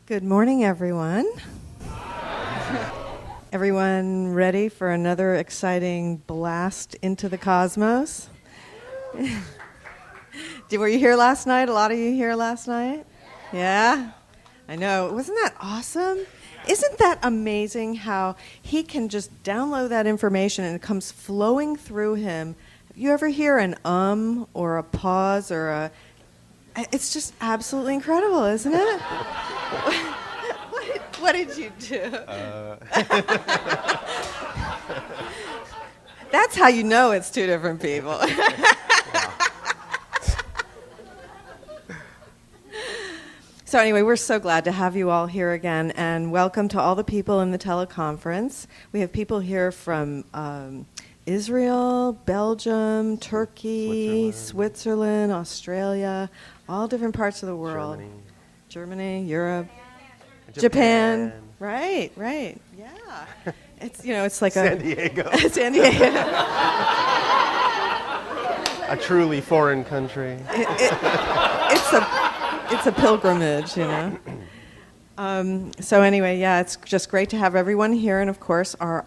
Good morning, everyone. Everyone ready for another exciting blast into the cosmos? Were you here last night? A lot of you here last night? Yeah? I know. Wasn't that awesome? Isn't that amazing how he can just download that information and it comes flowing through him? Have you ever hear an or a pause or a... It's just absolutely incredible, isn't it? What did you do? That's how you know it's two different people. So anyway, we're so glad to have you all here again, and welcome to all the people in the teleconference. We have people here from Israel, Belgium, Turkey, Switzerland, Australia, all different parts of the world. Germany, Europe, Japan. Right, yeah. It's like San Diego. San Diego. A truly foreign country. It's a pilgrimage, So anyway, yeah, it's just great to have everyone here, and of course our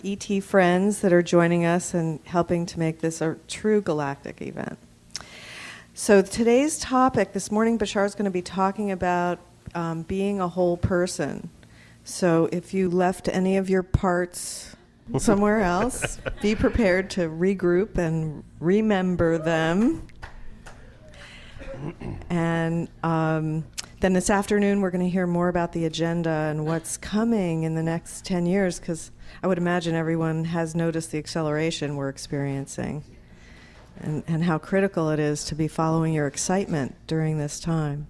ET friends that are joining us and helping to make this a true galactic event. So today's topic, this morning, Bashar is going to be talking about being a whole person. So if you left any of your parts somewhere else, be prepared to regroup and remember them. And then this afternoon, we're going to hear more about the agenda and what's coming in the next 10 years, because I would imagine everyone has noticed the acceleration we're experiencing and how critical it is to be following your excitement during this time.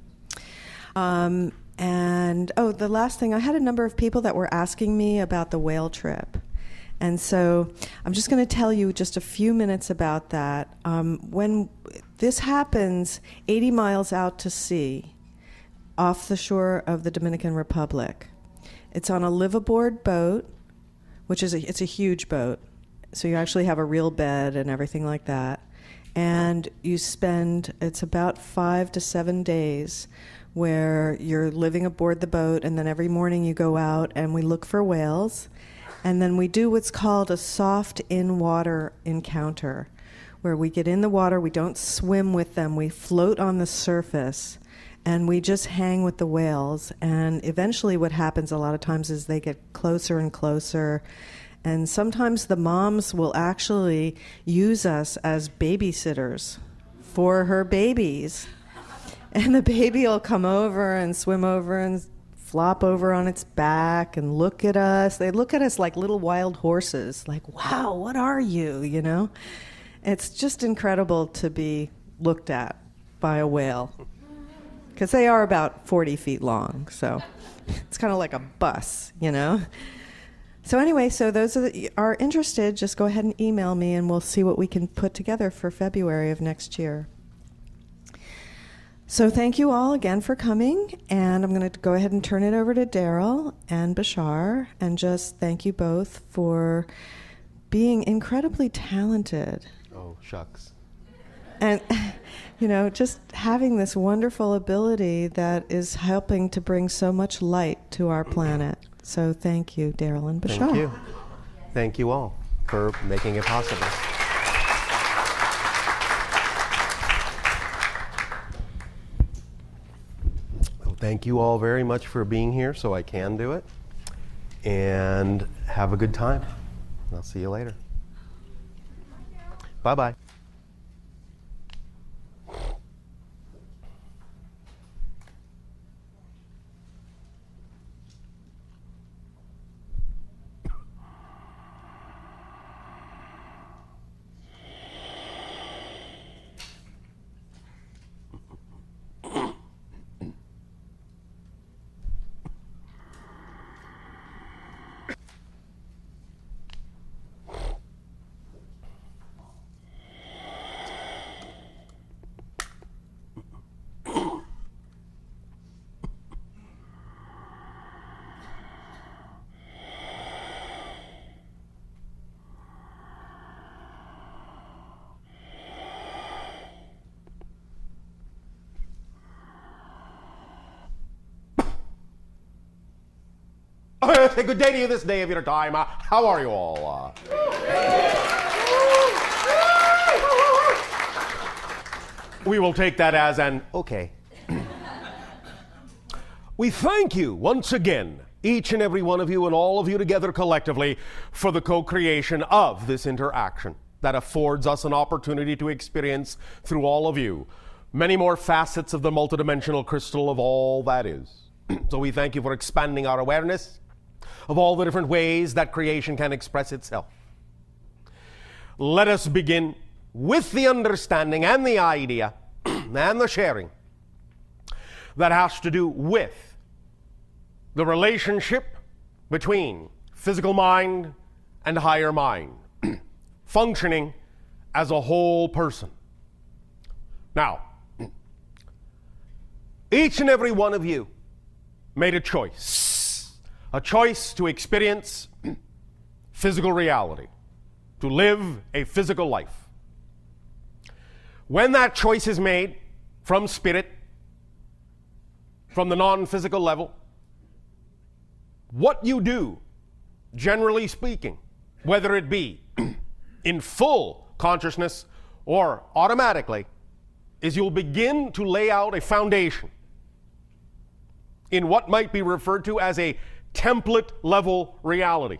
The last thing, I had a number of people that were asking me about the whale trip. And so I'm just going to tell you just a few minutes about that. When this happens 80 miles out to sea, off the shore of the Dominican Republic, it's on a live-aboard boat, which is it's a huge boat. So you actually have a real bed and everything like that. And it's about 5 to 7 days where you're living aboard the boat, and then every morning you go out and we look for whales. And then we do what's called a soft in-water encounter, where we get in the water, we don't swim with them, we float on the surface, and we just hang with the whales. And eventually what happens a lot of times is they get closer and closer, and sometimes the moms will actually use us as babysitters for her babies. And the baby will come over and swim over and flop over on its back and look at us. They look at us like little wild horses, like, wow, what are you, It's just incredible to be looked at by a whale, because they are about 40 feet long, so it's kind of like a bus, So anyway, so those that are interested, just go ahead and email me and we'll see what we can put together for February of next year. So thank you all again for coming, and I'm going to go ahead and turn it over to Daryl and Bashar, and just thank you both for being incredibly talented. Oh, shucks. And, just having this wonderful ability that is helping to bring so much light to our planet. So thank you, Daryl and Bashar. Thank you. Thank you all for making it possible. Thank you all very much for being here so I can do it. And have a good time. I'll see you later. Bye-bye. Say good day to you this day of your time. How are you all? We will take that as an okay. We thank you once again, each and every one of you and all of you together collectively, for the co-creation of this interaction that affords us an opportunity to experience through all of you many more facets of the multidimensional crystal of all that is. So we thank you for expanding our awareness of all the different ways that creation can express itself. Let us begin with the understanding and the idea and the sharing that has to do with the relationship between physical mind and higher mind, functioning as a whole person. Now, each and every one of you made a choice to experience physical reality, to live a physical life. When that choice is made from spirit, from the non-physical level, what you do, generally speaking, whether it be in full consciousness or automatically, is you'll begin to lay out a foundation in what might be referred to as a template level reality.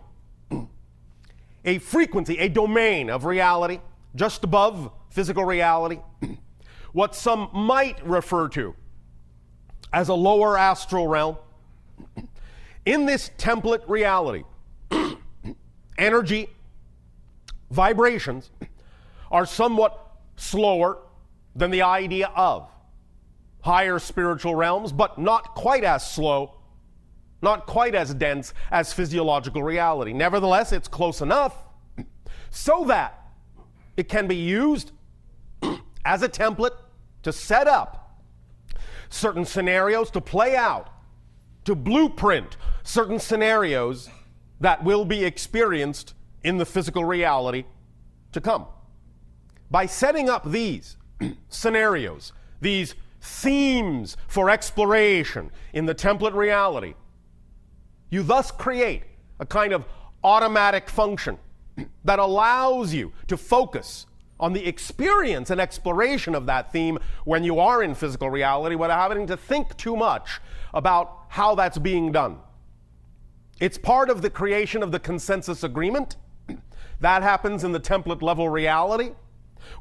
A frequency, a domain of reality just above physical reality, what some might refer to as a lower astral realm. In this template reality, energy, vibrations are somewhat slower than the idea of higher spiritual realms, but not quite as slow, not quite as dense as physiological reality. Nevertheless, it's close enough so that it can be used as a template to set up certain scenarios, to play out, to blueprint certain scenarios that will be experienced in the physical reality to come. By setting up these scenarios, these themes for exploration in the template reality, you thus create a kind of automatic function that allows you to focus on the experience and exploration of that theme when you are in physical reality without having to think too much about how that's being done. It's part of the creation of the consensus agreement. That happens in the template level reality,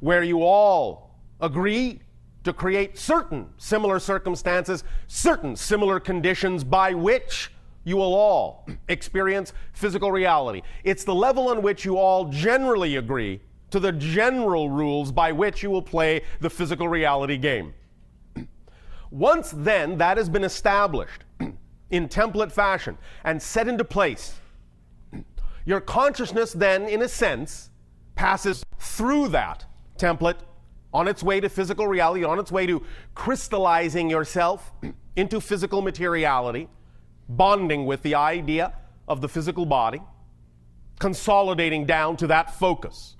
where you all agree to create certain similar circumstances, certain similar conditions by which you will all experience physical reality. It's the level on which you all generally agree to the general rules by which you will play the physical reality game. Once then that has been established in template fashion and set into place, your consciousness then, in a sense, passes through that template on its way to physical reality, on its way to crystallizing yourself into physical materiality, bonding with the idea of the physical body, consolidating down to that focus.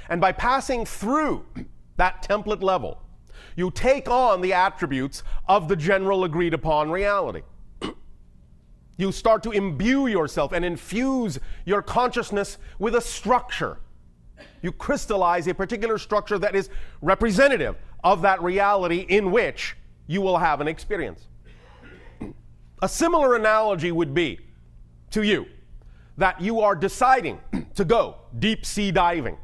And by passing through that template level, you take on the attributes of the general agreed upon reality. You start to imbue yourself and infuse your consciousness with a structure. You crystallize a particular structure that is representative of that reality in which you will have an experience. A similar analogy would be to you that you are deciding to go deep sea diving.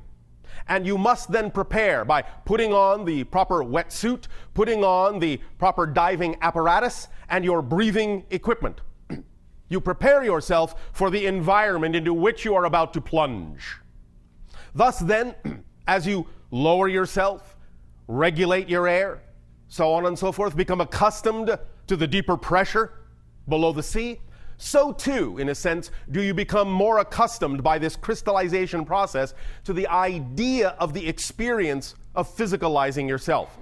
And you must then prepare by putting on the proper wetsuit, putting on the proper diving apparatus, and your breathing equipment. You prepare yourself for the environment into which you are about to plunge. Thus then, as you lower yourself, regulate your air, so on and so forth, become accustomed to the deeper pressure below the sea, so too, in a sense, do you become more accustomed by this crystallization process to the idea of the experience of physicalizing yourself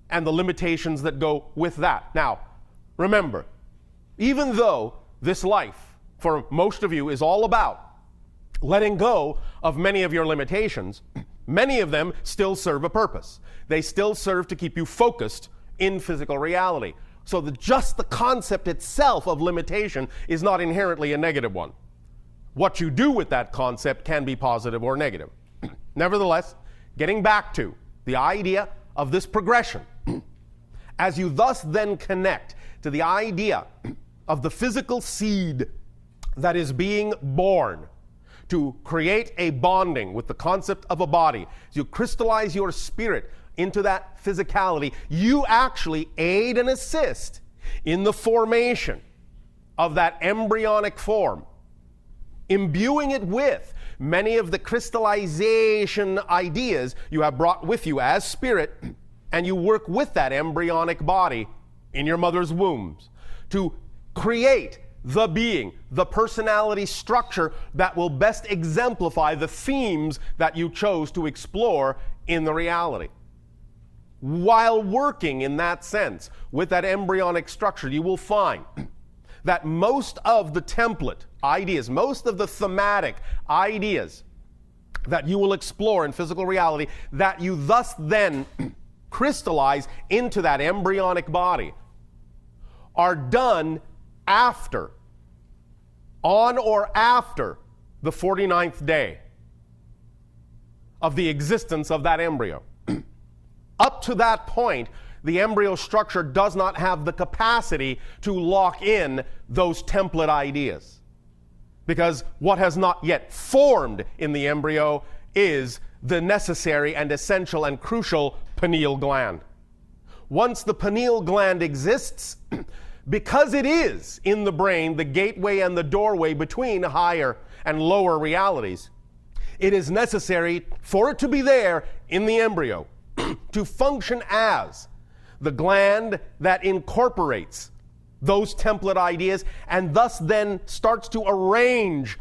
and the limitations that go with that. Now, remember, even though this life, for most of you, is all about letting go of many of your limitations, many of them still serve a purpose. They still serve to keep you focused in physical reality. So that just the concept itself of limitation is not inherently a negative one. What you do with that concept can be positive or negative. Nevertheless, getting back to the idea of this progression, as you thus then connect to the idea of the physical seed that is being born to create a bonding with the concept of a body, as you crystallize your spirit into that physicality, you actually aid and assist in the formation of that embryonic form, imbuing it with many of the crystallization ideas you have brought with you as spirit, and you work with that embryonic body in your mother's wombs to create the being, the personality structure that will best exemplify the themes that you chose to explore in the reality. While working in that sense with that embryonic structure, you will find that most of the template ideas, most of the thematic ideas that you will explore in physical reality, that you thus then crystallize into that embryonic body, are done after, on or after the 49th day of the existence of that embryo. Up to that point, the embryo structure does not have the capacity to lock in those template ideas, because what has not yet formed in the embryo is the necessary and essential and crucial pineal gland. Once the pineal gland exists, because it is in the brain the gateway and the doorway between higher and lower realities, it is necessary for it to be there in the embryo to function as the gland that incorporates those template ideas and thus then starts to arrange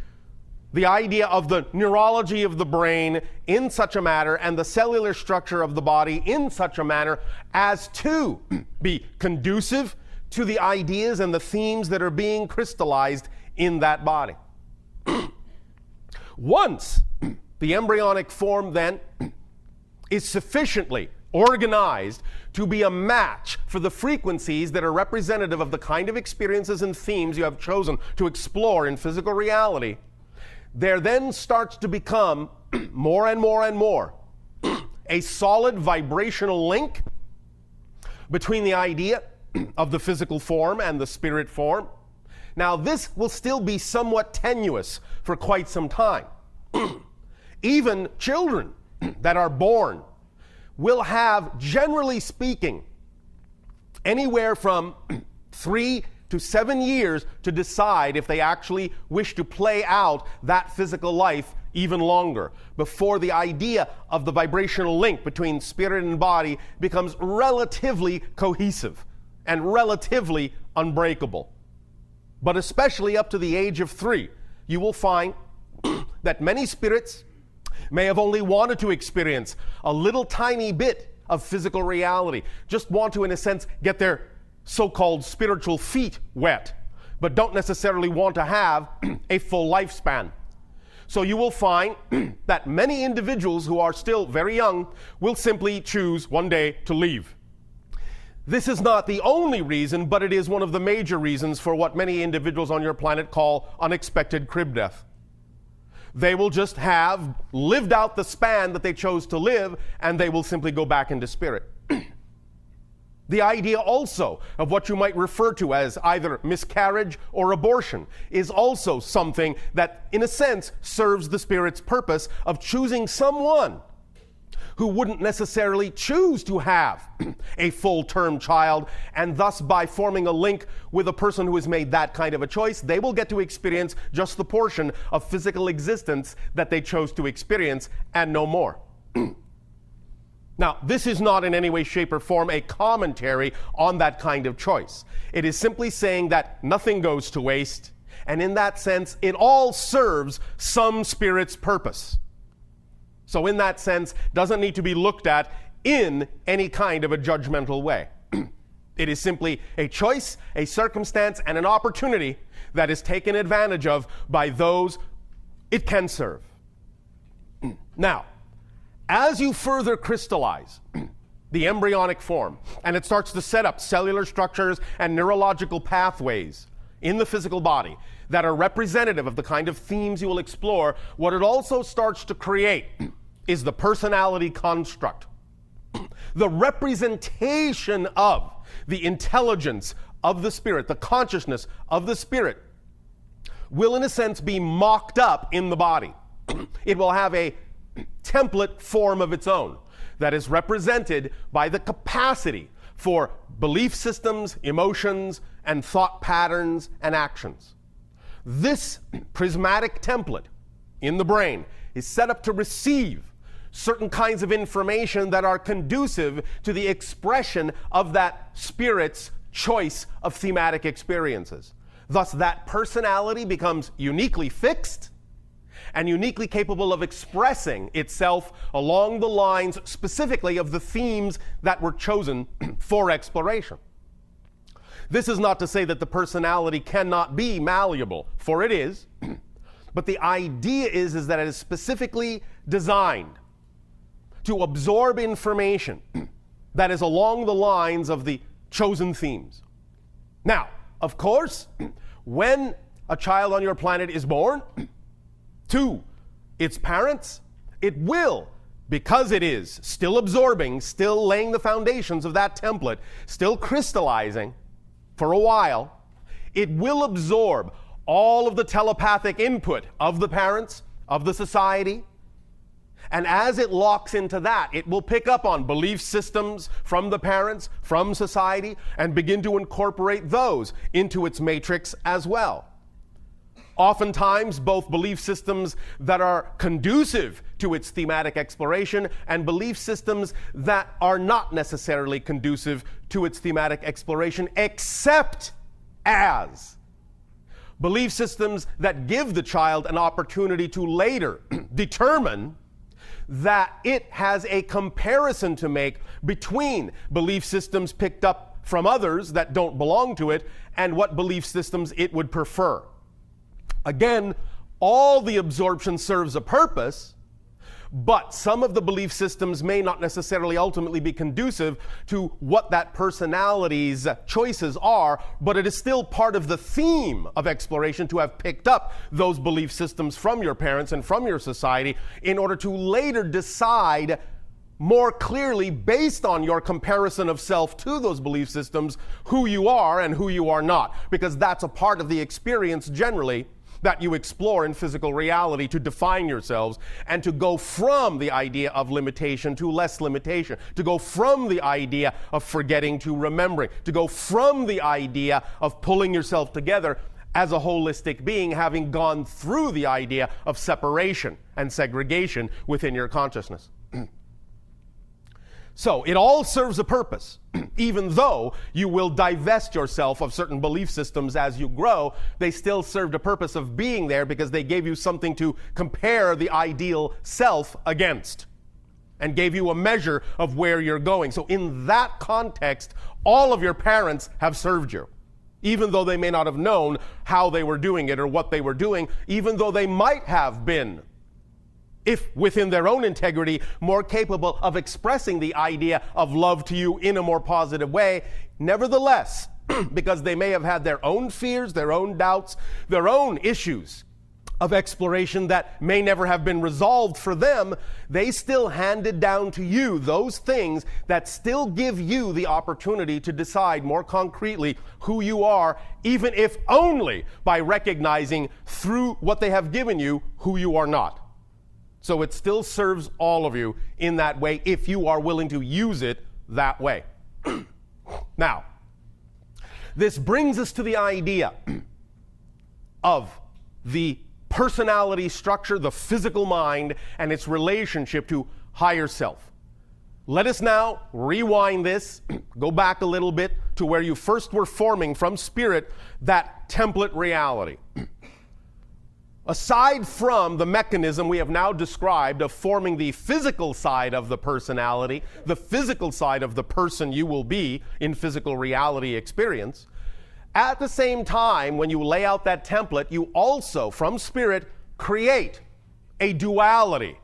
the idea of the neurology of the brain in such a manner and the cellular structure of the body in such a manner as to be conducive to the ideas and the themes that are being crystallized in that body. Once the embryonic form then is sufficiently organized to be a match for the frequencies that are representative of the kind of experiences and themes you have chosen to explore in physical reality, there then starts to become more and more and more a solid vibrational link between the idea of the physical form and the spirit form. Now, this will still be somewhat tenuous for quite some time. Even children that are born will have, generally speaking, anywhere from 3 to 7 years to decide if they actually wish to play out that physical life even longer, before the idea of the vibrational link between spirit and body becomes relatively cohesive and relatively unbreakable. But especially up to the age of 3, you will find that many spirits may have only wanted to experience a little tiny bit of physical reality, just want to, in a sense, get their so-called spiritual feet wet, but don't necessarily want to have a full lifespan. So you will find that many individuals who are still very young will simply choose one day to leave. This is not the only reason, but it is one of the major reasons for what many individuals on your planet call unexpected crib death. They will just have lived out the span that they chose to live, and they will simply go back into spirit. The idea also of what you might refer to as either miscarriage or abortion is also something that, in a sense, serves the spirit's purpose of choosing someone who wouldn't necessarily choose to have a full-term child, and thus by forming a link with a person who has made that kind of a choice, they will get to experience just the portion of physical existence that they chose to experience and no more. Now, this is not in any way, shape, or form a commentary on that kind of choice. It is simply saying that nothing goes to waste, and in that sense, it all serves some spirit's purpose. So in that sense, doesn't need to be looked at in any kind of a judgmental way. It is simply a choice, a circumstance, and an opportunity that is taken advantage of by those it can serve. Now, as you further crystallize the embryonic form, and it starts to set up cellular structures and neurological pathways in the physical body that are representative of the kind of themes you will explore, what it also starts to create is the personality construct. The representation of the intelligence of the spirit, the consciousness of the spirit, will in a sense be mocked up in the body. It will have a template form of its own that is represented by the capacity for belief systems, emotions, and thought patterns and actions. This prismatic template in the brain is set up to receive certain kinds of information that are conducive to the expression of that spirit's choice of thematic experiences. Thus, that personality becomes uniquely fixed and uniquely capable of expressing itself along the lines specifically of the themes that were chosen for exploration. This is not to say that the personality cannot be malleable, for it is, but the idea is that it is specifically designed to absorb information that is along the lines of the chosen themes. Now, of course, when a child on your planet is born to its parents, it will, because it is still absorbing, still laying the foundations of that template, still crystallizing for a while, it will absorb all of the telepathic input of the parents, of the society, and as it locks into that, it will pick up on belief systems from the parents, from society, and begin to incorporate those into its matrix as well. Oftentimes, both belief systems that are conducive to its thematic exploration and belief systems that are not necessarily conducive to its thematic exploration, except as belief systems that give the child an opportunity to later determine that it has a comparison to make between belief systems picked up from others that don't belong to it and what belief systems it would prefer. Again, all the absorption serves a purpose, but some of the belief systems may not necessarily ultimately be conducive to what that personality's choices are, but it is still part of the theme of exploration to have picked up those belief systems from your parents and from your society in order to later decide more clearly, based on your comparison of self to those belief systems, who you are and who you are not, because that's a part of the experience generally that you explore in physical reality to define yourselves and to go from the idea of limitation to less limitation, to go from the idea of forgetting to remembering, to go from the idea of pulling yourself together as a holistic being, having gone through the idea of separation and segregation within your consciousness. So it all serves a purpose. Even though you will divest yourself of certain belief systems as you grow, they still served a purpose of being there because they gave you something to compare the ideal self against and gave you a measure of where you're going. So in that context, all of your parents have served you, even though they may not have known how they were doing it or what they were doing, even though they might have been, if within their own integrity, more capable of expressing the idea of love to you in a more positive way. Nevertheless, because they may have had their own fears, their own doubts, their own issues of exploration that may never have been resolved for them, they still handed down to you those things that still give you the opportunity to decide more concretely who you are, even if only by recognizing through what they have given you who you are not. So it still serves all of you in that way if you are willing to use it that way. Now, this brings us to the idea of the personality structure, the physical mind, and its relationship to higher self. Let us now rewind this, go back a little bit to where you first were forming from spirit that template reality. Aside from the mechanism we have now described of forming the physical side of the personality, the physical side of the person you will be in physical reality experience, at the same time, when you lay out that template, you also, from spirit, create a duality.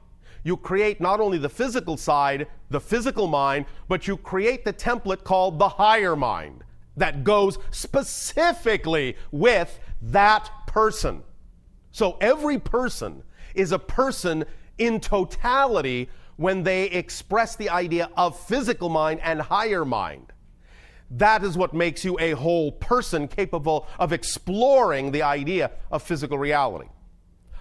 you create not only the physical side, the physical mind, but you create the template called the higher mind that goes specifically with that person. So every person is a person in totality when they express the idea of physical mind and higher mind. That is what makes you a whole person capable of exploring the idea of physical reality.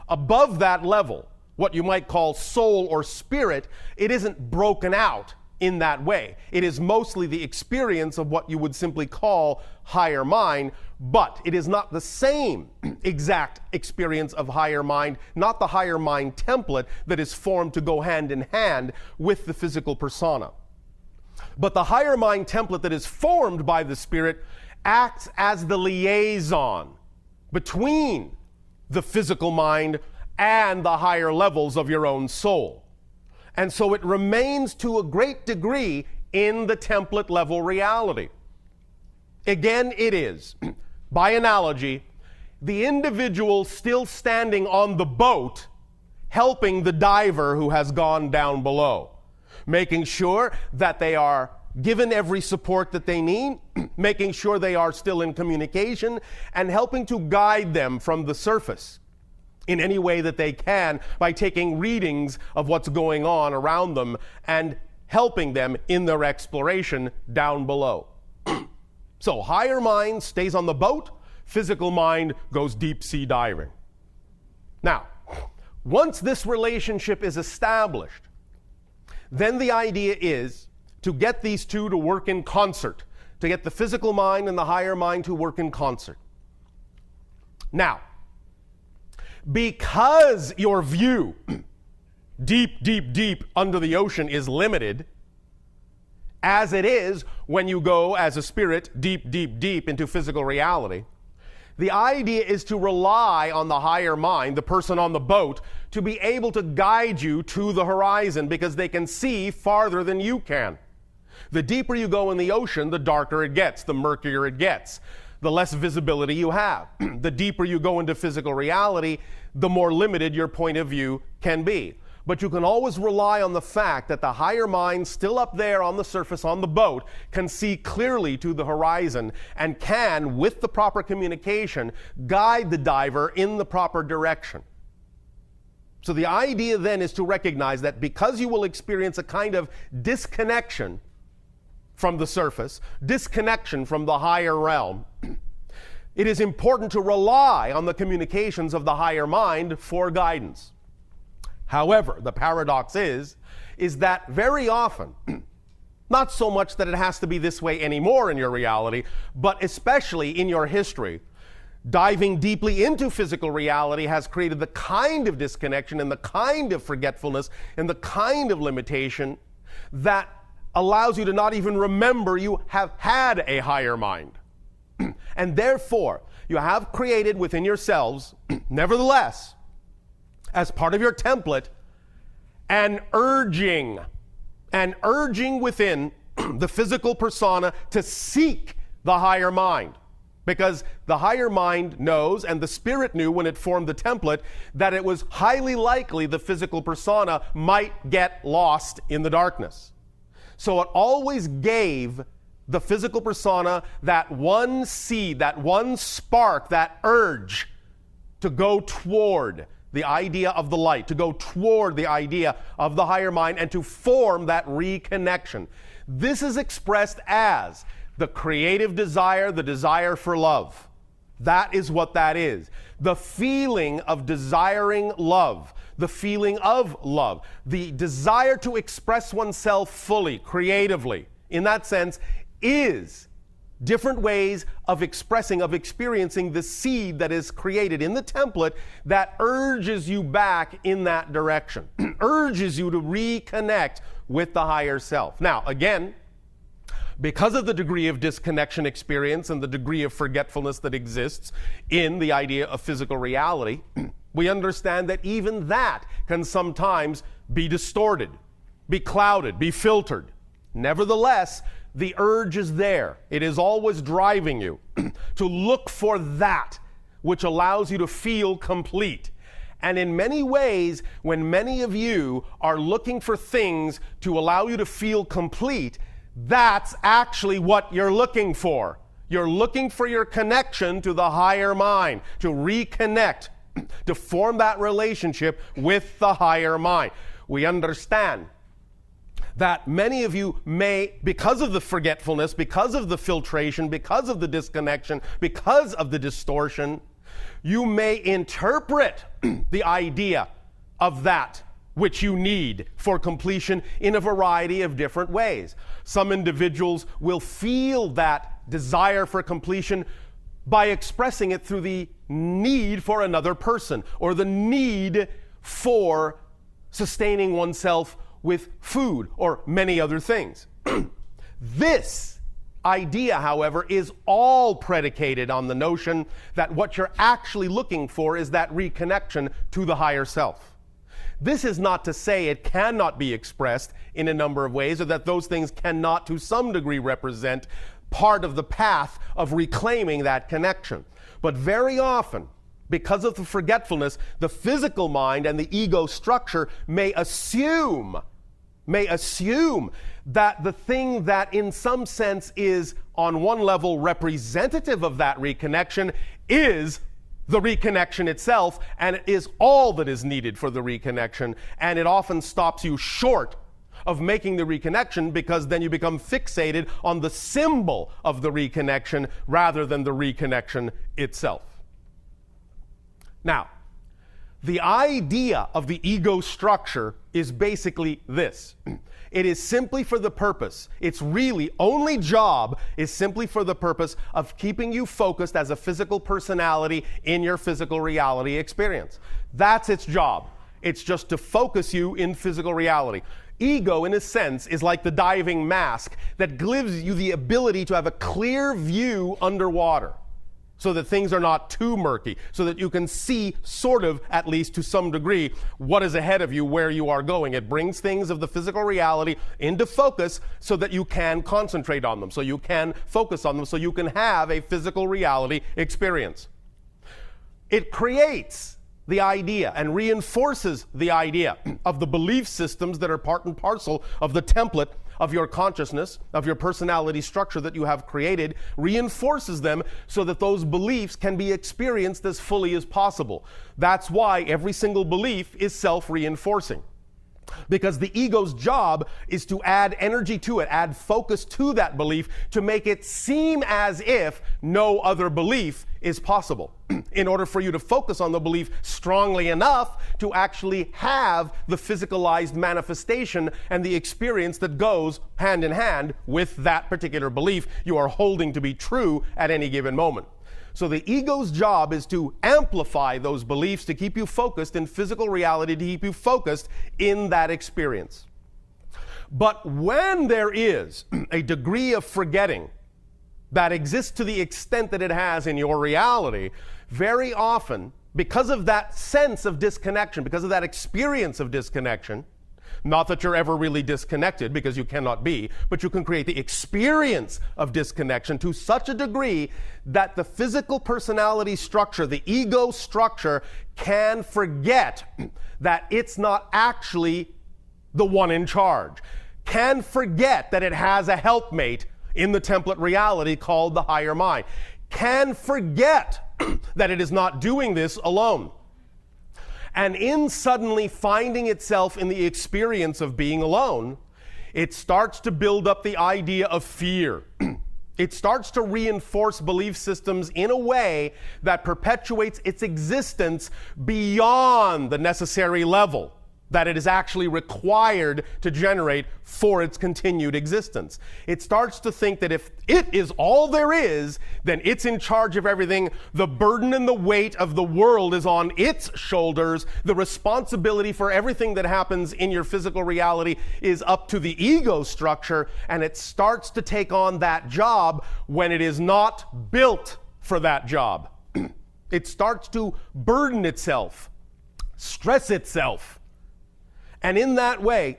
Above that level, what you might call soul or spirit, it isn't broken out in that way. It is mostly the experience of what you would simply call higher mind, but it is not the same exact experience of higher mind, not the higher mind template that is formed to go hand in hand with the physical persona. But the higher mind template that is formed by the spirit acts as the liaison between the physical mind and the higher levels of your own soul. And so it remains to a great degree in the template level reality. Again, it is, by analogy, the individual still standing on the boat helping the diver who has gone down below, making sure that they are given every support that they need, making sure they are still in communication, and helping to guide them from the surface in any way that they can by taking readings of what's going on around them and helping them in their exploration down below. So higher mind stays on the boat, physical mind goes deep sea diving. Now, once this relationship is established, then the idea is to get these two to work in concert, to get the physical mind and the higher mind to work in concert. Now, because your view deep, deep, deep under the ocean is limited, as it is when you go as a spirit deep, deep, deep into physical reality, the idea is to rely on the higher mind, the person on the boat, to be able to guide you to the horizon because they can see farther than you can. The deeper you go in the ocean, the darker it gets, the murkier it gets, the less visibility you have. The deeper you go into physical reality, the more limited your point of view can be. But you can always rely on the fact that the higher mind, still up there on the surface on the boat, can see clearly to the horizon and can, with the proper communication, guide the diver in the proper direction. So the idea then is to recognize that because you will experience a kind of disconnection from the surface, disconnection from the higher realm, it is important to rely on the communications of the higher mind for guidance. However, the paradox is that very often, not so much that it has to be this way anymore in your reality, but especially in your history, diving deeply into physical reality has created the kind of disconnection and the kind of forgetfulness and the kind of limitation that allows you to not even remember you have had a higher mind. And therefore, you have created within yourselves, nevertheless, as part of your template, an urging within the physical persona to seek the higher mind. Because the higher mind knows, and the spirit knew when it formed the template, that it was highly likely the physical persona might get lost in the darkness. So it always gave the physical persona that one seed, that one spark, that urge to go toward the idea of the light, to go toward the idea of the higher mind and to form that reconnection. This is expressed as the creative desire, the desire for love. That is what that is. The feeling of desiring love, the feeling of love, the desire to express oneself fully, creatively, in that sense, is different ways of expressing, of experiencing the seed that is created in the template that urges you back in that direction, urges you to reconnect with the higher self. Now, again, because of the degree of disconnection experience and the degree of forgetfulness that exists in the idea of physical reality, we understand that even that can sometimes be distorted, be clouded, be filtered. Nevertheless, the urge is there. It is always driving you to look for that which allows you to feel complete. And in many ways, when many of you are looking for things to allow you to feel complete, that's actually what you're looking for. You're looking for your connection to the higher mind, to reconnect, to form that relationship with the higher mind. We understand that many of you may, because of the forgetfulness, because of the filtration, because of the disconnection, because of the distortion, you may interpret the idea of that which you need for completion in a variety of different ways. Some individuals will feel that desire for completion by expressing it through the need for another person or the need for sustaining oneself with food or many other things. This idea, however, is all predicated on the notion that what you're actually looking for is that reconnection to the higher self. This is not to say it cannot be expressed in a number of ways, or that those things cannot to some degree represent part of the path of reclaiming that connection. But very often, because of the forgetfulness, the physical mind and the ego structure may assume that the thing that in some sense is on one level representative of that reconnection is the reconnection itself, and it is all that is needed for the reconnection, and it often stops you short of making the reconnection, because then you become fixated on the symbol of the reconnection rather than the reconnection itself. Now, the idea of the ego structure is basically this. It is simply for the purpose, its really only job is simply for the purpose of keeping you focused as a physical personality in your physical reality experience. That's its job. It's just to focus you in physical reality. Ego, in a sense, is like the diving mask that gives you the ability to have a clear view underwater, so that things are not too murky, so that you can see, sort of, at least to some degree, what is ahead of you, where you are going. It brings things of the physical reality into focus so that you can concentrate on them, so you can focus on them, so you can have a physical reality experience. It creates the idea and reinforces the idea of the belief systems that are part and parcel of the template of your consciousness, of your personality structure that you have created, reinforces them so that those beliefs can be experienced as fully as possible. That's why every single belief is self-reinforcing. Because the ego's job is to add energy to it, add focus to that belief, to make it seem as if no other belief is possible, in order for you to focus on the belief strongly enough to actually have the physicalized manifestation and the experience that goes hand in hand with that particular belief you are holding to be true at any given moment. So the ego's job is to amplify those beliefs, to keep you focused in physical reality, to keep you focused in that experience. But when there is a degree of forgetting that exists to the extent that it has in your reality, very often, because of that sense of disconnection, because of that experience of disconnection, not that you're ever really disconnected, because you cannot be, but you can create the experience of disconnection to such a degree that the physical personality structure, the ego structure, can forget that it's not actually the one in charge, can forget that it has a helpmate in the template reality called the higher mind, can forget that it is not doing this alone. And in suddenly finding itself in the experience of being alone, it starts to build up the idea of fear. It starts to reinforce belief systems in a way that perpetuates its existence beyond the necessary level that it is actually required to generate for its continued existence. It starts to think that if it is all there is, then it's in charge of everything. The burden and the weight of the world is on its shoulders. The responsibility for everything that happens in your physical reality is up to the ego structure, and it starts to take on that job when it is not built for that job. It starts to burden itself, stress itself. And in that way,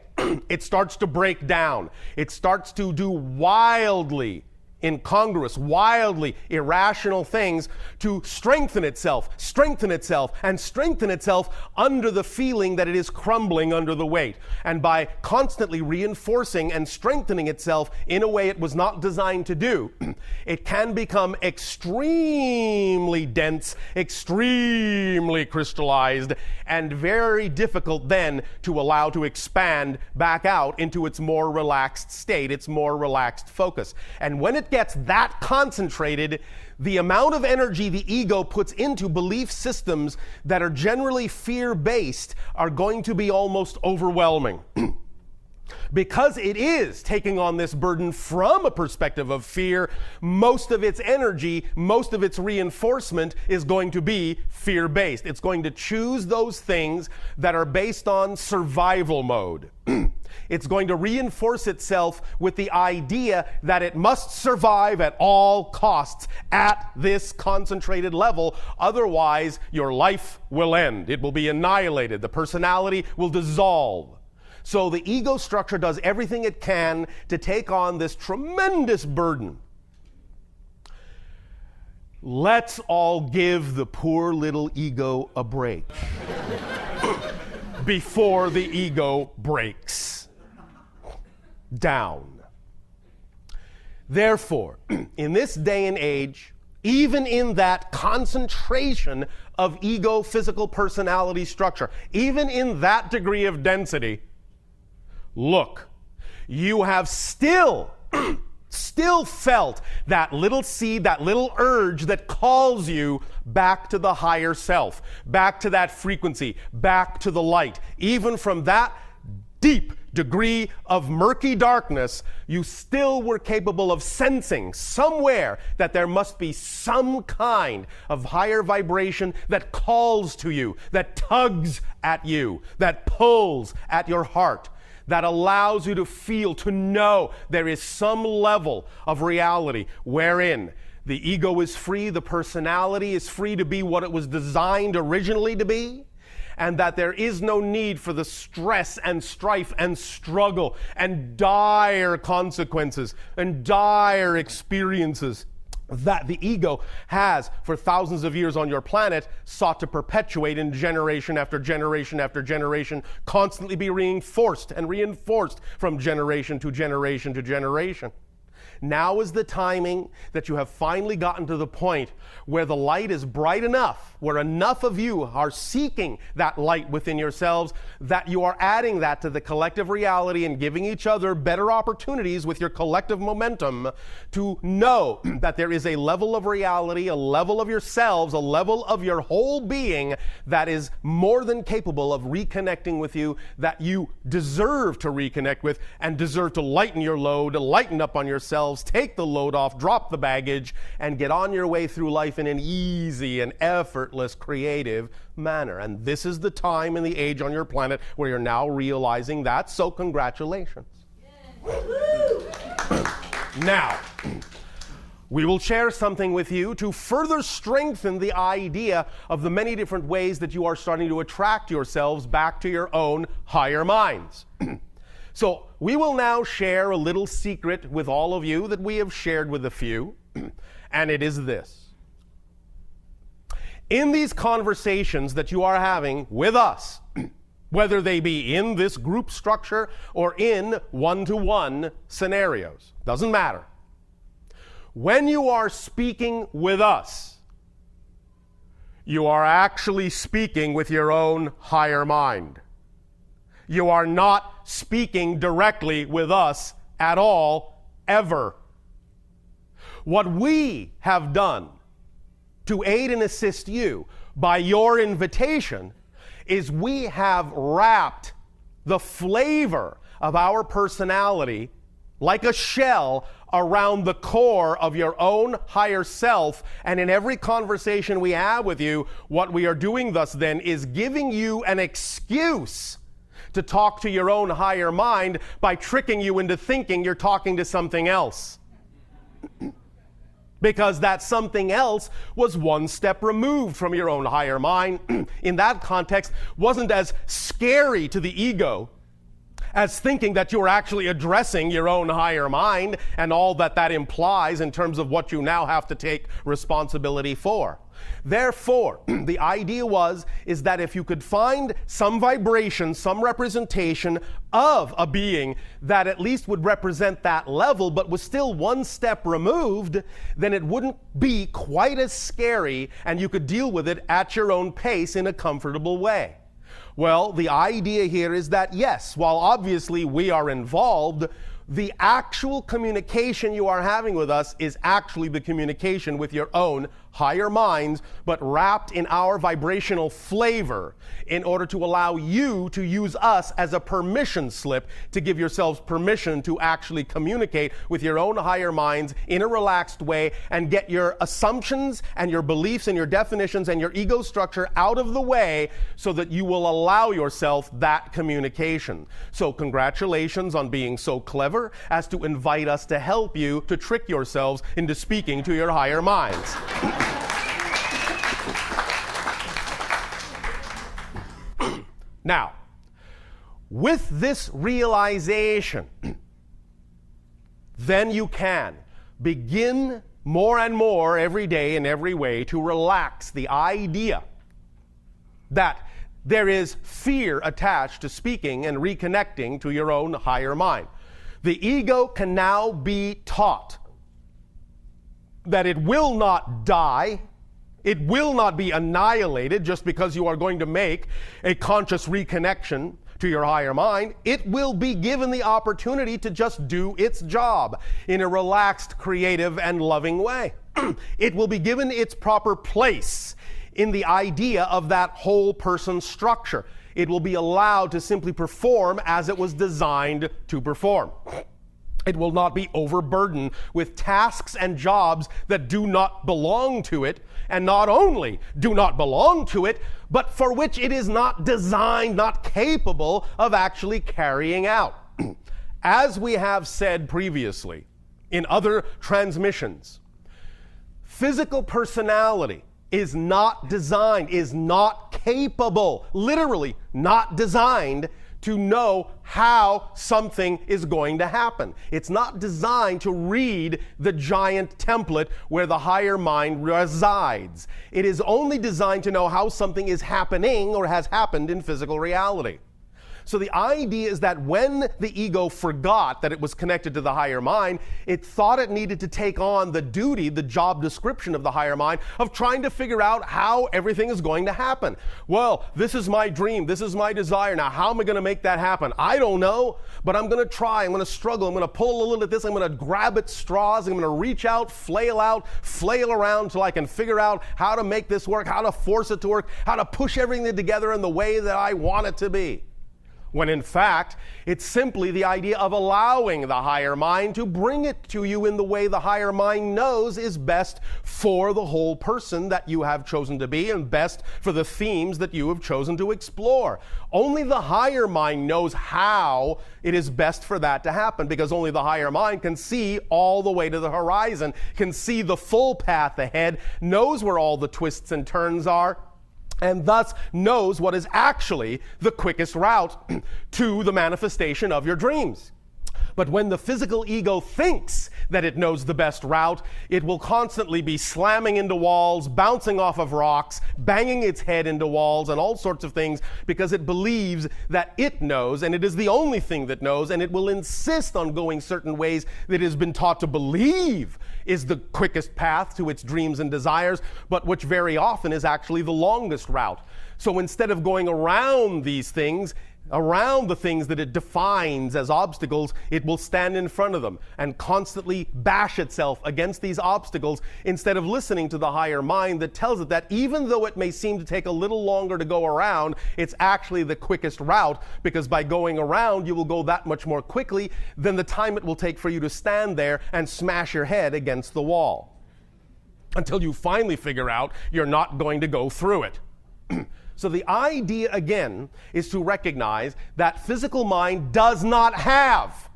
it starts to break down. It starts to do wildly incongruous, wildly irrational things to strengthen itself, and strengthen itself under the feeling that it is crumbling under the weight. And by constantly reinforcing and strengthening itself in a way it was not designed to do, it can become extremely dense, extremely crystallized, and very difficult then to allow to expand back out into its more relaxed state, its more relaxed focus. And when it gets that concentrated, the amount of energy the ego puts into belief systems that are generally fear-based are going to be almost overwhelming. Because it is taking on this burden from a perspective of fear, most of its energy, most of its reinforcement is going to be fear-based. It's going to choose those things that are based on survival mode. It's going to reinforce itself with the idea that it must survive at all costs at this concentrated level. Otherwise, your life will end. It will be annihilated. The personality will dissolve. So the ego structure does everything it can to take on this tremendous burden. Let's all give the poor little ego a break before the ego breaks down. Therefore, in this day and age, even in that concentration of ego physical personality structure, even in that degree of density, look, you have still felt that little seed, that little urge that calls you back to the higher self, back to that frequency, back to the light. Even from that deep degree of murky darkness, you still were capable of sensing somewhere that there must be some kind of higher vibration that calls to you, that tugs at you, that pulls at your heart, that allows you to feel, to know there is some level of reality wherein the ego is free, the personality is free to be what it was designed originally to be, and that there is no need for the stress and strife and struggle and dire consequences and dire experiences that the ego has for thousands of years on your planet sought to perpetuate in generation after generation after generation, constantly be reinforced and reinforced from generation to generation to generation. Now is the timing that you have finally gotten to the point where the light is bright enough, where enough of you are seeking that light within yourselves, that you are adding that to the collective reality and giving each other better opportunities with your collective momentum to know that there is a level of reality, a level of yourselves, a level of your whole being that is more than capable of reconnecting with you, that you deserve to reconnect with and deserve to lighten your load, lighten up on yourselves, take the load off, drop the baggage, and get on your way through life in an easy and effortless, creative manner. And this is the time and the age on your planet where you're now realizing that, so congratulations. Now, we will share something with you to further strengthen the idea of the many different ways that you are starting to attract yourselves back to your own higher minds. So we will now share a little secret with all of you that we have shared with a few, and it is this. In these conversations that you are having with us, whether they be in this group structure or in one-to-one scenarios, doesn't matter. When you are speaking with us, you are actually speaking with your own higher mind. You are not speaking directly with us at all, ever. What we have done to aid and assist you by your invitation is we have wrapped the flavor of our personality like a shell around the core of your own higher self. And in every conversation we have with you, what we are doing thus then is giving you an excuse to talk to your own higher mind by tricking you into thinking you're talking to something else. Because that something else was one step removed from your own higher mind. In that context, wasn't as scary to the ego as thinking that you're actually addressing your own higher mind and all that that implies in terms of what you now have to take responsibility for. Therefore, the idea is that if you could find some vibration, some representation of a being that at least would represent that level, but was still one step removed, then it wouldn't be quite as scary and you could deal with it at your own pace in a comfortable way. Well, the idea here is that yes, while obviously we are involved, the actual communication you are having with us is actually the communication with your own higher minds, but wrapped in our vibrational flavor in order to allow you to use us as a permission slip to give yourselves permission to actually communicate with your own higher minds in a relaxed way and get your assumptions and your beliefs and your definitions and your ego structure out of the way so that you will allow yourself that communication. So congratulations on being so clever as to invite us to help you to trick yourselves into speaking to your higher minds. Now, with this realization, then you can begin more and more every day in every way to relax the idea that there is fear attached to speaking and reconnecting to your own higher mind. The ego can now be taught that it will not die, it will not be annihilated just because you are going to make a conscious reconnection to your higher mind. It will be given the opportunity to just do its job in a relaxed, creative, and loving way. It will be given its proper place in the idea of that whole person structure. It will be allowed to simply perform as it was designed to perform. It will not be overburdened with tasks and jobs that do not belong to it, and not only do not belong to it, but for which it is not designed, not capable of actually carrying out. As we have said previously in other transmissions, physical personality is not designed, is not capable, literally not designed to know how something is going to happen. It's not designed to read the giant template where the higher mind resides. It is only designed to know how something is happening or has happened in physical reality. So the idea is that when the ego forgot that it was connected to the higher mind, it thought it needed to take on the duty, the job description of the higher mind of trying to figure out how everything is going to happen. Well, this is my dream. This is my desire. Now, how am I going to make that happen? I don't know, but I'm going to try. I'm going to struggle. I'm going to pull a little at this. I'm going to grab at straws. I'm going to reach out, flail around until I can figure out how to make this work, how to force it to work, how to push everything together in the way that I want it to be. When in fact, it's simply the idea of allowing the higher mind to bring it to you in the way the higher mind knows is best for the whole person that you have chosen to be and best for the themes that you have chosen to explore. Only the higher mind knows how it is best for that to happen, because only the higher mind can see all the way to the horizon, can see the full path ahead, knows where all the twists and turns are, and thus knows what is actually the quickest route to the manifestation of your dreams. But when the physical ego thinks that it knows the best route, it will constantly be slamming into walls, bouncing off of rocks, banging its head into walls, and all sorts of things, because it believes that it knows, and it is the only thing that knows, and it will insist on going certain ways that it has been taught to believe is the quickest path to its dreams and desires, but which very often is actually the longest route. So instead of going around these things, around the things that it defines as obstacles, it will stand in front of them and constantly bash itself against these obstacles instead of listening to the higher mind that tells it that even though it may seem to take a little longer to go around, it's actually the quickest route, because by going around you will go that much more quickly than the time it will take for you to stand there and smash your head against the wall until you finally figure out you're not going to go through it. So the idea, again, is to recognize that physical mind does not have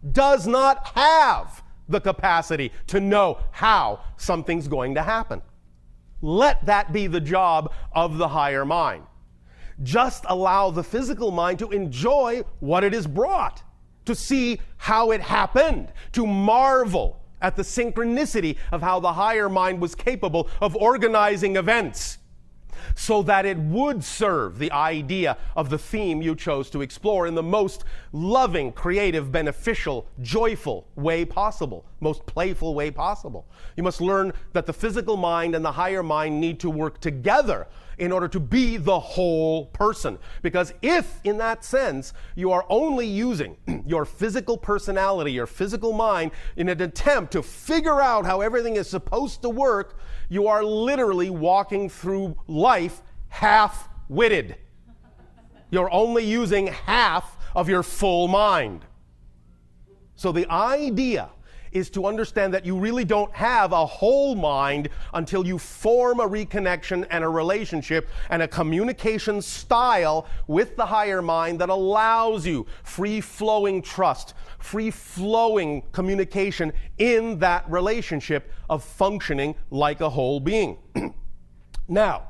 the capacity to know how something's going to happen. Let that be the job of the higher mind. Just allow the physical mind to enjoy what it is brought, to see how it happened, to marvel at the synchronicity of how the higher mind was capable of organizing events so that it would serve the idea of the theme you chose to explore in the most loving, creative, beneficial, joyful way possible, most playful way possible. You must learn that the physical mind and the higher mind need to work together in order to be the whole person. Because if, in that sense, you are only using your physical personality, your physical mind, in an attempt to figure out how everything is supposed to work, you are literally walking through life half-witted. You're only using half of your full mind. So the idea is to understand that you really don't have a whole mind until you form a reconnection and a relationship and a communication style with the higher mind that allows you free-flowing trust, free-flowing communication in that relationship of functioning like a whole being. Now,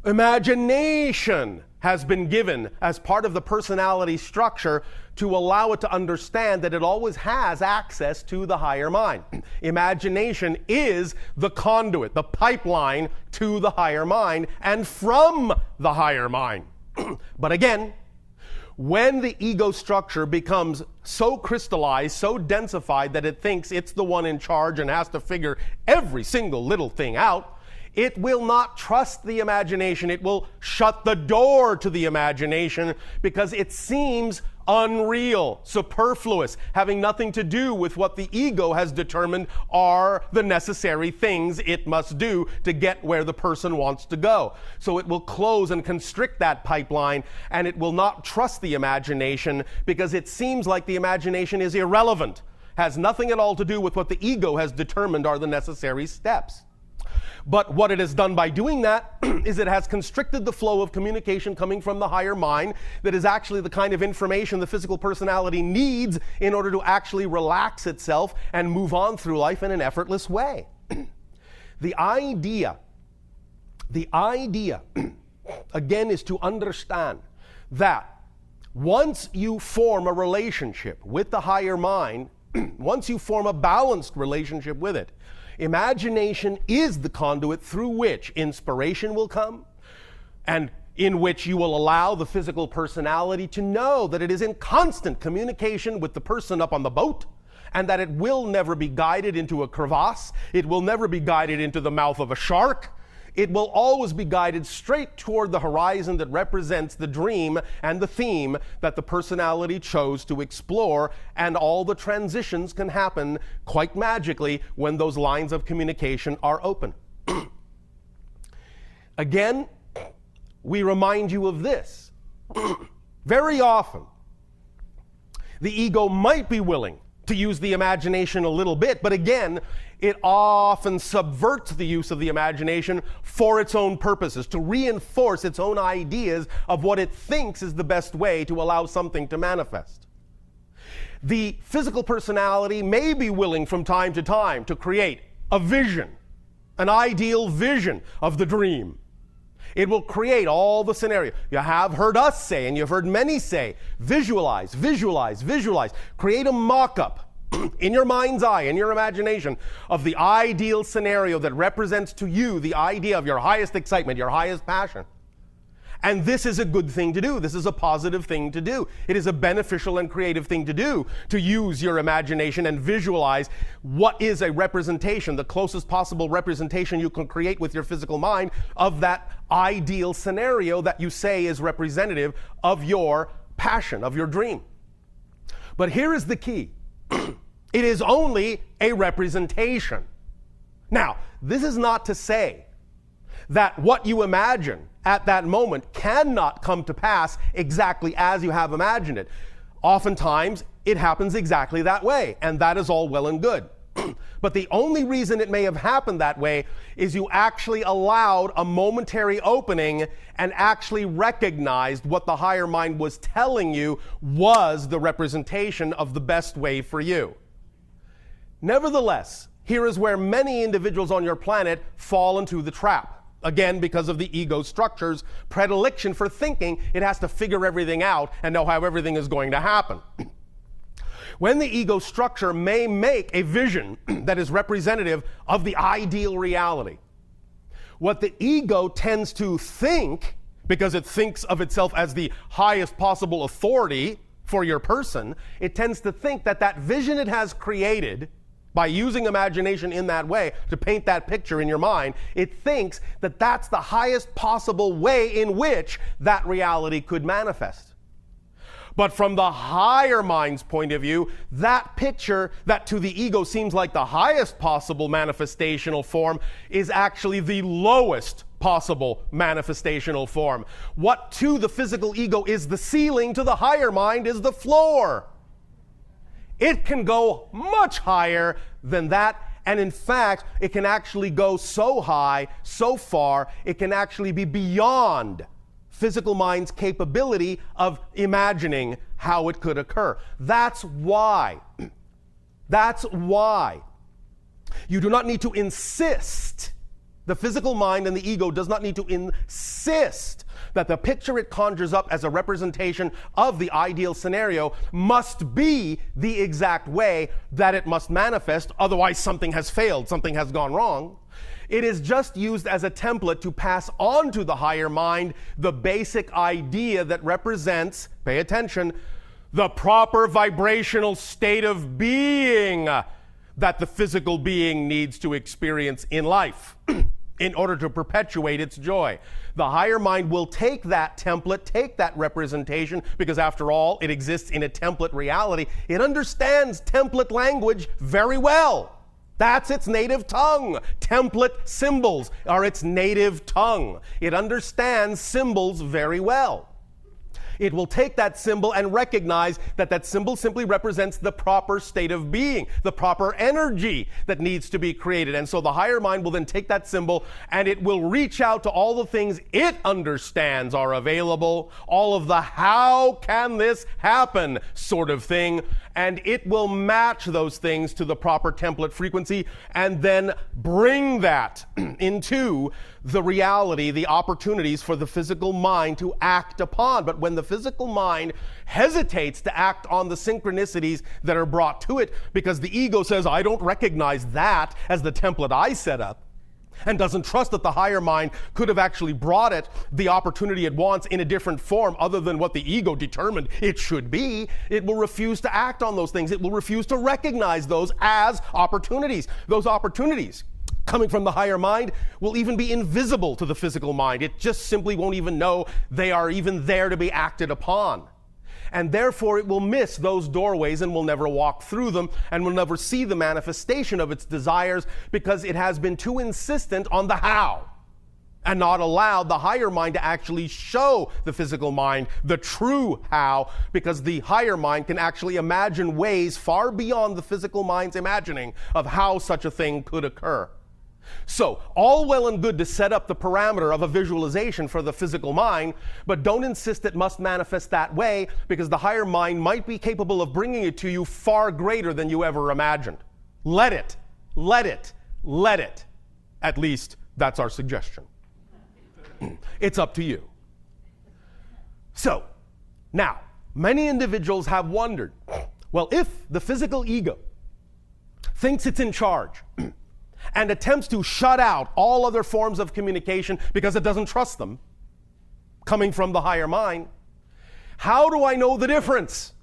imagination has been given as part of the personality structure to allow it to understand that it always has access to the higher mind. Imagination is the conduit, the pipeline to the higher mind and from the higher mind. But again, when the ego structure becomes so crystallized, so densified that it thinks it's the one in charge and has to figure every single little thing out, it will not trust the imagination. It will shut the door to the imagination because it seems unreal, superfluous, having nothing to do with what the ego has determined are the necessary things it must do to get where the person wants to go. So it will close and constrict that pipeline, and it will not trust the imagination because it seems like the imagination is irrelevant, has nothing at all to do with what the ego has determined are the necessary steps. But what it has done by doing that is it has constricted the flow of communication coming from the higher mind that is actually the kind of information the physical personality needs in order to actually relax itself and move on through life in an effortless way. The idea, again, is to understand that once you form a relationship with the higher mind, once you form a balanced relationship with it, imagination is the conduit through which inspiration will come and in which you will allow the physical personality to know that it is in constant communication with the person up on the boat and that it will never be guided into a crevasse. It will never be guided into the mouth of a shark. It will always be guided straight toward the horizon that represents the dream and the theme that the personality chose to explore, and all the transitions can happen quite magically when those lines of communication are open. Again, we remind you of this. Very often, the ego might be willing to use the imagination a little bit, but again, it often subverts the use of the imagination for its own purposes, to reinforce its own ideas of what it thinks is the best way to allow something to manifest. The physical personality may be willing from time to time to create a vision, an ideal vision of the dream. It will create all the scenario. You have heard us say, and you've heard many say, visualize, visualize, visualize. Create a mock-up in your mind's eye, in your imagination, of the ideal scenario that represents to you the idea of your highest excitement, your highest passion. And this is a good thing to do. This is a positive thing to do. It is a beneficial and creative thing to do, to use your imagination and visualize what is a representation, the closest possible representation you can create with your physical mind of that ideal scenario that you say is representative of your passion, of your dream. But here is the key. It is only a representation. Now, this is not to say that what you imagine at that moment cannot come to pass exactly as you have imagined it. Oftentimes, it happens exactly that way, and that is all well and good. But the only reason it may have happened that way is you actually allowed a momentary opening and actually recognized what the higher mind was telling you was the representation of the best way for you. Nevertheless, here is where many individuals on your planet fall into the trap again, because of the ego structure's predilection for thinking, it has to figure everything out and know how everything is going to happen. When the ego structure may make a vision that is representative of the ideal reality, what the ego tends to think, because it thinks of itself as the highest possible authority for your person, it tends to think that that vision it has created by using imagination in that way to paint that picture in your mind, it thinks that that's the highest possible way in which that reality could manifest. But from the higher mind's point of view, that picture that to the ego seems like the highest possible manifestational form is actually the lowest possible manifestational form. What to the physical ego is the ceiling, to the higher mind is the floor. It can go much higher than that, and in fact, it can actually go so high, so far, it can actually be beyond physical mind's capability of imagining how it could occur. That's why you do not need to insist. The physical mind and the ego does not need to insist that the picture it conjures up as a representation of the ideal scenario must be the exact way that it must manifest, otherwise something has failed, something has gone wrong. It is just used as a template to pass on to the higher mind the basic idea that represents, pay attention, the proper vibrational state of being that the physical being needs to experience in life in order to perpetuate its joy. The higher mind will take that template, take that representation, because after all, it exists in a template reality. It understands template language very well. That's its native tongue. Template symbols are its native tongue. It understands symbols very well. It will take that symbol and recognize that that symbol simply represents the proper state of being, the proper energy that needs to be created. And so the higher mind will then take that symbol and it will reach out to all the things it understands are available, all of the how can this happen sort of thing, and it will match those things to the proper template frequency and then bring that into the reality, the opportunities for the physical mind to act upon. But when the physical mind hesitates to act on the synchronicities that are brought to it because the ego says, I don't recognize that as the template I set up, and doesn't trust that the higher mind could have actually brought it the opportunity it wants in a different form other than what the ego determined it should be, it will refuse to act on those things. It will refuse to recognize those as opportunities. Those opportunities coming from the higher mind will even be invisible to the physical mind. It just simply won't even know they are even there to be acted upon. And therefore it will miss those doorways and will never walk through them and will never see the manifestation of its desires because it has been too insistent on the how and not allowed the higher mind to actually show the physical mind the true how, because the higher mind can actually imagine ways far beyond the physical mind's imagining of how such a thing could occur. So, all well and good to set up the parameter of a visualization for the physical mind, but don't insist it must manifest that way, because the higher mind might be capable of bringing it to you far greater than you ever imagined. Let it. At least, that's our suggestion. It's up to you. So, now, many individuals have wondered, well, if the physical ego thinks it's in charge, and attempts to shut out all other forms of communication because it doesn't trust them, coming from the higher mind, how do I know the difference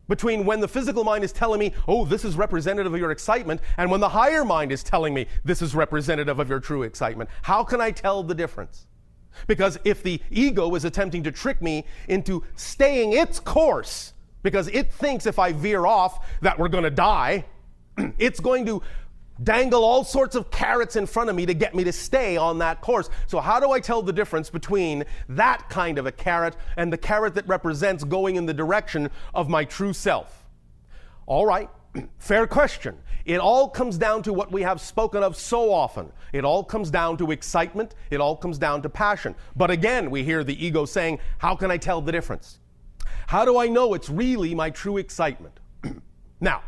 between when the physical mind is telling me, oh, this is representative of your excitement, and when the higher mind is telling me, this is representative of your true excitement? How can I tell the difference? Because if the ego is attempting to trick me into staying its course, because it thinks if I veer off that we're going to die, it's going to dangle all sorts of carrots in front of me to get me to stay on that course. So how do I tell the difference between that kind of a carrot and the carrot that represents going in the direction of my true self? All right, fair question. It all comes down to what we have spoken of so often. It all comes down to excitement. It all comes down to passion. But again, we hear the ego saying, how can I tell the difference? How do I know it's really my true excitement? Now,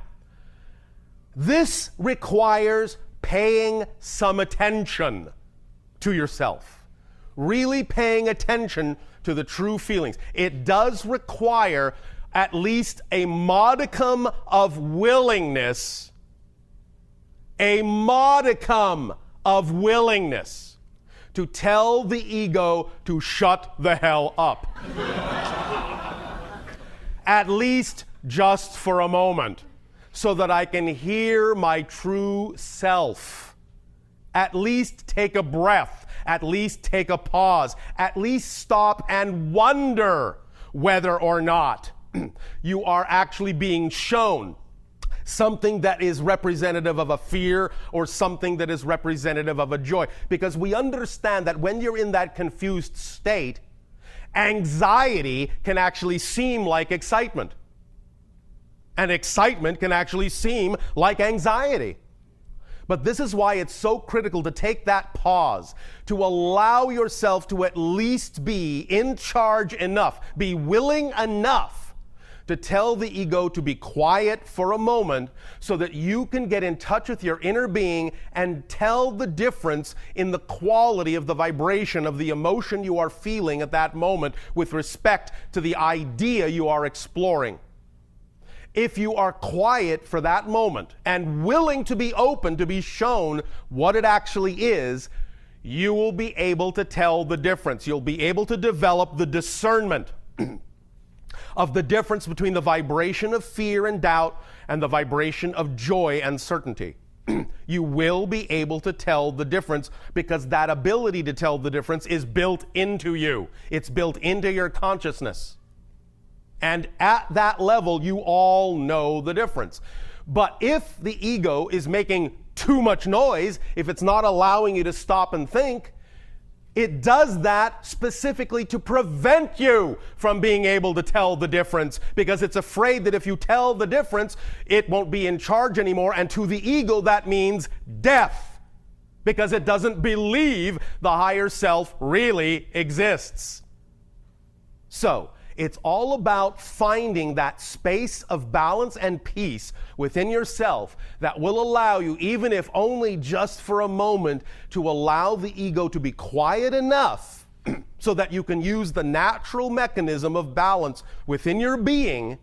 this requires paying some attention to yourself. really paying attention to the true feelings. It does require at least a modicum of willingness, to tell the ego to shut the hell up. At least just for a moment, so that I can hear my true self. At least take a breath. At least take a pause. At least stop and wonder whether or not you are actually being shown something that is representative of a fear or something that is representative of a joy. Because we understand that when you're in that confused state, anxiety can actually seem like excitement. And excitement can actually seem like anxiety. But this is why it's so critical to take that pause, to allow yourself to at least be in charge enough, be willing enough to tell the ego to be quiet for a moment so that you can get in touch with your inner being and tell the difference in the quality of the vibration of the emotion you are feeling at that moment with respect to the idea you are exploring. If you are quiet for that moment and willing to be open to be shown what it actually is, you will be able to tell the difference. You'll be able to develop the discernment of the difference between the vibration of fear and doubt and the vibration of joy and certainty. You will be able to tell the difference because that ability to tell the difference is built into you. It's built into your consciousness. And at that level, you all know the difference. But if the ego is making too much noise, if it's not allowing you to stop and think, it does that specifically to prevent you from being able to tell the difference, because it's afraid that if you tell the difference, it won't be in charge anymore. And to the ego, that means death, because it doesn't believe the higher self really exists. So, it's all about finding that space of balance and peace within yourself that will allow you, even if only just for a moment, to allow the ego to be quiet enough so that you can use the natural mechanism of balance within your being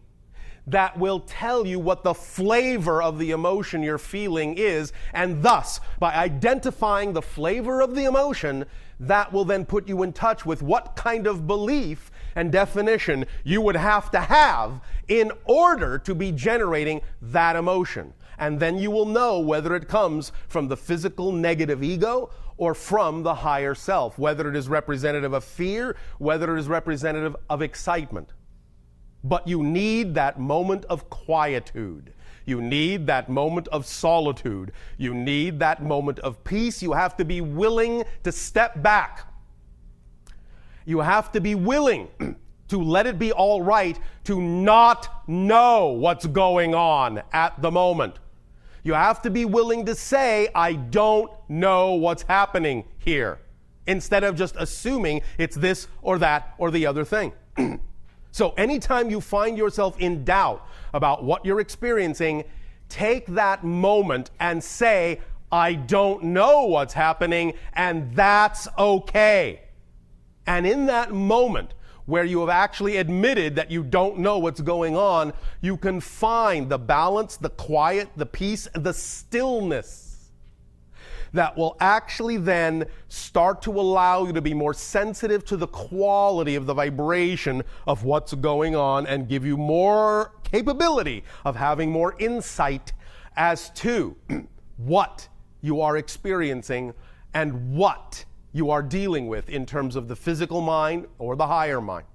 that will tell you what the flavor of the emotion you're feeling is, and thus, by identifying the flavor of the emotion, that will then put you in touch with what kind of belief and definition you would have to have in order to be generating that emotion. And then you will know whether it comes from the physical negative ego or from the higher self, whether it is representative of fear, whether it is representative of excitement. But you need that moment of quietude. You need that moment of solitude. You need that moment of peace. You have to be willing to step back. You have to be willing to let it be all right to not know what's going on at the moment. You have to be willing to say, I don't know what's happening here, instead of just assuming it's this or that or the other thing. So anytime you find yourself in doubt about what you're experiencing, take that moment and say, I don't know what's happening, and that's okay. And in that moment where you have actually admitted that you don't know what's going on, you can find the balance, the quiet, the peace, the stillness that will actually then start to allow you to be more sensitive to the quality of the vibration of what's going on and give you more capability of having more insight as to what you are experiencing and what you are dealing with in terms of the physical mind or the higher mind.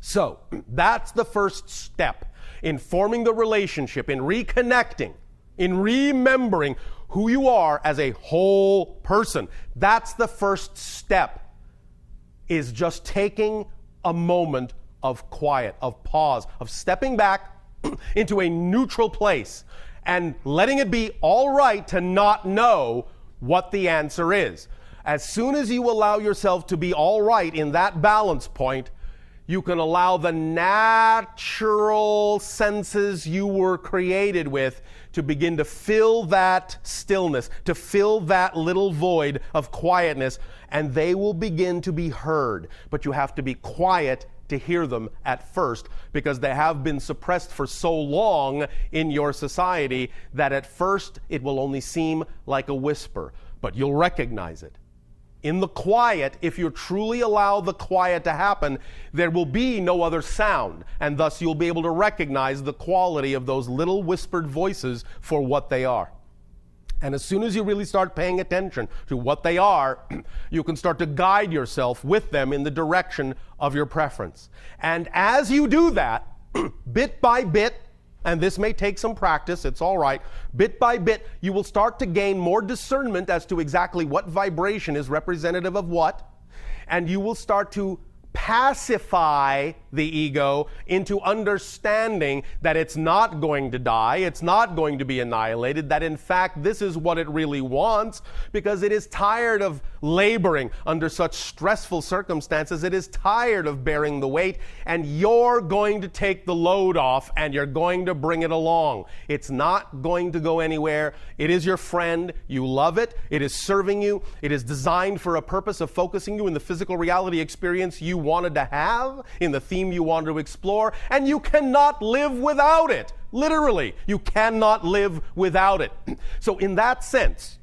So, that's the first step in forming the relationship, in reconnecting, in remembering who you are as a whole person. That's the first step, is just taking a moment of quiet, of pause, of stepping back into a neutral place and letting it be all right to not know what the answer is. As soon as you allow yourself to be all right in that balance point, you can allow the natural senses you were created with to begin to fill that stillness, to fill that little void of quietness, and they will begin to be heard. But you have to be quiet to hear them at first, because they have been suppressed for so long in your society that at first it will only seem like a whisper, but you'll recognize it. In the quiet, if you truly allow the quiet to happen, there will be no other sound, and thus you'll be able to recognize the quality of those little whispered voices for what they are. And as soon as you really start paying attention to what they are, you can start to guide yourself with them in the direction of your preference. And as you do that, bit by bit, and this may take some practice, it's all right, bit by bit, you will start to gain more discernment as to exactly what vibration is representative of what, and you will start to pacify the ego into understanding that it's not going to die, it's not going to be annihilated, that in fact this is what it really wants, because it is tired of laboring under such stressful circumstances, it is tired of bearing the weight, and you're going to take the load off and you're going to bring it along. It's not going to go anywhere. It is your friend. You love it. It is serving you. It is designed for a purpose of focusing you in the physical reality experience you wanted to have, in the theme you wanted to explore, and you cannot live without it. Literally, you cannot live without it. So in that sense,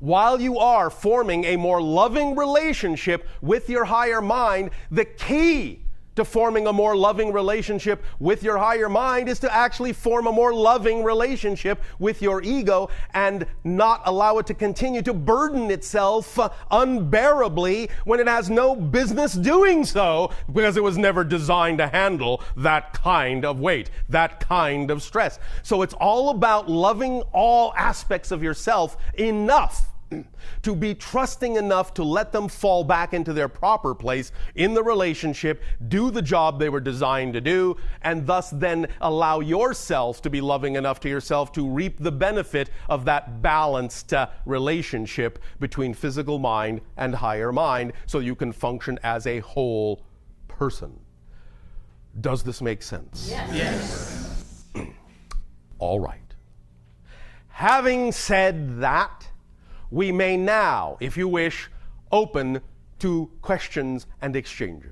while you are forming a more loving relationship with your higher mind, the key to forming a more loving relationship with your higher mind is to actually form a more loving relationship with your ego and not allow it to continue to burden itself unbearably when it has no business doing so, because it was never designed to handle that kind of weight, that kind of stress. So it's all about loving all aspects of yourself enough to be trusting enough to let them fall back into their proper place in the relationship, do the job they were designed to do, and thus then allow yourself to be loving enough to yourself to reap the benefit of that balanced relationship between physical mind and higher mind, so you can function as a whole person. Does this make sense? Yes. All right. Having said that, we may now, if you wish, open to questions and exchanges.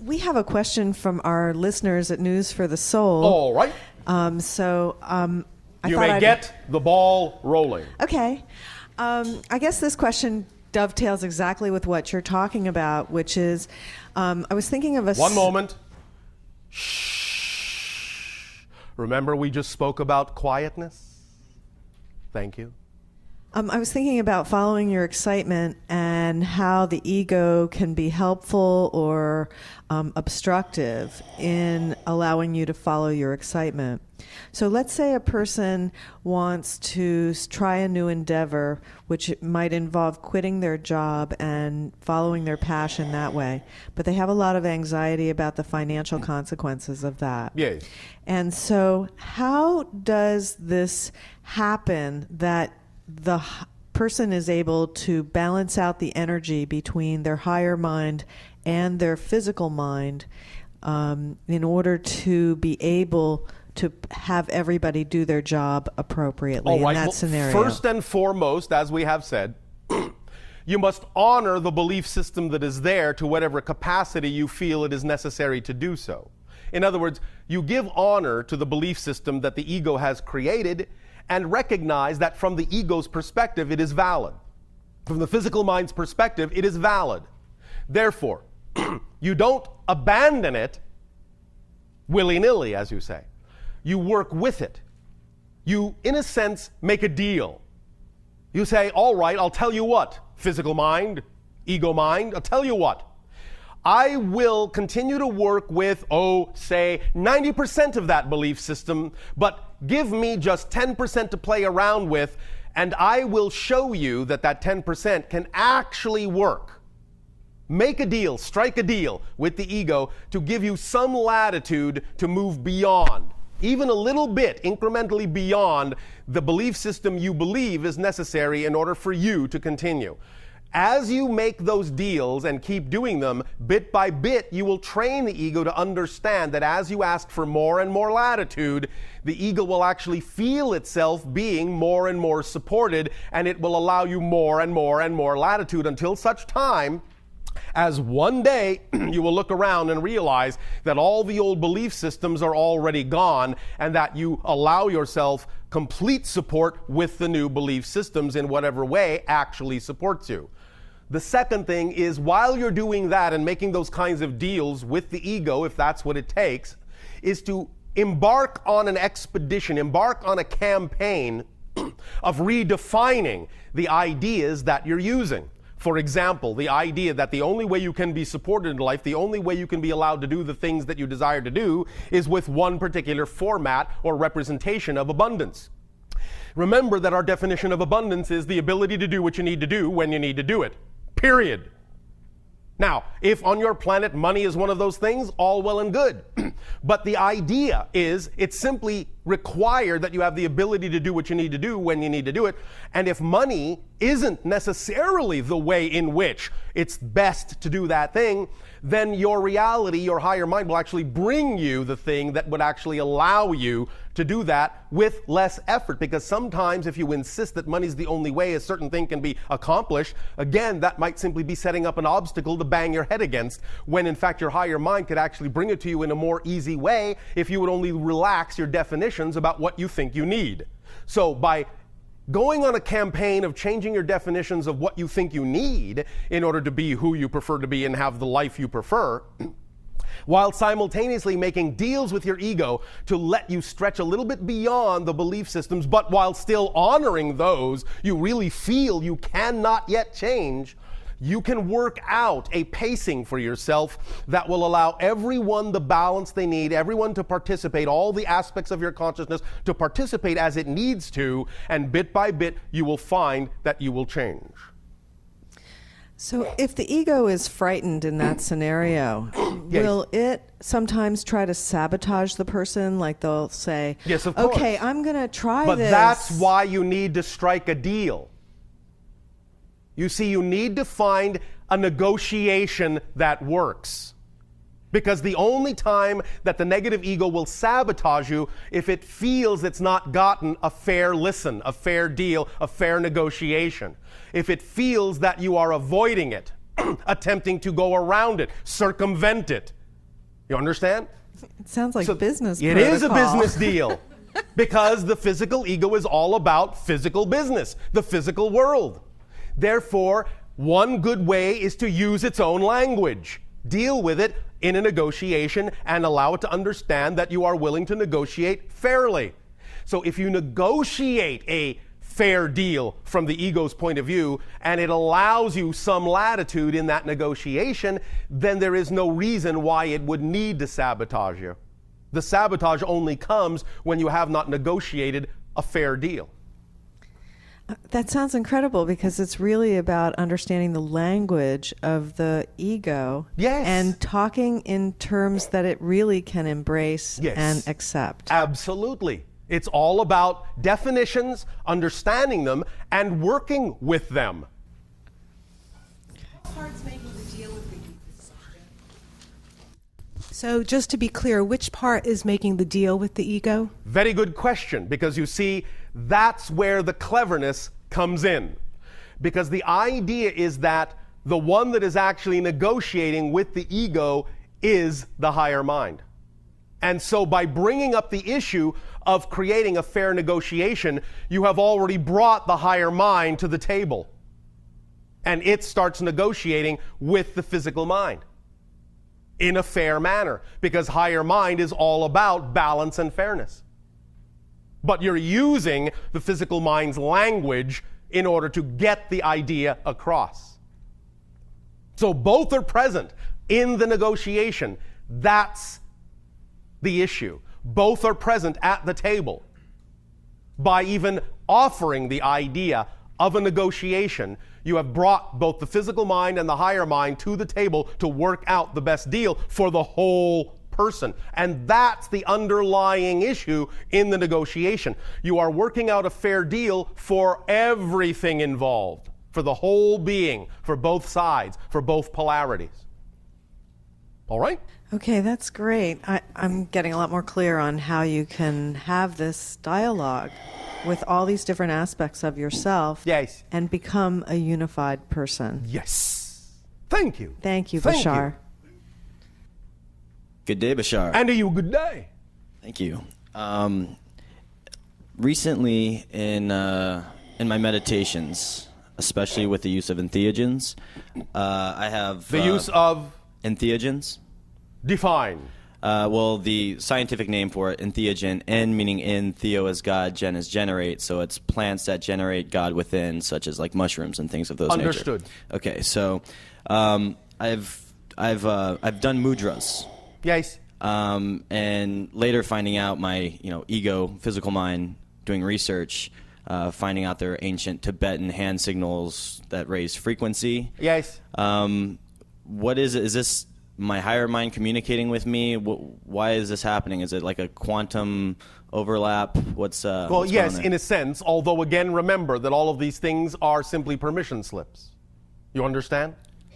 We have a question from our listeners at News for the Soul. All right. I You thought may I'd- get the ball rolling. Okay. I guess this question dovetails exactly with what you're talking about, which is, I was thinking of a... One moment. Shh. Remember we just spoke about quietness? Thank you. I was thinking about following your excitement and how the ego can be helpful or obstructive in allowing you to follow your excitement. So let's say a person wants to try a new endeavor, which might involve quitting their job and following their passion that way, but they have a lot of anxiety about the financial consequences of that. Yes. And so how does this happen that the person is able to balance out the energy between their higher mind and their physical mind in order to be able to have everybody do their job appropriately All right. in that Well, scenario? first and foremost, as we have said, you must honor the belief system that is there to whatever capacity you feel it is necessary to do so. In other words, you give honor to the belief system that the ego has created and recognize that from the ego's perspective, it is valid. From the physical mind's perspective, it is valid. Therefore, you don't abandon it willy-nilly, as you say. You work with it. You, in a sense, make a deal. You say, all right, I'll tell you what, physical mind, ego mind, I'll tell you what. I will continue to work with, say, 90% of that belief system, but give me just 10% to play around with, and I will show you that that 10% can actually work. Make a deal, strike a deal with the ego to give you some latitude to move beyond, even a little bit, incrementally beyond the belief system you believe is necessary in order for you to continue. As you make those deals and keep doing them, bit by bit, you will train the ego to understand that as you ask for more and more latitude, the ego will actually feel itself being more and more supported, and it will allow you more and more and more latitude until such time as one day you will look around and realize that all the old belief systems are already gone, and that you allow yourself complete support with the new belief systems in whatever way actually supports you. The second thing is, while you're doing that and making those kinds of deals with the ego, if that's what it takes, is to embark on an expedition, embark on a campaign of redefining the ideas that you're using. For example, the idea that the only way you can be supported in life, the only way you can be allowed to do the things that you desire to do, is with one particular format or representation of abundance. Remember that our definition of abundance is the ability to do what you need to do when you need to do it. Period. Now, if on your planet money is one of those things, all well and good. But the idea is it's simply required that you have the ability to do what you need to do when you need to do it. And if money isn't necessarily the way in which it's best to do that thing, then your reality, your higher mind, will actually bring you the thing that would actually allow you to do that with less effort. Because sometimes if you insist that money's the only way a certain thing can be accomplished, again, that might simply be setting up an obstacle to bang your head against, when in fact your higher mind could actually bring it to you in a more easy way if you would only relax your definitions about what you think you need. So by going on a campaign of changing your definitions of what you think you need in order to be who you prefer to be and have the life you prefer, while simultaneously making deals with your ego to let you stretch a little bit beyond the belief systems, but while still honoring those you really feel you cannot yet change, you can work out a pacing for yourself that will allow everyone the balance they need, everyone to participate, all the aspects of your consciousness to participate as it needs to, and bit by bit you will find that you will change. So if the ego is frightened in that scenario, will it sometimes try to sabotage the person? Like they'll say, yes, of course. Okay, I'm going to try but this. But that's why you need to strike a deal. You see, you need to find a negotiation that works. Because the only time that the negative ego will sabotage you if it feels it's not gotten a fair listen, a fair deal, a fair negotiation. If it feels that you are avoiding it, attempting to go around it, circumvent it. You understand? It sounds like business protocol. It is a business deal. Because the physical ego is all about physical business, the physical world. Therefore, one good way is to use its own language. Deal with it in a negotiation and allow it to understand that you are willing to negotiate fairly. So if you negotiate a fair deal from the ego's point of view and it allows you some latitude in that negotiation, then there is no reason why it would need to sabotage you. The sabotage only comes when you have not negotiated a fair deal. That sounds incredible, because it's really about understanding the language of the ego. Yes. And talking in terms that it really can embrace and accept. Absolutely. It's all about definitions, understanding them, and working with them. How part's making the deal with the ego? So just to be clear, which part is making the deal with the ego? Very good question, because you see, that's where the cleverness comes in. Because the idea is that the one that is actually negotiating with the ego is the higher mind. And so by bringing up the issue of creating a fair negotiation, you have already brought the higher mind to the table. And it starts negotiating with the physical mind in a fair manner, because higher mind is all about balance and fairness. But you're using the physical mind's language in order to get the idea across. So both are present in the negotiation. That's the issue. Both are present at the table. By even offering the idea of a negotiation, you have brought both the physical mind and the higher mind to the table to work out the best deal for the whole person. And that's the underlying issue in the negotiation. You are working out a fair deal for everything involved. for the whole being, for both sides, for both polarities. All right? Okay, that's great. I'm getting a lot more clear on how you can have this dialogue with all these different aspects of yourself. Yes. And become a unified person. Yes. Thank you. Thank you, Thank Bashar. Good day, Bashar. And to you, good day. Thank you. Recently, in my meditations, especially with the use of entheogens, I have The use of entheogens. define. Well, the scientific name for it, entheogen, en meaning in, theo is God, gen is generate. So it's plants that generate God within, such as like mushrooms and things of those nature. Understood. Okay, so I've done mudras. Yes. And later finding out my ego, physical mind, doing research, finding out there are ancient Tibetan hand signals that raise frequency. Yes. What is it? Is this my higher mind communicating with me? Why is this happening? Is it like a quantum overlap? What's Well, yes, in a sense, although again, remember that all of these things are simply permission slips. You understand?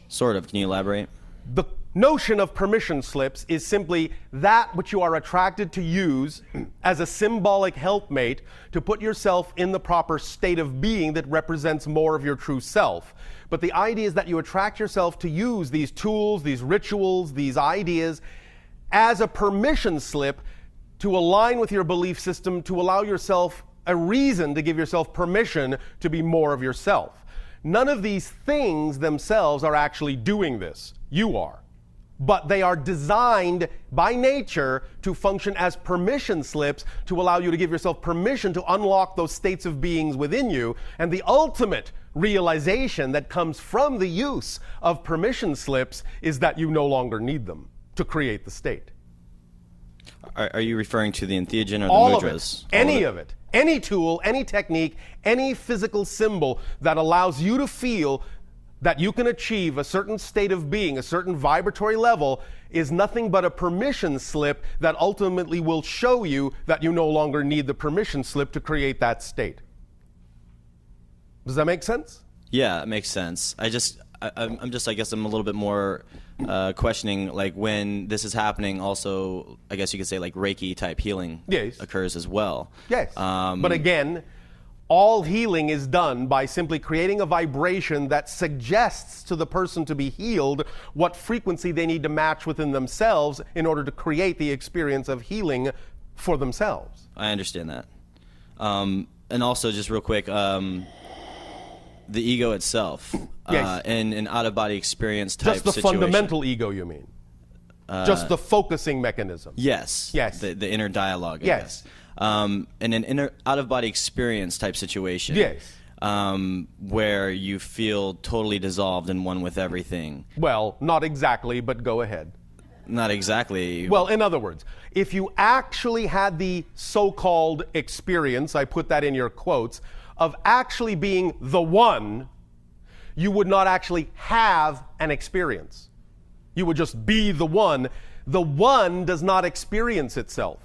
Sort of. Can you elaborate? The notion of permission slips is simply that which you are attracted to use as a symbolic helpmate to put yourself in the proper state of being that represents more of your true self. But the idea is that you attract yourself to use these tools, these rituals, these ideas as a permission slip to align with your belief system, to allow yourself a reason to give yourself permission to be more of yourself. None of these things themselves are actually doing this. You are. But they are designed by nature to function as permission slips to allow you to give yourself permission to unlock those states of beings within you. And the ultimate realization that comes from the use of permission slips is that you no longer need them to create the state. Are you referring to the entheogen or the All mudras? of it. Any of it. Any tool, any technique, any physical symbol that allows you to feel that you can achieve a certain state of being, a certain vibratory level, is nothing but a permission slip that ultimately will show you that you no longer need the permission slip to create that state. Does that make sense? Yeah, it makes sense. I guess I'm a little bit more questioning, like when this is happening. Also, I guess you could say like Reiki type healing occurs as well. Yes. But again, all healing is done by simply creating a vibration that suggests to the person to be healed what frequency they need to match within themselves in order to create the experience of healing for themselves. I understand that. And also, just real quick, the ego itself, in an out-of-body experience type situation. Just the fundamental ego, you mean? Just the focusing mechanism. Yes. Yes. The inner dialogue, I yes. guess. In an inner out-of-body experience type situation. Yes. Where you feel totally dissolved and one with everything. Well, not exactly, but go ahead. Not exactly. Well, in other words, if you actually had the so-called experience, I put that in your quotes, of actually being the one, you would not actually have an experience. You would just be the one. The one does not experience itself.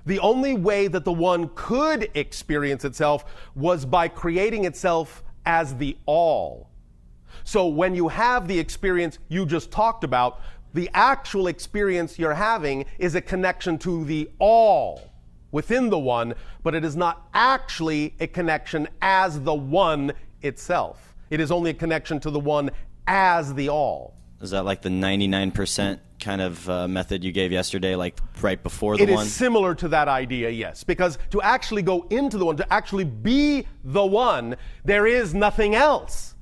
The only way that the one could experience itself was by creating itself as the all. So when you have the experience you just talked about, the actual experience you're having is a connection to the all within the one, but it is not actually a connection as the one itself. It is only a connection to the one as the all. Is that like the 99% kind of method you gave yesterday, like right before the one? It is similar to that idea, yes. Because to actually go into the one, to actually be the one, there is nothing else.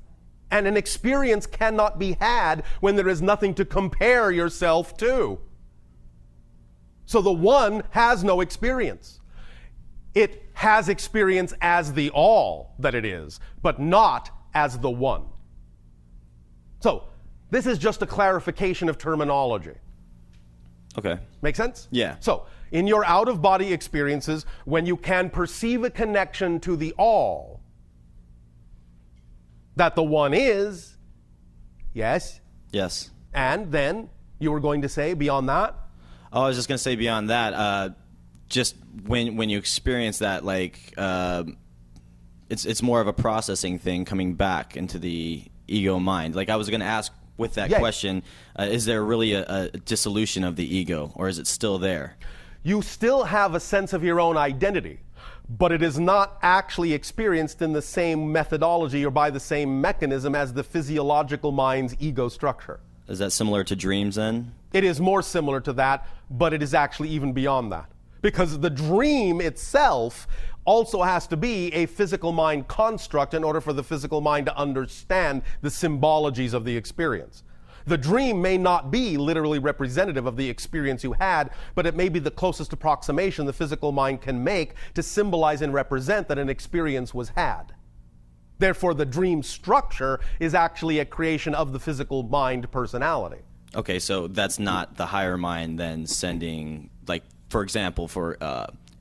And an experience cannot be had when there is nothing to compare yourself to. So the one has no experience. It has experience as the all that it is, but not as the one. So this is just a clarification of terminology. Okay. Make sense? Yeah. So in your out-of-body experiences, when you can perceive a connection to the all, that the one is, yes? Yes. And then you were going to say beyond that? Oh, I was just going to say beyond that, just when you experience that, like it's more of a processing thing coming back into the ego mind. Like I was going to ask with that question, is there really a dissolution of the ego, or is it still there? You still have a sense of your own identity, but it is not actually experienced in the same methodology or by the same mechanism as the physiological mind's ego structure. Is that similar to dreams then? It is more similar to that, but it is actually even beyond that. Because the dream itself also has to be a physical mind construct in order for the physical mind to understand the symbologies of the experience. The dream may not be literally representative of the experience you had, but it may be the closest approximation the physical mind can make to symbolize and represent that an experience was had. Therefore, the dream structure is actually a creation of the physical mind personality. Okay, so that's not the higher mind then sending, like, for example, for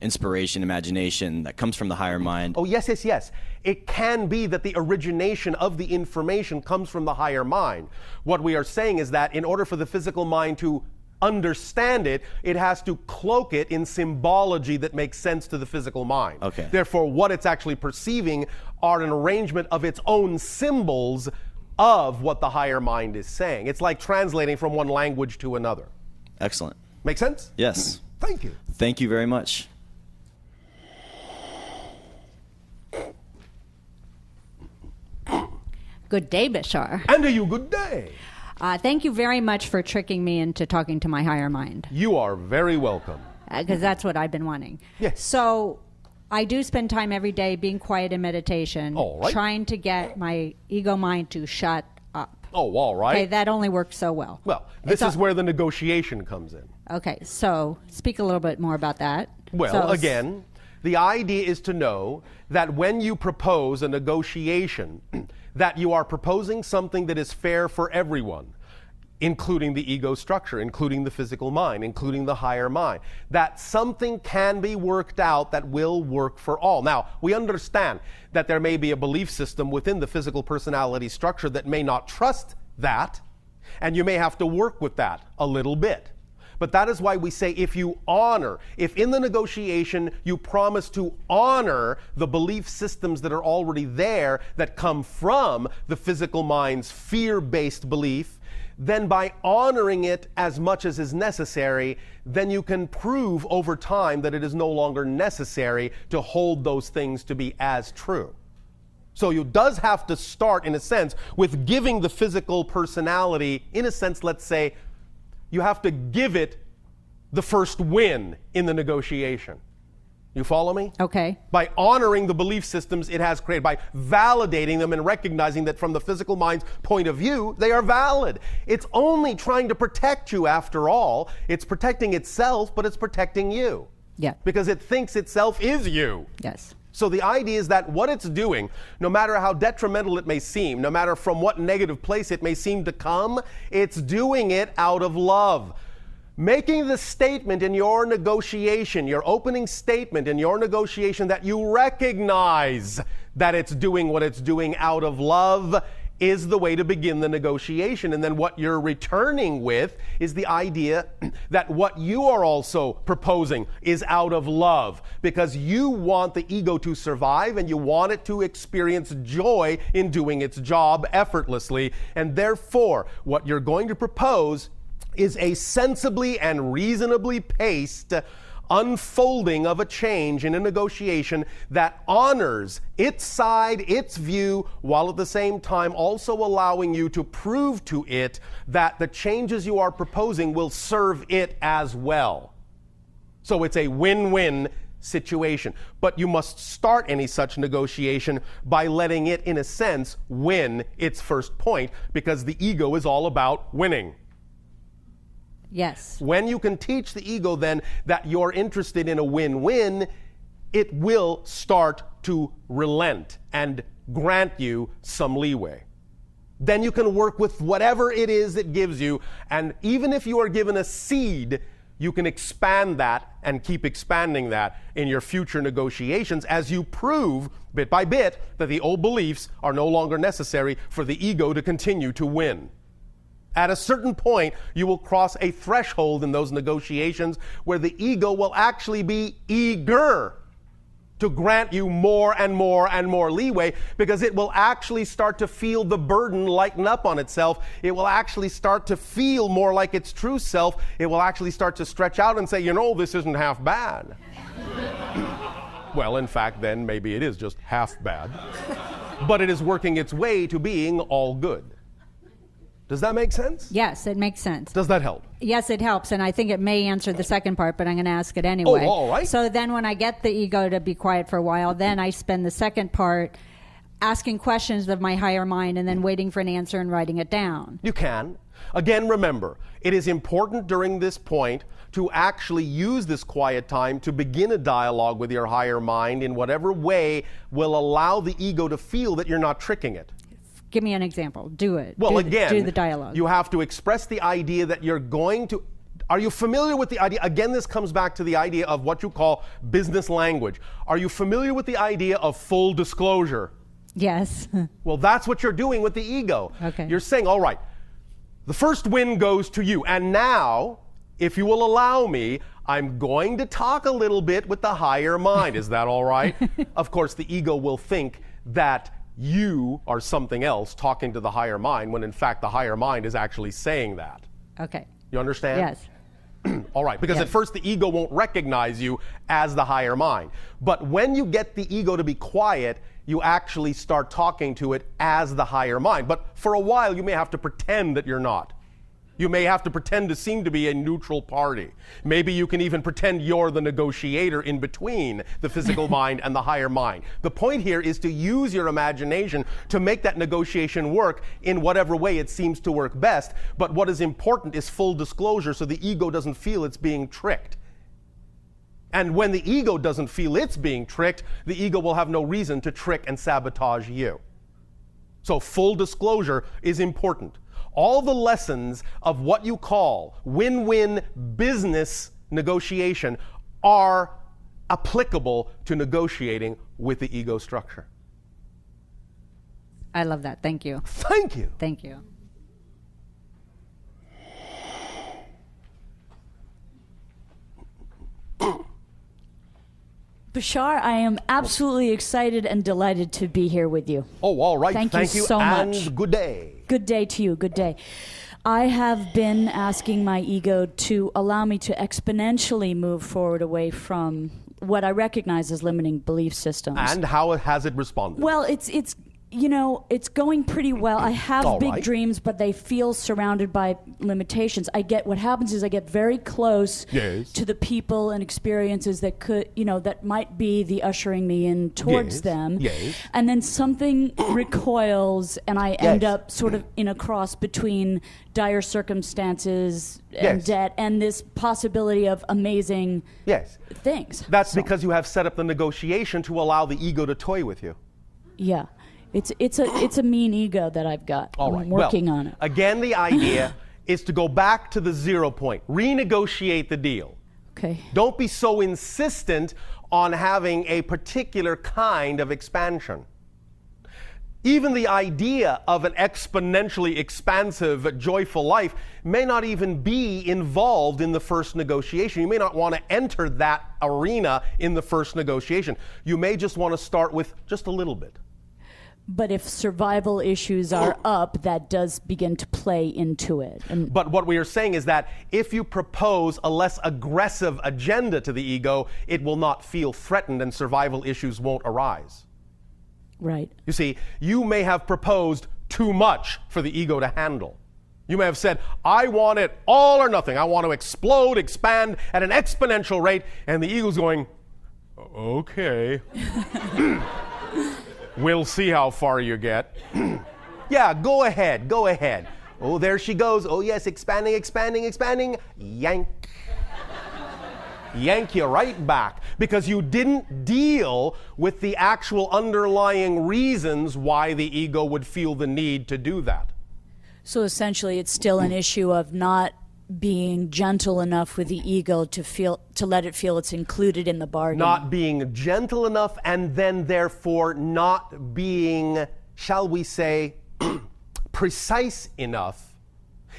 inspiration, imagination that comes from the higher mind. Oh, yes, yes, yes. It can be that the origination of the information comes from the higher mind. What we are saying is that in order for the physical mind to understand it, it has to cloak it in symbology that makes sense to the physical mind. Okay. Therefore, what it's actually perceiving are an arrangement of its own symbols of what the higher mind is saying. It's like translating from one language to another. Excellent. Make sense? Yes. Thank you. Thank you very much. Good day, Bashar. And to you, good day. Thank you very much for tricking me into talking to my higher mind. You are very welcome. Because that's what I've been wanting. Yes. So I do spend time every day being quiet in meditation, All right. trying to get my ego mind to shut up. Oh, all right. Okay, that only works so well. Well, this is where the negotiation comes in. Okay, so speak a little bit more about that. Well, So, again, the idea is to know that when you propose a negotiation, that you are proposing something that is fair for everyone, including the ego structure, including the physical mind, including the higher mind. That something can be worked out that will work for all. Now, we understand that there may be a belief system within the physical personality structure that may not trust that, and you may have to work with that a little bit. But that is why we say if in the negotiation you promise to honor the belief systems that are already there that come from the physical mind's fear-based belief, then by honoring it as much as is necessary, then you can prove over time that it is no longer necessary to hold those things to be as true. So you does have to start, in a sense, with giving the physical personality, in a sense, let's say, you have to give it the first win in the negotiation. You follow me? Okay. By honoring the belief systems it has created, by validating them and recognizing that from the physical mind's point of view, they are valid. It's only trying to protect you after all. It's protecting itself, but it's protecting you. Yeah. Because it thinks itself is you. Yes. So the idea is that what it's doing, no matter how detrimental it may seem, no matter from what negative place it may seem to come, it's doing it out of love. Making the statement in your negotiation, your opening statement in your negotiation that you recognize that it's doing what it's doing out of love is the way to begin the negotiation. And then what you're returning with is the idea that what you are also proposing is out of love, because you want the ego to survive and you want it to experience joy in doing its job effortlessly. And therefore, what you're going to propose is a sensibly and reasonably paced unfolding of a change in a negotiation that honors its side, its view, while at the same time also allowing you to prove to it that the changes you are proposing will serve it as well. So it's a win-win situation. But you must start any such negotiation by letting it, in a sense, win its first point, because the ego is all about winning. Yes. When you can teach the ego then that you're interested in a win-win, it will start to relent and grant you some leeway. Then you can work with whatever it is it gives you, and even if you are given a seed, you can expand that and keep expanding that in your future negotiations as you prove, bit by bit, that the old beliefs are no longer necessary for the ego to continue to win. At a certain point, you will cross a threshold in those negotiations where the ego will actually be eager to grant you more and more and more leeway, because it will actually start to feel the burden lighten up on itself. It will actually start to feel more like its true self. It will actually start to stretch out and say, you know, this isn't half bad. Well, in fact, then maybe it is just half bad. But it is working its way to being all good. Does that make sense? Yes, it makes sense. Does that help? Yes, it helps, and I think it may answer the second part, but I'm going to ask it anyway. Oh, all right. So then when I get the ego to be quiet for a while, then I spend the second part asking questions of my higher mind and then waiting for an answer and writing it down. You can. Again, remember, it is important during this point to actually use this quiet time to begin a dialogue with your higher mind in whatever way will allow the ego to feel that you're not tricking it. Give me an example. Do it. Well, again, do the dialogue. You have to express the idea that you're going to... Are you familiar with the idea? Again, this comes back to the idea of what you call business language. Are you familiar with the idea of full disclosure? Yes. Well, that's what you're doing with the ego. Okay. You're saying, all right, the first win goes to you. And now, if you will allow me, I'm going to talk a little bit with the higher mind. Is that all right? Of course, the ego will think that you are something else talking to the higher mind, when in fact the higher mind is actually saying that. Okay. You understand? Yes. All right, because Yes. at first the ego won't recognize you as the higher mind. But when you get the ego to be quiet, you actually start talking to it as the higher mind. But for a while you may have to pretend that you're not. You may have to pretend to seem to be a neutral party. Maybe you can even pretend you're the negotiator in between the physical mind and the higher mind. The point here is to use your imagination to make that negotiation work in whatever way it seems to work best. But what is important is full disclosure, so the ego doesn't feel it's being tricked. And when the ego doesn't feel it's being tricked, the ego will have no reason to trick and sabotage you. So full disclosure is important. All the lessons of what you call win-win business negotiation are applicable to negotiating with the ego structure. I love that. Thank you. Thank you. Thank you. Bashar, I am absolutely excited and delighted to be here with you. Oh, all right. Thank you so and much. Good day. Good day to you. Good day. I have been asking my ego to allow me to exponentially move forward away from what I recognize as limiting belief systems. And how has it responded? Well, it's you know, it's going pretty well. I have All big right. dreams, but they feel surrounded by limitations. What happens is I get very close Yes. to the people and experiences that could, you know, that might be the ushering me in towards Yes. them. Yes. And then something recoils and I end Yes. up sort of in a cross between dire circumstances and Yes. debt and this possibility of amazing Yes. things. That's So, because you have set up the negotiation to allow the ego to toy with you. yeah. It's a mean ego that I've got. All right. I'm working well, on it. Again, the idea is to go back to the 0 point. Renegotiate the deal. Okay. Don't be so insistent on having a particular kind of expansion. Even the idea of an exponentially expansive, joyful life may not even be involved in the first negotiation. You may not want to enter that arena in the first negotiation. You may just want to start with just a little bit. But if survival issues are up, that does begin to play into it. And But what we are saying is that if you propose a less aggressive agenda to the ego, it will not feel threatened and survival issues won't arise. right. You see, you may have proposed too much for the ego to handle. You may have said, I want it all or nothing. I want to explode, expand at an exponential rate. And the ego's going, okay. We'll see how far you get. Yeah, go ahead, go ahead. Oh, there she goes. Oh, yes, expanding, expanding, expanding. Yank. Yank you right back because you didn't deal with the actual underlying reasons why the ego would feel the need to do that. So essentially, it's still an issue of not being gentle enough with the ego to let it feel it's included in the bargain. Not being gentle enough, and then therefore not being, shall we say, precise enough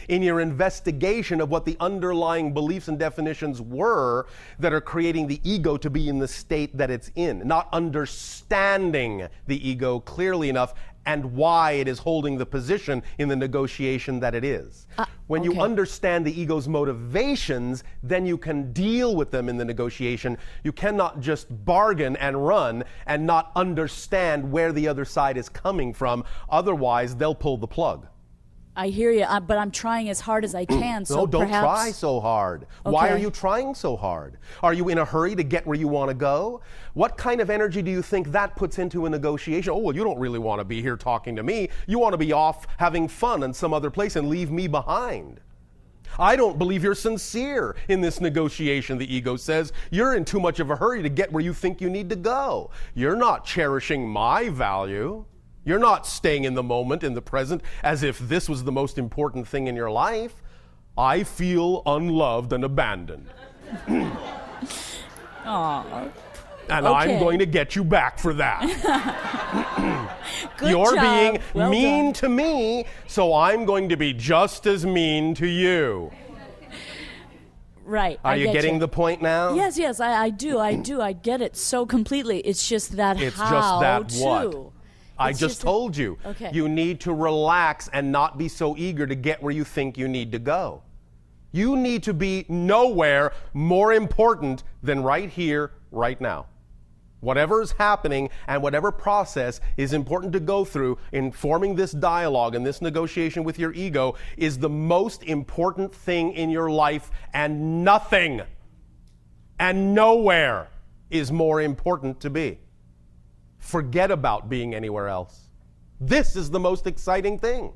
in your investigation of what the underlying beliefs and definitions were that are creating the ego to be in the state that it's in, not understanding the ego clearly enough and why it is holding the position in the negotiation that it is. When you understand the ego's motivations, then you can deal with them in the negotiation. You cannot just bargain and run and not understand where the other side is coming from. Otherwise, they'll pull the plug. I hear you, but I'm trying as hard as I can. So no, don't perhaps... try so hard. Okay. Why are you trying so hard? Are you in a hurry to get where you want to go? What kind of energy do you think that puts into a negotiation? Oh, well, you don't really want to be here talking to me. You want to be off having fun in some other place and leave me behind. I don't believe you're sincere in this negotiation, the ego says. You're in too much of a hurry to get where you think you need to go. You're not cherishing my value. You're not staying in the moment, in the present, as if this was the most important thing in your life. I feel unloved and abandoned. Aww. And I'm going to get you back for that. You're job. being Well mean done. to me, so I'm going to be just as mean to you. Right. Are you getting the point now? Yes, I do. I get it so completely. It's just that It's how just that what? to. I It's just told you. Okay. You need to relax and not be so eager to get where you think you need to go. You need to be nowhere more important than right here, right now. Whatever is happening and whatever process is important to go through in forming this dialogue and this negotiation with your ego is the most important thing in your life, and nothing and nowhere is more important to be. Forget about being anywhere else. This is the most exciting thing.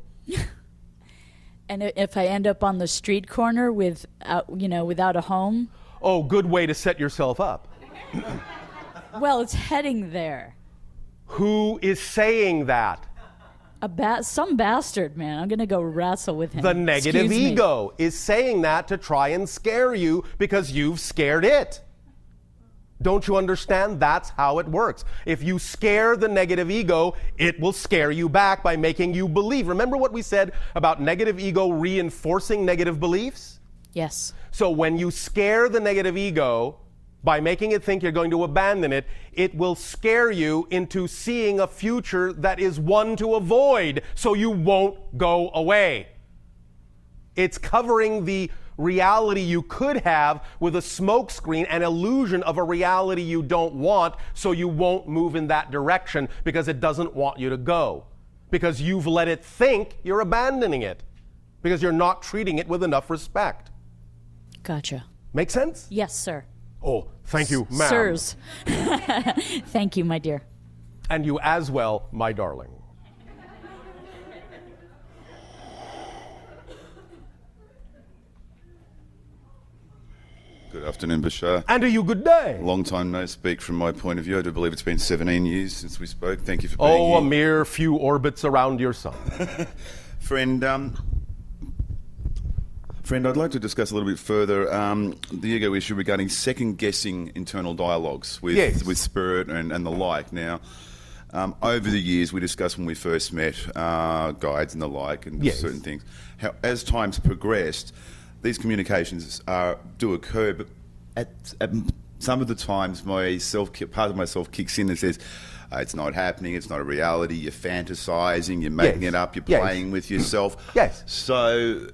And if I end up on the street corner without a home? Oh, good way to set yourself up. Well, it's heading there. Who is saying that? Some bastard, man. I'm going to go wrestle with him. The negative Excuse me. ego is saying that to try and scare you because you've scared it. Don't you understand? That's how it works. If you scare the negative ego, it will scare you back by making you believe. Remember what we said about negative ego reinforcing negative beliefs? Yes. So when you scare the negative ego by making it think you're going to abandon it, it will scare you into seeing a future that is one to avoid, so you won't go away. It's covering the reality you could have with a smokescreen, an illusion of a reality you don't want, so you won't move in that direction because it doesn't want you to go. Because you've let it think you're abandoning it. Because you're not treating it with enough respect. Gotcha. Make sense? Yes, sir. Oh, thank you, ma'am. Sirs. Thank you, my dear. And you as well, my darling. Good afternoon, Bashar. And to you, good day. Long time no speak from my point of view. I do believe it's been 17 years since we spoke. Thank you for being here. Oh, a mere few orbits around your sun. Friend, I'd like to discuss a little bit further the ego issue regarding second-guessing internal dialogues with spirit and the like. Now, over the years, we discussed when we first met guides and the like and certain things. How, as time's progressed, these communications do occur, but at some of the times, part of myself kicks in and says, it's not happening, it's not a reality, you're fantasizing, you're making it up, you're playing with yourself. Yes. So,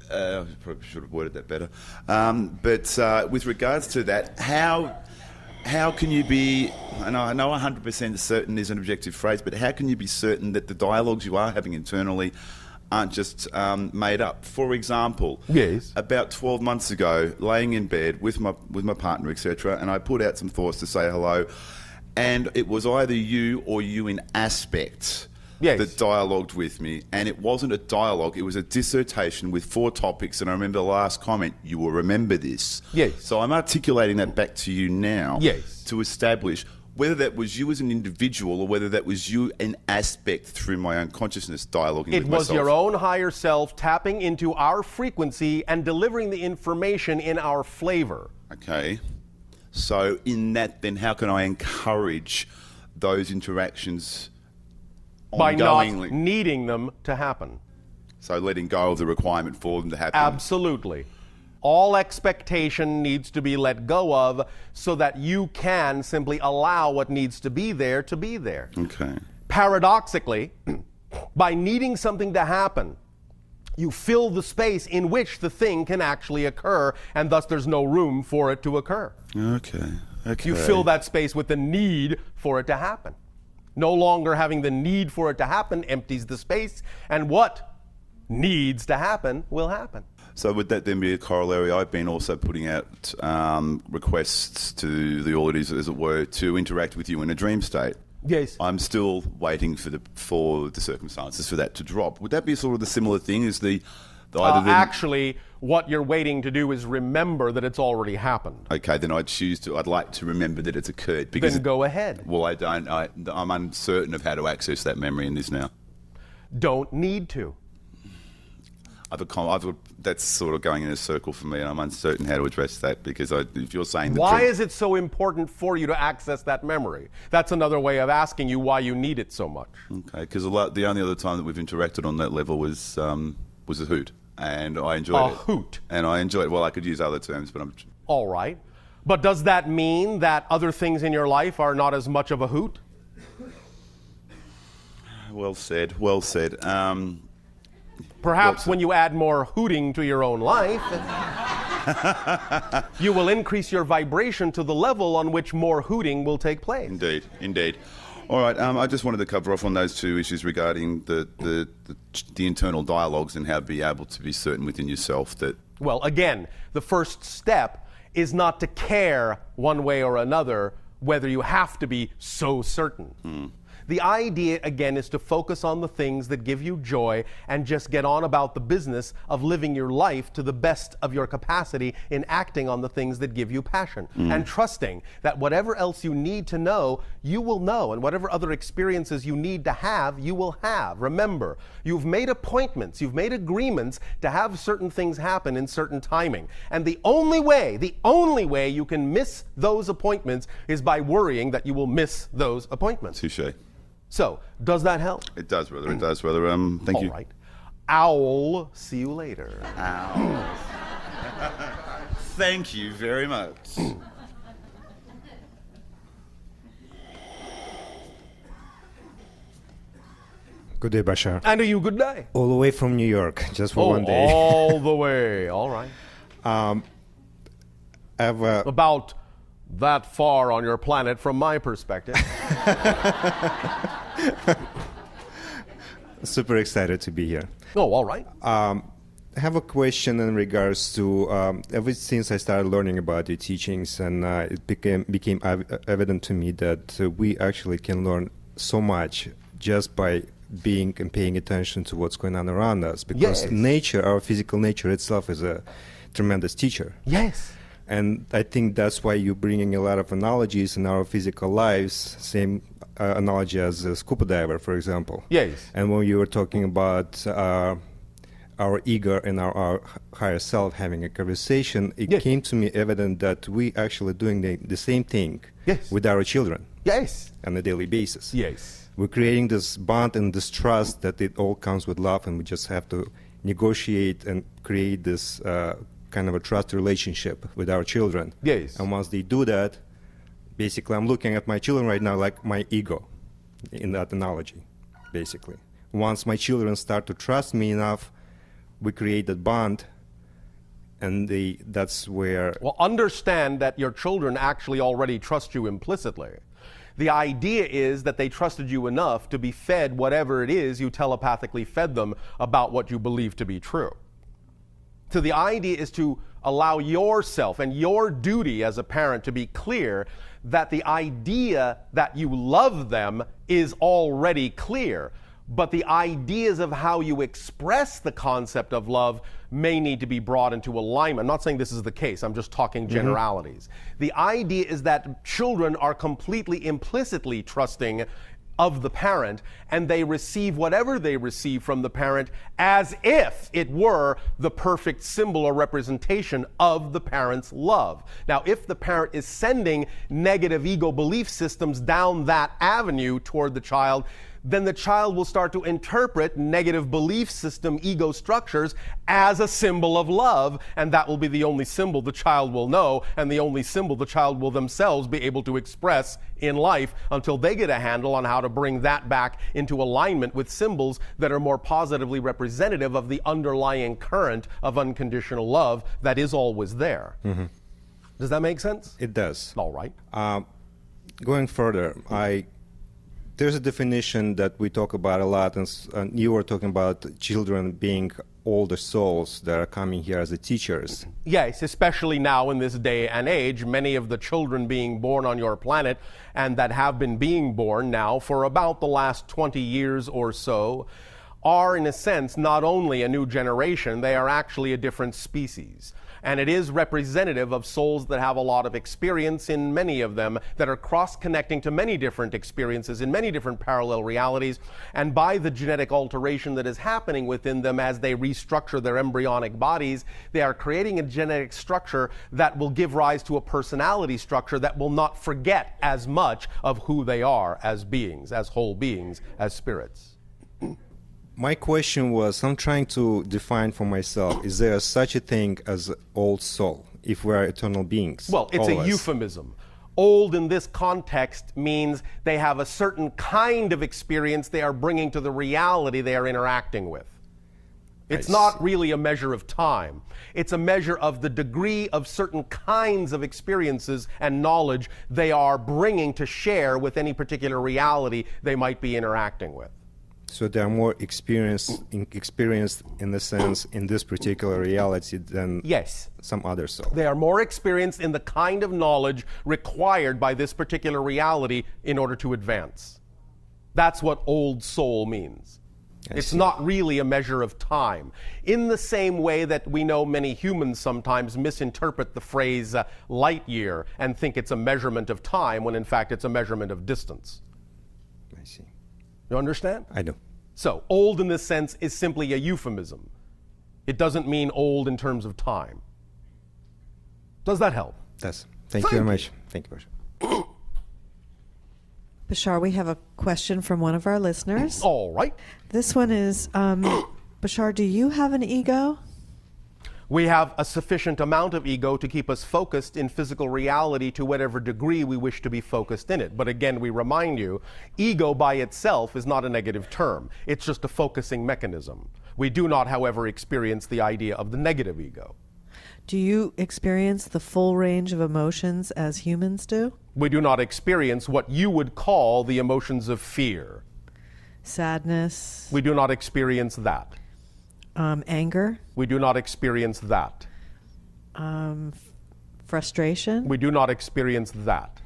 probably should have worded that better. But with regards to that, how can you be, and I know 100% certain is an objective phrase, but how can you be certain that the dialogues you are having internally aren't just made up? For example, about 12 months ago, laying in bed with my partner, etc., and I put out some thoughts to say hello, and it was either you or you in aspect that dialogued with me, and it wasn't a dialogue, it was a dissertation with 4 topics, and I remember the last comment, you will remember this. So I'm articulating that back to you now to establish whether that was you as an individual or whether that was you in aspect through my own consciousness dialoguing with myself. It was your own higher self tapping into our frequency and delivering the information in our flavor. Okay. So in that, then, how can I encourage those interactions by not ongoingly? needing them to happen? So letting go of the requirement for them to happen. Absolutely. All expectation needs to be let go of so that you can simply allow what needs to be there to be there. Okay. Paradoxically, by needing something to happen, you fill the space in which the thing can actually occur, and thus there's no room for it to occur. Okay. You fill that space with the need for it to happen. No longer having the need for it to happen empties the space, and what needs to happen will happen. So would that then be a corollary? I've been also putting out requests to the auditors, as it were, to interact with you in a dream state. Yes. I'm still waiting for the circumstances for that to drop. Would that be sort of the similar thing as the either the... Actually, what you're waiting to do is remember that it's already happened. Okay, then I'd like to remember that it's occurred. Because then go ahead. Well, I don't. I'm uncertain of how to access that memory in this now. Don't need to. That's sort of going in a circle for me, and I'm uncertain how to address that, because if you're saying... Why is it so important for you to access that memory? That's another way of asking you why you need it so much. Okay, because the only other time that we've interacted on that level was a hoot, and I enjoyed it. A hoot? And I enjoyed it. Well, I could use other terms, but I'm... All right. But does that mean that other things in your life are not as much of a hoot? Well said, well said. Perhaps when you add more hooting to your own life, you will increase your vibration to the level on which more hooting will take place. Indeed, indeed. All right, I just wanted to cover off on those two issues regarding the internal dialogues and how to be able to be certain within yourself that... Well, again, the first step is not to care one way or another whether you have to be so certain. The idea, again, is to focus on the things that give you joy and just get on about the business of living your life to the best of your capacity in acting on the things that give you passion. And trusting that whatever else you need to know, you will know. And whatever other experiences you need to have, you will have. Remember, you've made appointments, you've made agreements to have certain things happen in certain timing. And the only way you can miss those appointments is by worrying that you will miss those appointments. Touché. So, does that help? It does, brother. It does, brother. Thank you. All right. Owl, see you later. Owl. Thank you very much. Good day, Bashar. And to you, good day. All the way from New York, just for one day. All the way. All right. About that far on your planet from my perspective. Super excited to be here. Oh, all right. I have a question in regards to ever since I started learning about your teachings, and it became evident to me that we actually can learn so much just by being and paying attention to what's going on around us, because nature, our physical nature itself, is a tremendous teacher. Yes. And I think that's why you're bringing a lot of analogies in our physical lives, same analogy as a scuba diver, for example. Yes. And when you were talking about our ego and our higher self having a conversation, it came to me evident that we actually doing the same thing with our children. Yes. On a daily basis. Yes. We're creating this bond and this trust that it all comes with love, and we just have to negotiate and create this kind of a trust relationship with our children. Yes. And once they do that, basically I'm looking at my children right now like my ego in that analogy, basically. Once my children start to trust me enough, we create that bond, and that's where... Well, understand that your children actually already trust you implicitly. The idea is that they trusted you enough to be fed whatever it is you telepathically fed them about what you believe to be true. So the idea is to allow yourself and your duty as a parent to be clear that the idea that you love them is already clear, but the ideas of how you express the concept of love may need to be brought into alignment. I'm not saying this is the case, I'm just talking generalities. The idea is that children are completely implicitly trusting of the parent, and they receive whatever they receive from the parent as if it were the perfect symbol or representation of the parent's love. Now, if the parent is sending negative ego belief systems down that avenue toward the child, then the child will start to interpret negative belief system, ego structures as a symbol of love, and that will be the only symbol the child will know and the only symbol the child will themselves be able to express in life until they get a handle on how to bring that back into alignment with symbols that are more positively representative of the underlying current of unconditional love that is always there. Mm-hmm. Does that make sense? It does. All right. Going further, there's a definition that we talk about a lot, and you were talking about children being older souls that are coming here as the teachers. Yes, especially now in this day and age, many of the children being born on your planet and that have been being born now for about the last 20 years or so are, in a sense, not only a new generation, they are actually a different species. And it is representative of souls that have a lot of experience in many of them, that are cross-connecting to many different experiences in many different parallel realities. And by the genetic alteration that is happening within them as they restructure their embryonic bodies, they are creating a genetic structure that will give rise to a personality structure that will not forget as much of who they are as beings, as whole beings, as spirits. My question was, I'm trying to define for myself, is there such a thing as old soul, if we are eternal beings? Well, it's a euphemism. Old in this context means they have a certain kind of experience they are bringing to the reality they are interacting with. It's not really a measure of time. It's a measure of the degree of certain kinds of experiences and knowledge they are bringing to share with any particular reality they might be interacting with. So they are more experienced in the sense in this particular reality than some other soul. They are more experienced in the kind of knowledge required by this particular reality in order to advance. That's what old soul means. It's not really a measure of time. In the same way that we know many humans sometimes misinterpret the phrase light year and think it's a measurement of time when in fact it's a measurement of distance. I see. You understand? I do. So, old in this sense is simply a euphemism. It doesn't mean old in terms of time. Does that help? Does. Thank you very much. Thank you, Basha. Bashar, we have a question from one of our listeners. All right. This one is, Bashar, do you have an ego? We have a sufficient amount of ego to keep us focused in physical reality to whatever degree we wish to be focused in it. But again, we remind you, ego by itself is not a negative term. It's just a focusing mechanism. We do not, however, experience the idea of the negative ego. Do you experience the full range of emotions as humans do? We do not experience what you would call the emotions of fear. Sadness? We do not experience that. Anger? We do not experience that. Frustration? We do not experience that.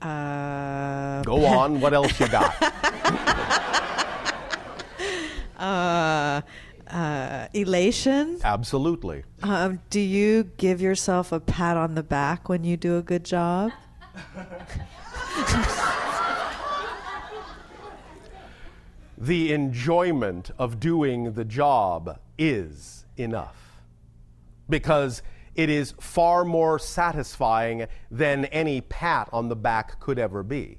Go on, what else you got? Elation? Absolutely. Do you give yourself a pat on the back when you do a good job? The enjoyment of doing the job is enough, because it is far more satisfying than any pat on the back could ever be.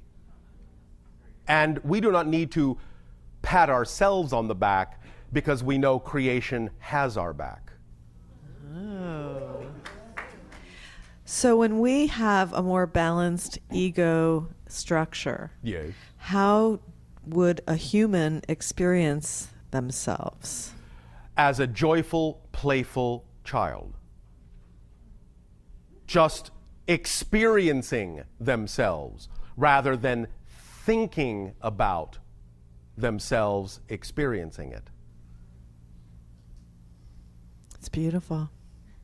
And we do not need to pat ourselves on the back because we know creation has our back. Oh. So when we have a more balanced ego structure, Yes. how would a human experience themselves? As a joyful, playful child. Just experiencing themselves rather than thinking about themselves experiencing it. It's beautiful.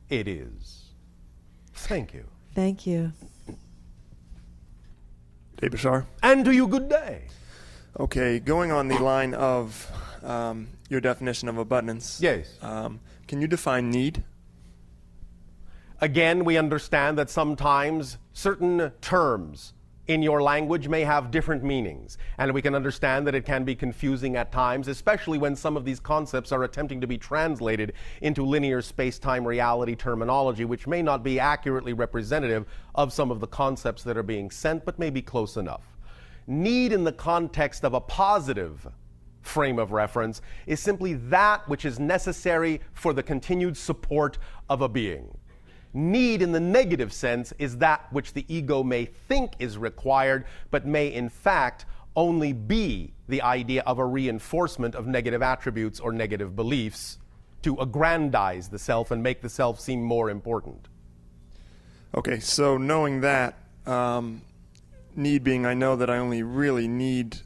It is. Thank you. Thank you. Hey, Bashar. And to you, good day. Okay, going on the line of your definition of abundance. Yes. Can you define need? Again, we understand that sometimes certain terms in your language may have different meanings, and we can understand that it can be confusing at times, especially when some of these concepts are attempting to be translated into linear space-time reality terminology, which may not be accurately representative of some of the concepts that are being sent, but may be close enough. Need in the context of a positive frame of reference is simply that which is necessary for the continued support of a being. Need in the negative sense is that which the ego may think is required, but may in fact only be the idea of a reinforcement of negative attributes or negative beliefs to aggrandize the self and make the self seem more important. Okay, so knowing that, need being, I know that I only really need,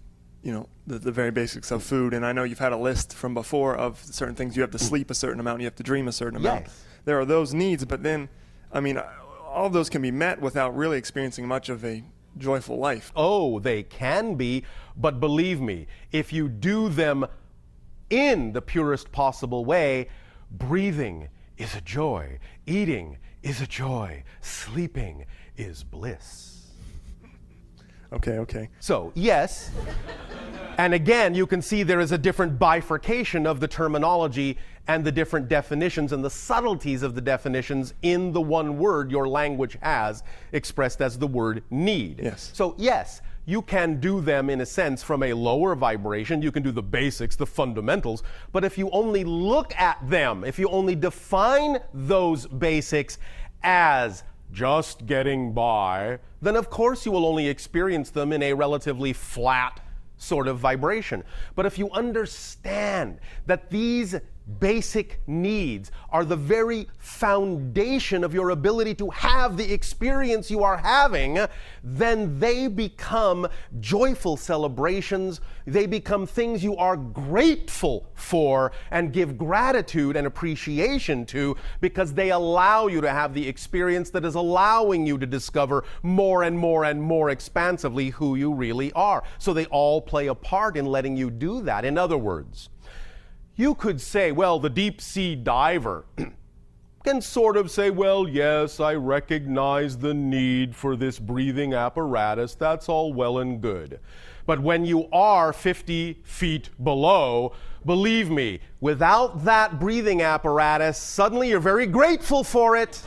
the very basics of food, and I know you've had a list from before of certain things. You have to sleep a certain amount, you have to dream a certain amount. Yes. There are those needs, but then, all of those can be met without really experiencing much of a joyful life. Oh, they can be, but believe me, if you do them in the purest possible way, breathing is a joy, eating is a joy, sleeping is bliss. Okay. So, yes, and again, you can see there is a different bifurcation of the terminology and the different definitions and the subtleties of the definitions in the one word your language has expressed as the word need. Yes. So, yes, you can do them in a sense from a lower vibration. You can do the basics, the fundamentals. But if you only look at them, if you only define those basics as just getting by, then of course you will only experience them in a relatively flat sort of vibration. But if you understand that these basic needs are the very foundation of your ability to have the experience you are having, then they become joyful celebrations. They become things you are grateful for and give gratitude and appreciation to, because they allow you to have the experience that is allowing you to discover more and more and more expansively who you really are. So they all play a part in letting you do that. In other words, you could say, well, the deep sea diver can sort of say, well, yes, I recognize the need for this breathing apparatus. That's all well and good. But when you are 50 feet below, believe me, without that breathing apparatus, suddenly you're very grateful for it.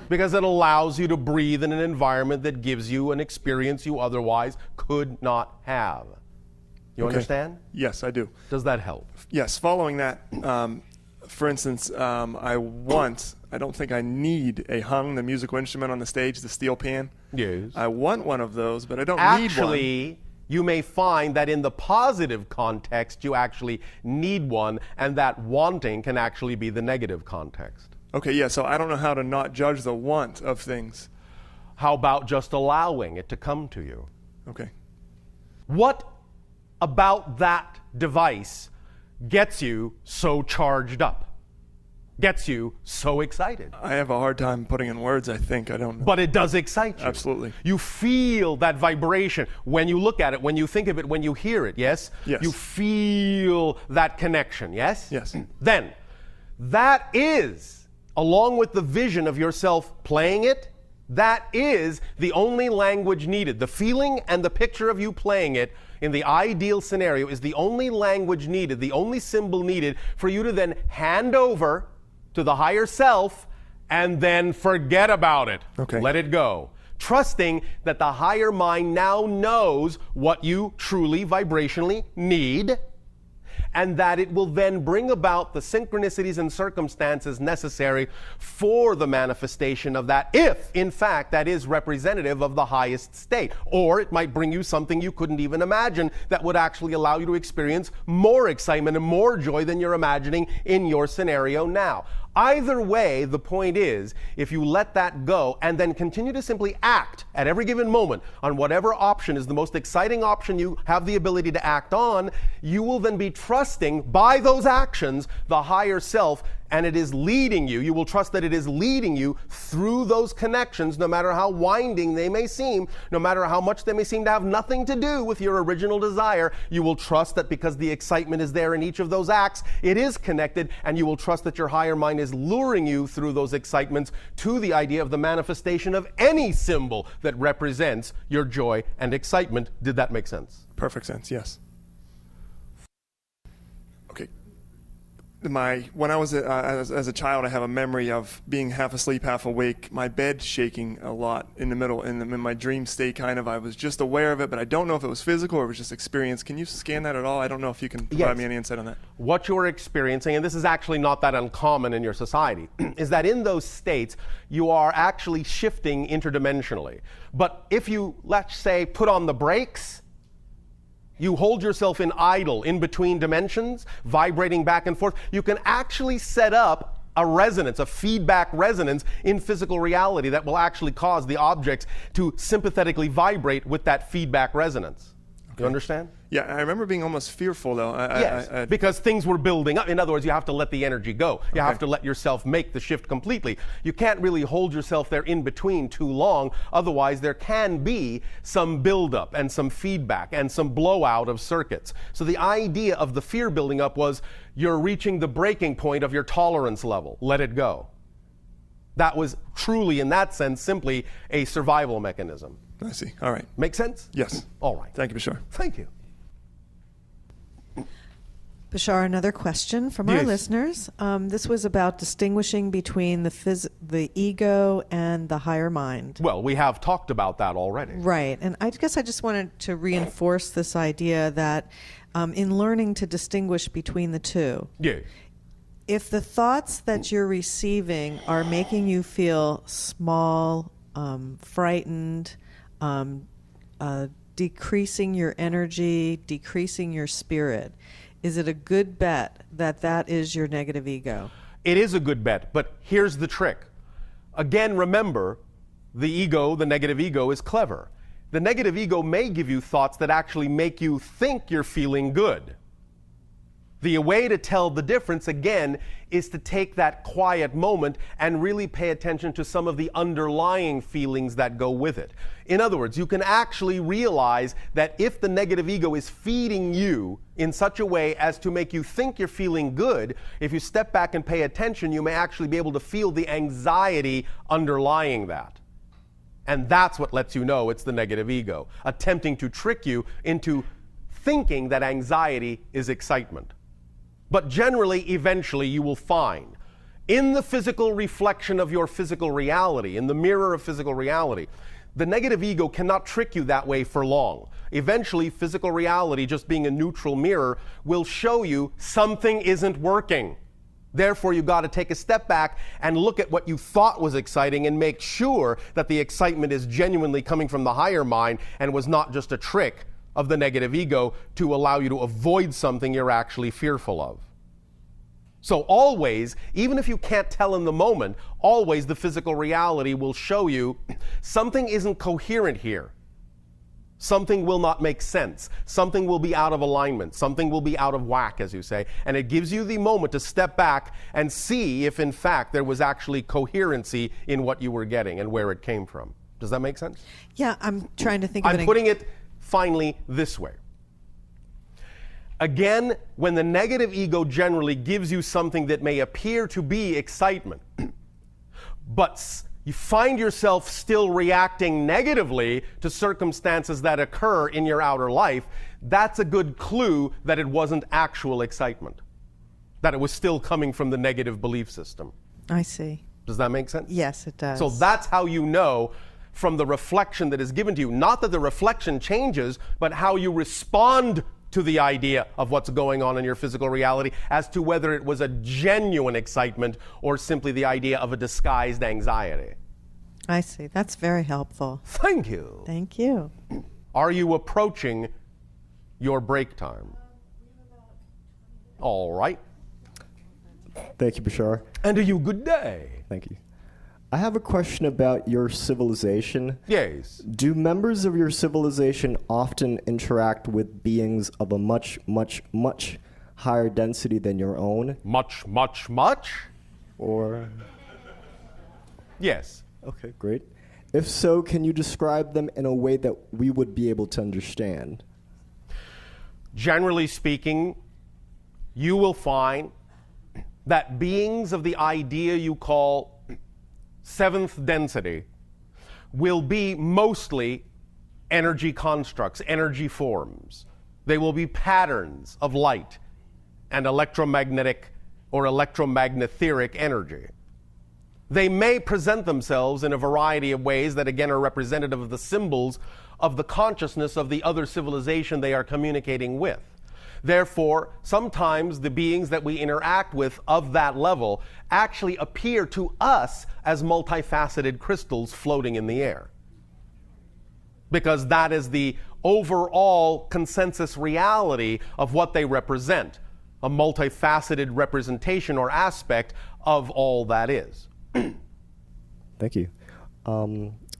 Because it allows you to breathe in an environment that gives you an experience you otherwise could not have. You understand? Yes, I do. Does that help? Yes, following that, for instance, I don't think I need a hung, the musical instrument on the stage, the steel pan. Yes. I want one of those, but I don't need one. Actually, you may find that in the positive context, you actually need one, and that wanting can actually be the negative context. Okay, yeah, so I don't know how to not judge the want of things. How about just allowing it to come to you? Okay. What about that device gets you so charged up? Gets you so excited? I have a hard time putting in words, I think. I don't know. But it does excite you. Absolutely. You feel that vibration when you look at it, when you think of it, when you hear it, yes? Yes. You feel that connection, yes? Yes. Then, that is, along with the vision of yourself playing it, that is the only language needed. The feeling and the picture of you playing it in the ideal scenario is the only language needed, the only symbol needed for you to then hand over to the higher self and then forget about it. Okay. Let it go. Trusting that the higher mind now knows what you truly vibrationally need, and that it will then bring about the synchronicities and circumstances necessary for the manifestation of that, if, in fact, that is representative of the highest state. Or it might bring you something you couldn't even imagine that would actually allow you to experience more excitement and more joy than you're imagining in your scenario now. Either way, the point is, if you let that go and then continue to simply act at every given moment on whatever option is the most exciting option you have the ability to act on, you will then be trusting by those actions the higher self, and it is leading you. You will trust that it is leading you through those connections, no matter how winding they may seem, no matter how much they may seem to have nothing to do with your original desire. You will trust that because the excitement is there in each of those acts, it is connected, and you will trust that your higher mind is luring you through those excitements to the idea of the manifestation of any symbol that represents your joy and excitement. Did that make sense? Perfect sense, yes. Okay. when I was as a child, I have a memory of being half asleep, half awake, my bed shaking a lot in the middle, in my dream state kind of. I was just aware of it, but I don't know if it was physical or it was just experience. Can you scan that at all? I don't know if you can provide me any insight on that. What you're experiencing, and this is actually not that uncommon in your society, is that in those states, you are actually shifting interdimensionally. But if you, let's say, put on the brakes, you hold yourself in idle, in between dimensions, vibrating back and forth, you can actually set up a resonance, a feedback resonance in physical reality that will actually cause the objects to sympathetically vibrate with that feedback resonance. You understand? Yeah, I remember being almost fearful, though. Yes, because things were building up. In other words, you have to let the energy go. You have to let yourself make the shift completely. You can't really hold yourself there in between too long. Otherwise, there can be some buildup and some feedback and some blowout of circuits. So the idea of the fear building up was you're reaching the breaking point of your tolerance level. Let it go. That was truly, in that sense, simply a survival mechanism. I see. All right. Make sense? Yes. All right. Thank you, Bashar. Thank you. Bashar, another question from our listeners. This was about distinguishing between the ego and the higher mind. Well, we have talked about that already. Right. And I guess I just wanted to reinforce this idea that in learning to distinguish between the two, if the thoughts that you're receiving are making you feel small, frightened, decreasing your energy, decreasing your spirit, is it a good bet that that is your negative ego? It is a good bet, but here's the trick. Again, remember, the ego, the negative ego, is clever. The negative ego may give you thoughts that actually make you think you're feeling good. The way to tell the difference, again, is to take that quiet moment and really pay attention to some of the underlying feelings that go with it. In other words, you can actually realize that if the negative ego is feeding you in such a way as to make you think you're feeling good, if you step back and pay attention, you may actually be able to feel the anxiety underlying that. And that's what lets you know it's the negative ego, attempting to trick you into thinking that anxiety is excitement. But generally, eventually, you will find in the physical reflection of your physical reality, in the mirror of physical reality, the negative ego cannot trick you that way for long. Eventually, physical reality, just being a neutral mirror, will show you something isn't working. Therefore, you've got to take a step back and look at what you thought was exciting and make sure that the excitement is genuinely coming from the higher mind and was not just a trick of the negative ego to allow you to avoid something you're actually fearful of. So always, even if you can't tell in the moment, always the physical reality will show you something isn't coherent here. Something will not make sense. Something will be out of alignment. Something will be out of whack, as you say. And it gives you the moment to step back and see if, in fact, there was actually coherency in what you were getting and where it came from. Does that make sense? Yeah, I'm trying to think of it. I'm putting it finally this way. Again, when the negative ego generally gives you something that may appear to be excitement, but you find yourself still reacting negatively to circumstances that occur in your outer life, that's a good clue that it wasn't actual excitement, that it was still coming from the negative belief system. I see. Does that make sense? Yes, it does. So that's how you know from the reflection that is given to you. Not that the reflection changes, but how you respond to the idea of what's going on in your physical reality as to whether it was a genuine excitement or simply the idea of a disguised anxiety. I see. That's very helpful. Thank you. Thank you. Are you approaching your break time? All right. Thank you, Bashar. And to you, good day. Thank you. I have a question about your civilization. Yes. Do members of your civilization often interact with beings of a much, much, much higher density than your own? Much, much, much? Or? Yes. Okay, great. If so, can you describe them in a way that we would be able to understand? Generally speaking, you will find that beings of the idea you call seventh density will be mostly energy constructs, energy forms. They will be patterns of light and electromagnetic or electromagnetic energy. They may present themselves in a variety of ways that again are representative of the symbols of the consciousness of the other civilization they are communicating with. Therefore, sometimes the beings that we interact with of that level actually appear to us as multifaceted crystals floating in the air. Because that is the overall consensus reality of what they represent, a multifaceted representation or aspect of all that is. Thank you.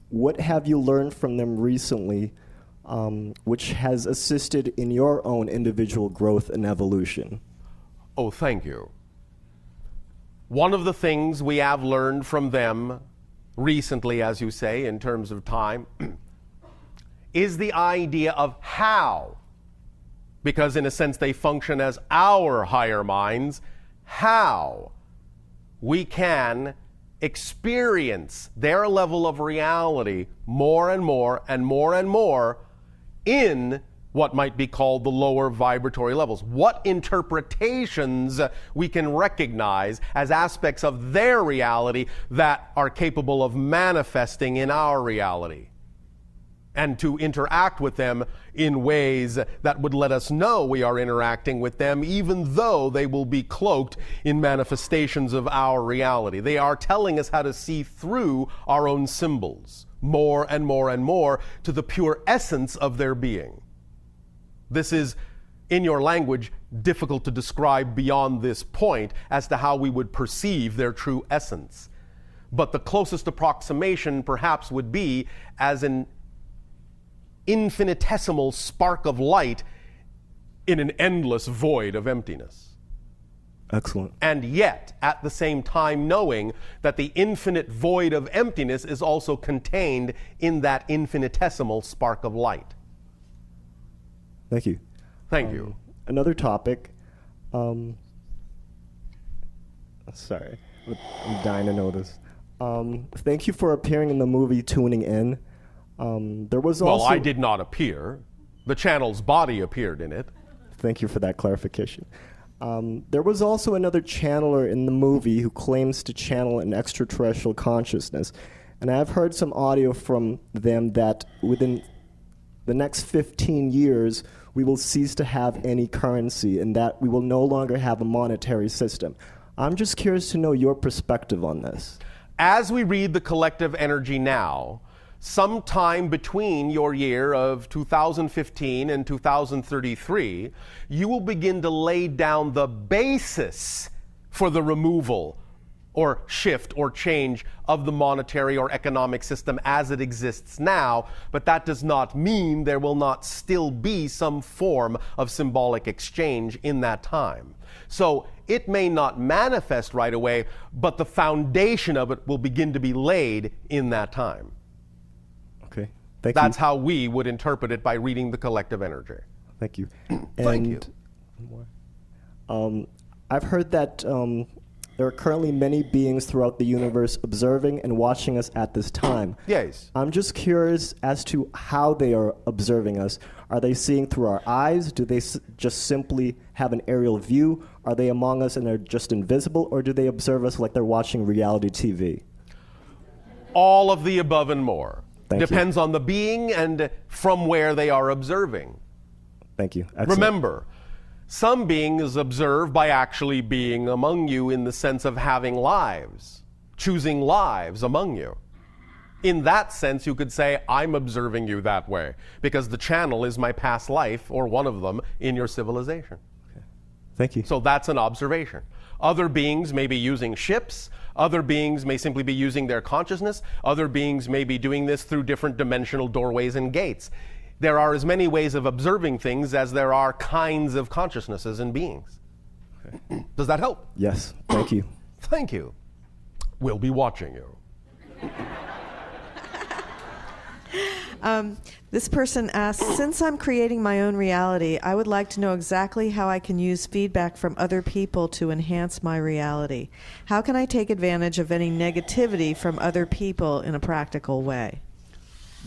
What have you learned from them recently which has assisted in your own individual growth and evolution? Oh, thank you. One of the things we have learned from them recently, as you say, in terms of time, is the idea of how, because in a sense they function as our higher minds, how we can experience their level of reality more and more and more and more in what might be called the lower vibratory levels. What interpretations we can recognize as aspects of their reality that are capable of manifesting in our reality, and to interact with them in ways that would let us know we are interacting with them, even though they will be cloaked in manifestations of our reality. They are telling us how to see through our own symbols more and more and more to the pure essence of their being. This is, in your language, difficult to describe beyond this point as to how we would perceive their true essence. But the closest approximation perhaps would be as an infinitesimal spark of light in an endless void of emptiness. Excellent. And yet, at the same time, knowing that the infinite void of emptiness is also contained in that infinitesimal spark of light. Thank you. Thank you. Another topic. Sorry, I'm dying to know this. Thank you for appearing in the movie Tuning In. There was also... Well, I did not appear. The channel's body appeared in it. Thank you for that clarification. There was also another channeler in the movie who claims to channel an extraterrestrial consciousness. And I've heard some audio from them that within the next 15 years, we will cease to have any currency and that we will no longer have a monetary system. I'm just curious to know your perspective on this. As we read the collective energy now, sometime between your year of 2015 and 2033, you will begin to lay down the basis for the removal or shift or change of the monetary or economic system as it exists now, but that does not mean there will not still be some form of symbolic exchange in that time. So it may not manifest right away, but the foundation of it will begin to be laid in that time. Okay. That's how we would interpret it by reading the collective energy. Thank you. Thank you. I've heard that there are currently many beings throughout the universe observing and watching us at this time. Yes. I'm just curious as to how they are observing us. Are they seeing through our eyes? Do they just simply have an aerial view? Are they among us and they're just invisible? Or do they observe us like they're watching reality TV? All of the above and more. Depends you. on the being and from where they are observing. Thank you. Excellent. Remember, some beings observe by actually being among you in the sense of having lives, choosing lives among you. In that sense, you could say, I'm observing you that way, because the channel is my past life, or one of them, in your civilization. Okay. Thank you. So that's an observation. Other beings may be using ships. Other beings may simply be using their consciousness. Other beings may be doing this through different dimensional doorways and gates. There are as many ways of observing things as there are kinds of consciousnesses and beings. Okay. Does that help? Yes. Thank you. Thank you. We'll be watching you. This person asks, since I'm creating my own reality, I would like to know exactly how I can use feedback from other people to enhance my reality. How can I take advantage of any negativity from other people in a practical way?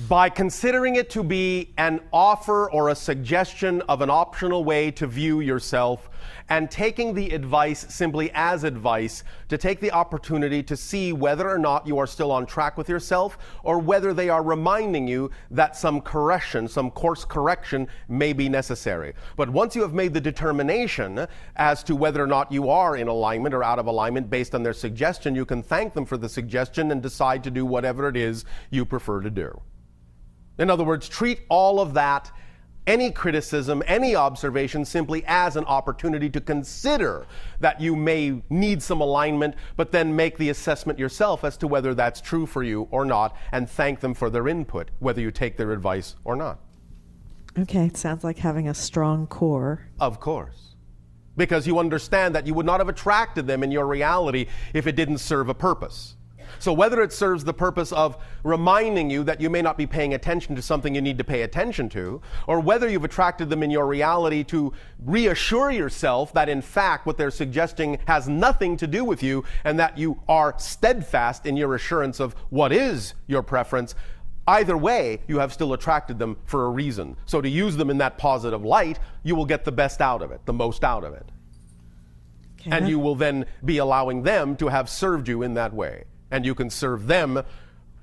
By considering it to be an offer or a suggestion of an optional way to view yourself and taking the advice simply as advice, to take the opportunity to see whether or not you are still on track with yourself, or whether they are reminding you that some correction, some course correction may be necessary. But once you have made the determination as to whether or not you are in alignment or out of alignment based on their suggestion, you can thank them for the suggestion and decide to do whatever it is you prefer to do. In other words, treat all of that, any criticism, any observation, simply as an opportunity to consider that you may need some alignment, but then make the assessment yourself as to whether that's true for you or not, and thank them for their input, whether you take their advice or not. Okay, it sounds like having a strong core. Of course. Because you understand that you would not have attracted them in your reality if it didn't serve a purpose. So whether it serves the purpose of reminding you that you may not be paying attention to something you need to pay attention to, or whether you've attracted them in your reality to reassure yourself that in fact what they're suggesting has nothing to do with you, and that you are steadfast in your assurance of what is your preference, either way, you have still attracted them for a reason. So to use them in that positive light, you will get the best out of it, the most out of it. Okay. And you will then be allowing them to have served you in that way. And you can serve them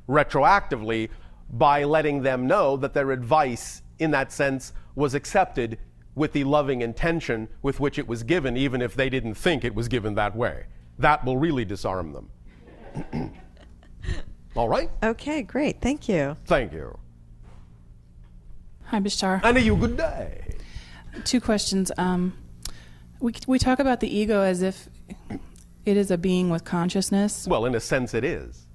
retroactively by letting them know that their advice, in that sense, was accepted with the loving intention with which it was given, even if they didn't think it was given that way. That will really disarm them. All right? Okay, great. Thank you. Thank you. Hi, Bashar. And you, good day. 2 questions. We talk about the ego as if it is a being with consciousness. Well, in a sense it is.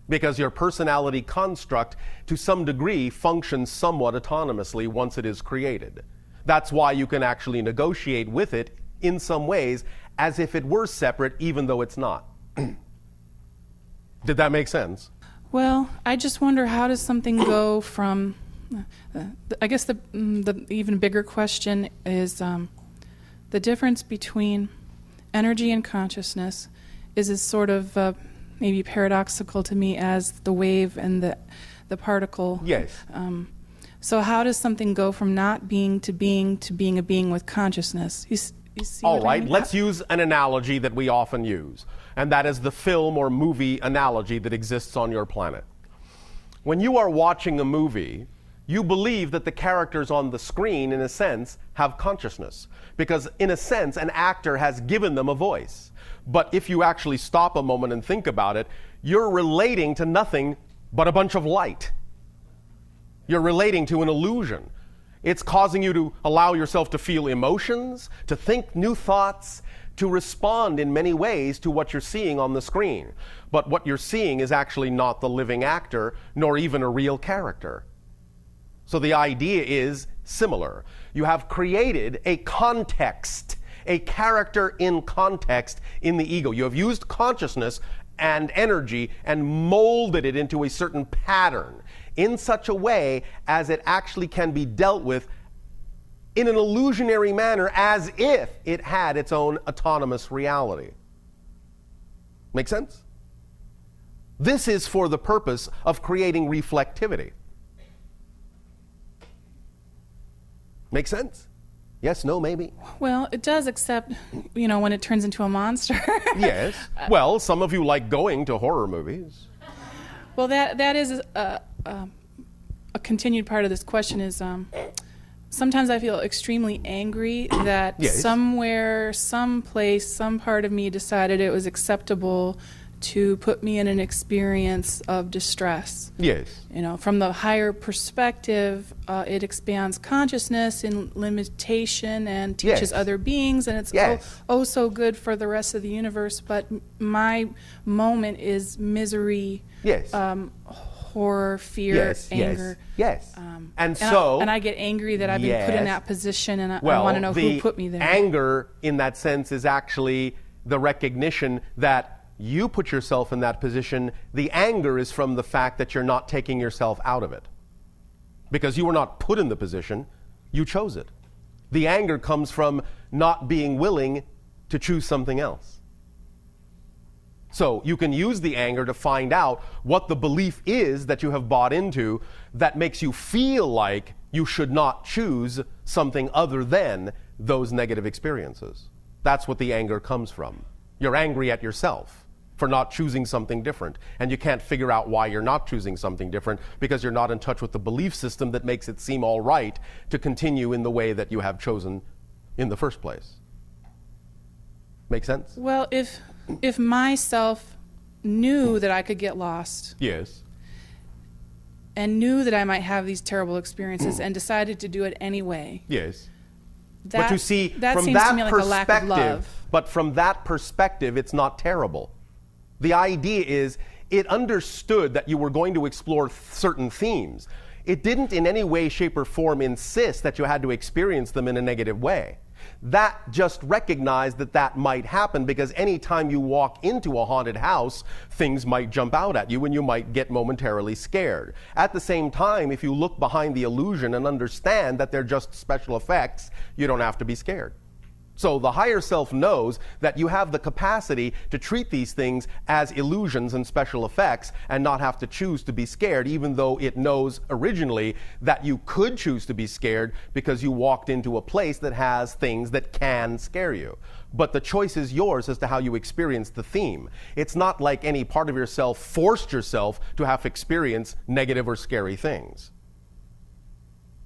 Because your personality construct, to some degree, functions somewhat autonomously once it is created. That's why you can actually negotiate with it in some ways as if it were separate, even though it's not. Did that make sense? Well, I just wonder, how does something go from... I guess the even bigger question is the difference between energy and consciousness is as sort of maybe paradoxical to me as the wave and the particle. Yes. So how does something go from not being to being a being with consciousness? You see All what I right, mean? let's use an analogy that we often use, and that is the film or movie analogy that exists on your planet. When you are watching a movie, you believe that the characters on the screen, in a sense, have consciousness. Because, in a sense, an actor has given them a voice. But if you actually stop a moment and think about it, you're relating to nothing but a bunch of light. You're relating to an illusion. It's causing you to allow yourself to feel emotions, to think new thoughts, to respond in many ways to what you're seeing on the screen. But what you're seeing is actually not the living actor, nor even a real character. So the idea is similar. You have created a context, a character in context in the ego. You have used consciousness and energy and molded it into a certain pattern in such a way as it actually can be dealt with in an illusionary manner, as if it had its own autonomous reality. Make sense? This is for the purpose of creating reflectivity. Make sense? Yes, no, maybe? Well, it does, except, when it turns into a monster. Yes. Well, some of you like going to horror movies. Well, that is a continued part of this question is sometimes I feel extremely angry that Yes. somewhere, someplace, some part of me decided it was acceptable to put me in an experience of distress. Yes. From the higher perspective, it expands consciousness in limitation and teaches Yes. other beings, and it's Yes. oh so good for the rest of the universe. But my moment is misery, Yes. horror, fear, Yes, anger. yes. And I get angry that I've been put in that position, and I want to know who put me there. Anger, in that sense, is actually the recognition that you put yourself in that position. The anger is from the fact that you're not taking yourself out of it. Because you were not put in the position, you chose it. The anger comes from not being willing to choose something else. So you can use the anger to find out what the belief is that you have bought into that makes you feel like you should not choose something other than those negative experiences. That's what the anger comes from. You're angry at yourself for not choosing something different, and you can't figure out why you're not choosing something different because you're not in touch with the belief system that makes it seem all right to continue in the way that you have chosen in the first place. Make sense? Well, if myself knew that I could get lost, yes, and knew that I might have these terrible experiences and decided to do it anyway, yes, that, but you see, that from seems that to me like a lack of love. perspective, but from that perspective, it's not terrible. The idea is it understood that you were going to explore certain themes. It didn't in any way, shape, or form insist that you had to experience them in a negative way. That just recognized that that might happen, because anytime you walk into a haunted house, things might jump out at you and you might get momentarily scared. At the same time, if you look behind the illusion and understand that they're just special effects, you don't have to be scared. So the higher self knows that you have the capacity to treat these things as illusions and special effects and not have to choose to be scared, even though it knows originally that you could choose to be scared because you walked into a place that has things that can scare you. But the choice is yours as to how you experience the theme. It's not like any part of yourself forced yourself to have to experience negative or scary things.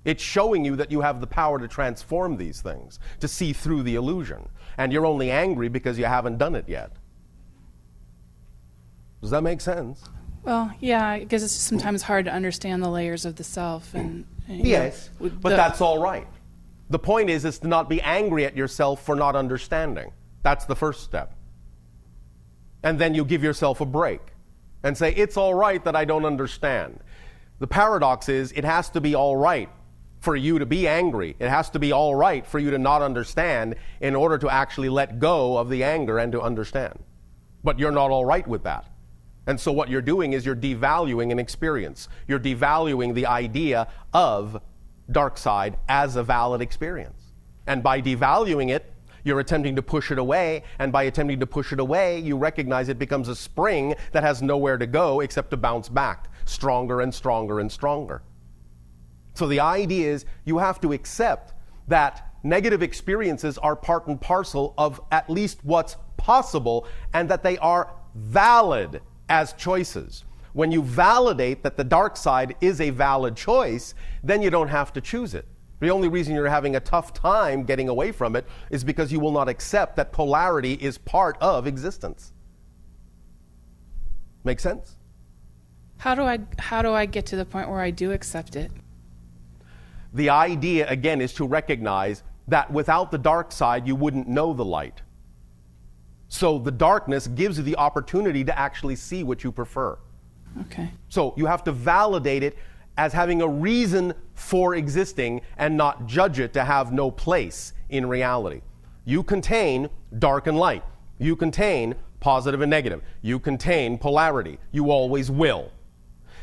It's showing you that you have the power to transform these things, to see through the illusion. And you're only angry because you haven't done it yet. Does that make sense? Well, yeah, because it's sometimes hard to understand the layers of the self. And yes, but that's all right. The point is to not be angry at yourself for not understanding. That's the first step. And then you give yourself a break and say, it's all right that I don't understand. The paradox is it has to be all right for you to be angry. It has to be all right for you to not understand in order to actually let go of the anger and to understand. But you're not all right with that. And so what you're doing is you're devaluing an experience. You're devaluing the idea of dark side as a valid experience. And by devaluing it, you're attempting to push it away, and by attempting to push it away, you recognize it becomes a spring that has nowhere to go except to bounce back, stronger and stronger and stronger. So the idea is you have to accept that negative experiences are part and parcel of at least what's possible, and that they are valid as choices. When you validate that the dark side is a valid choice, then you don't have to choose it. The only reason you're having a tough time getting away from it is because you will not accept that polarity is part of existence. Make sense? How do I get to the point where I do accept it? The idea, again, is to recognize that without the dark side, you wouldn't know the light. So the darkness gives you the opportunity to actually see what you prefer. Okay. So you have to validate it as having a reason for existing and not judge it to have no place in reality. You contain dark and light. You contain positive and negative. You contain polarity. You always will.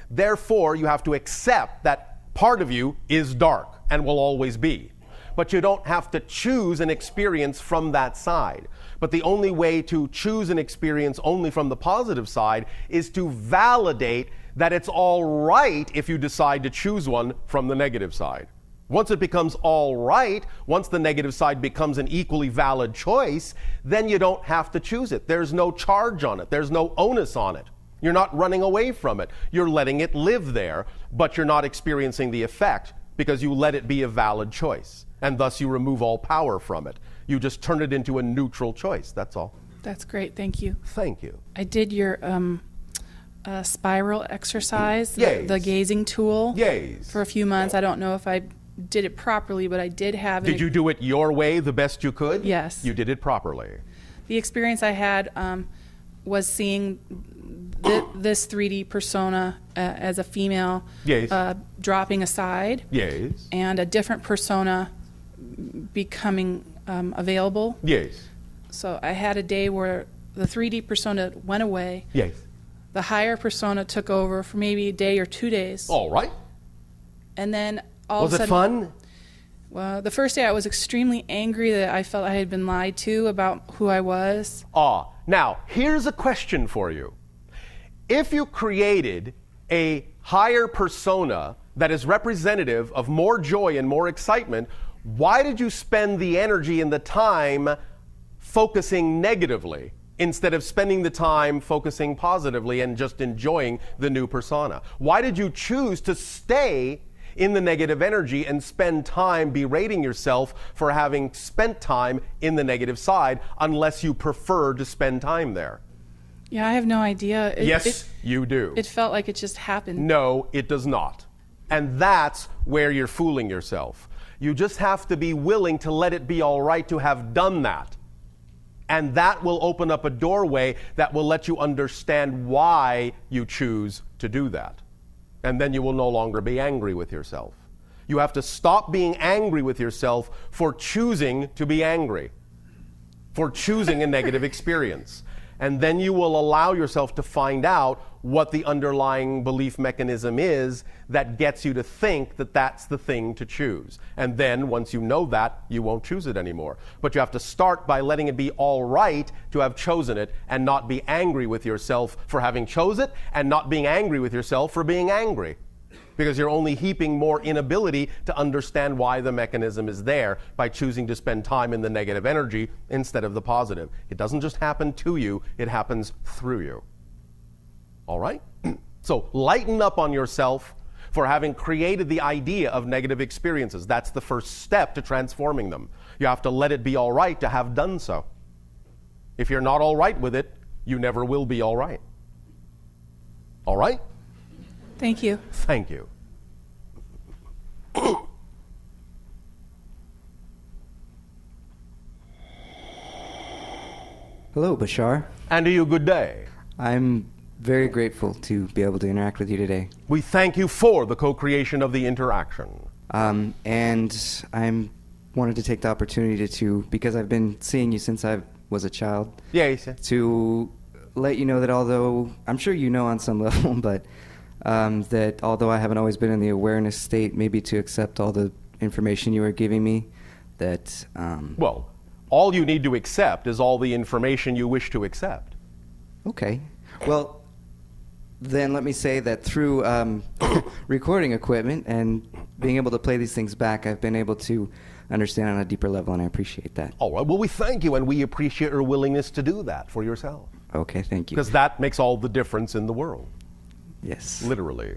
Therefore, you have to accept that part of you is dark and will always be. But you don't have to choose an experience from that side. But the only way to choose an experience only from the positive side is to validate that it's all right if you decide to choose one from the negative side. Once it becomes all right, once the negative side becomes an equally valid choice, then you don't have to choose it. There's no charge on it. There's no onus on it. You're not running away from it. You're letting it live there, but you're not experiencing the effect because you let it be a valid choice. And thus you remove all power from it. You just turn it into a neutral choice. That's all. That's great. Thank you. Thank you. I did your spiral exercise, Yes. the gazing tool, Yes. for a few months. I don't know if I did it properly, but I did have Did you do it your way the best you could? Yes. You did it properly. The experience I had was seeing this 3D persona as a female, Yes. dropping aside, Yes. and a different persona becoming available. Yes. So I had a day where the 3D persona went away. Yes. The higher persona took over for maybe a day or 2 days. All right. And then all Was of a it sudden, fun? Well, the first day I was extremely angry that I felt I had been lied to about who I was. Now, here's a question for you. If you created a higher persona that is representative of more joy and more excitement, why did you spend the energy and the time focusing negatively instead of spending the time focusing positively and just enjoying the new persona? Why did you choose to stay in the negative energy and spend time berating yourself for having spent time in the negative side, unless you prefer to spend time there? Yeah, I have no idea. Yes, you do. It felt like it just happened. No, it does not. And that's where you're fooling yourself. You just have to be willing to let it be all right to have done that. And that will open up a doorway that will let you understand why you choose to do that. And then you will no longer be angry with yourself. You have to stop being angry with yourself for choosing to be angry, for choosing a negative experience. And then you will allow yourself to find out what the underlying belief mechanism is that gets you to think that that's the thing to choose. And then once you know that, you won't choose it anymore. But you have to start by letting it be all right to have chosen it and not be angry with yourself for having chosen it and not being angry with yourself for being angry. Because you're only heaping more inability to understand why the mechanism is there by choosing to spend time in the negative energy instead of the positive. It doesn't just happen to you, it happens through you. All right? So lighten up on yourself for having created the idea of negative experiences. That's the first step to transforming them. You have to let it be all right to have done so. If you're not all right with it, you never will be all right. All right? Thank you. Thank you. Hello, Bashar. And to you, good day. I'm very grateful to be able to interact with you today. We thank you for the co-creation of the interaction. And I wanted to take the opportunity to, because I've been seeing you since I was a child, yes, to let you know that although, I'm sure you know on some level, but that although I haven't always been in the awareness state, maybe to accept all the information you were giving me, that... well, all you need to accept is all the information you wish to accept. Okay. Well, then let me say that through recording equipment and being able to play these things back, I've been able to understand on a deeper level, and I appreciate that. All right. Well, we thank you, and we appreciate your willingness to do that for yourself. Okay, thank you. Because that makes all the difference in the world. Yes. Literally.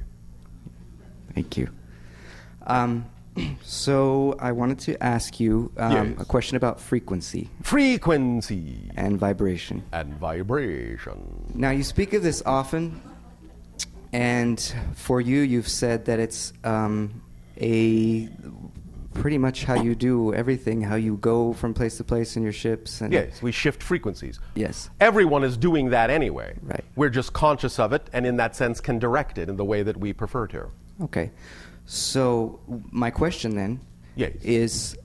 Thank you. So I wanted to ask you yes. a question about frequency. Frequency. And vibration. And vibration. Now, you speak of this often, and for you, you've said that it's pretty much how you do everything, how you go from place to place in your ships. And yes, we shift frequencies. Yes. Everyone is doing that anyway. Right. We're just conscious of it, and in that sense can direct it in the way that we prefer to. Okay. So my question then yes. is,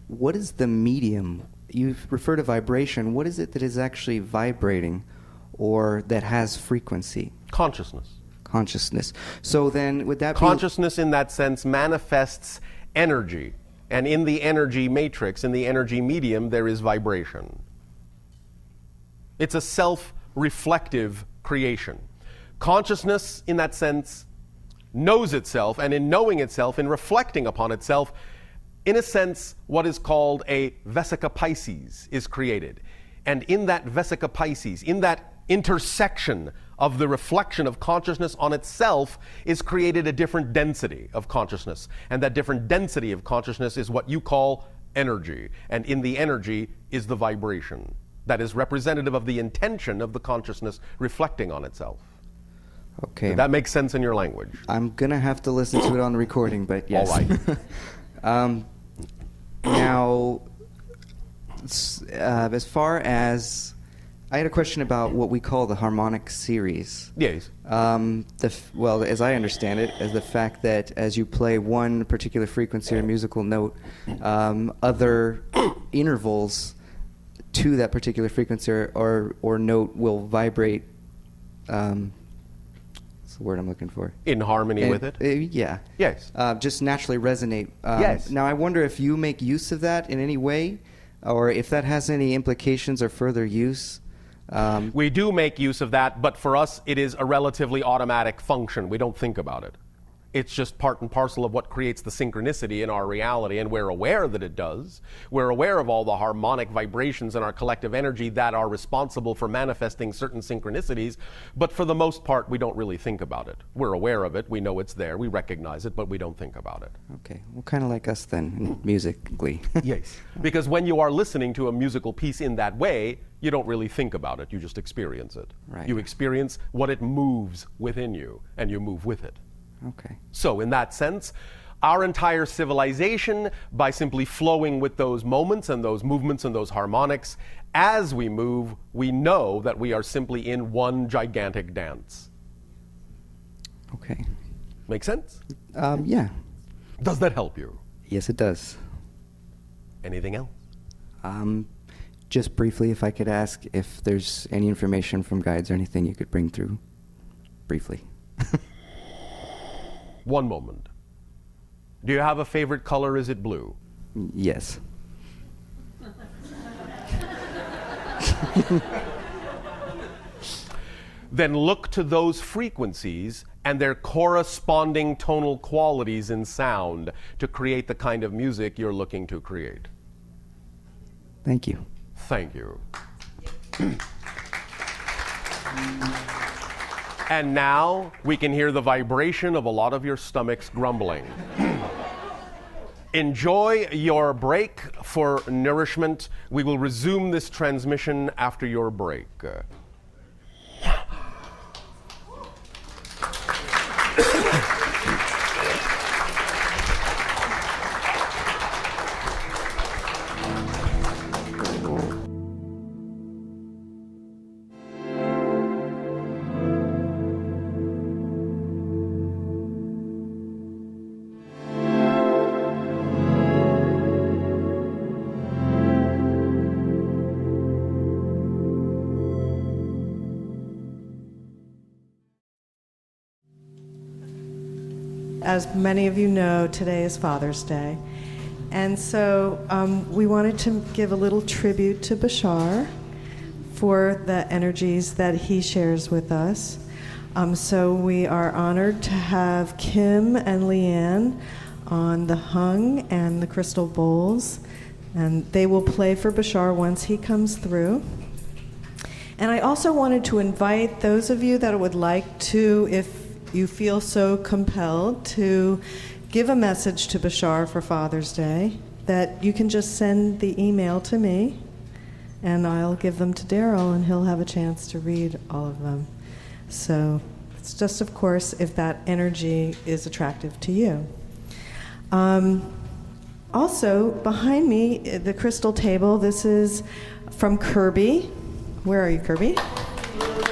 what is the medium? You've referred to vibration. What is it that is actually vibrating or that has frequency? Consciousness. Consciousness. So then would that Consciousness in that sense manifests energy. And in the energy matrix, in the energy medium, there is vibration. It's a self-reflective creation. Consciousness, in that sense, knows itself, and in knowing itself, in reflecting upon itself, in a sense, what is called a vesica Pisces is created. And in that vesica Pisces, in that intersection of the reflection of consciousness on itself, is created a different density of consciousness. And that different density of consciousness is what you call energy. And in the energy is the vibration that is representative of the intention of the consciousness reflecting on itself. Okay. Did that make sense in your language? I'm going to have to listen to it on the recording, but yes. All right. Now, as far as... I had a question about what we call the harmonic series. Yes. Well, as I understand it, as the fact that as you play one particular frequency or musical note, other intervals to that particular frequency or note will vibrate. What's the word I'm looking for? In harmony with it? Yeah. Yes. Just naturally resonate. Yes. Now, I wonder if you make use of that in any way, or if that has any implications or further use. We do make use of that, but for us it is a relatively automatic function. We don't think about it. It's just part and parcel of what creates the synchronicity in our reality, and we're aware that it does. We're aware of all the harmonic vibrations in our collective energy that are responsible for manifesting certain synchronicities, but for the most part, we don't really think about it. We're aware of it, we know it's there, we recognize it, but we don't think about it. Okay, well, kind of like us then, musically. Yes, because when you are listening to a musical piece in that way, you don't really think about it, you just experience it. Right. You experience what it moves within you, and you move with it. Okay. So in that sense, our entire civilization, by simply flowing with those moments and those movements and those harmonics, as we move, we know that we are simply in one gigantic dance. Okay. Make sense? Yeah. Does that help you? Yes, it does. Anything else? Just briefly, if I could ask if there's any information from guides or anything you could bring through, briefly. One moment. Do you have a favorite color? Is it blue? Yes. Then look to those frequencies and their corresponding tonal qualities in sound to create the kind of music you're looking to create. Thank you. Thank you. And now we can hear the vibration of a lot of your stomachs grumbling. Enjoy your break for nourishment. We will resume this transmission after your break. As many of you know, today is Father's Day. And so we wanted to give a little tribute to באשאר for the energies that he shares with us. So we are honored to have Kim and Leanne on the hung and the crystal bowls. And they will play for באשאר once he comes through. And I also wanted to invite those of you that would like to, if you feel so compelled, to give a message to באשאר for Father's Day, that you can just send the email to me, and I'll give them to Daryl, and he'll have a chance to read all of them. So it's just, of course, if that energy is attractive to you. Also, behind me, the crystal table, this is from Kirby. Where are you, Kirby?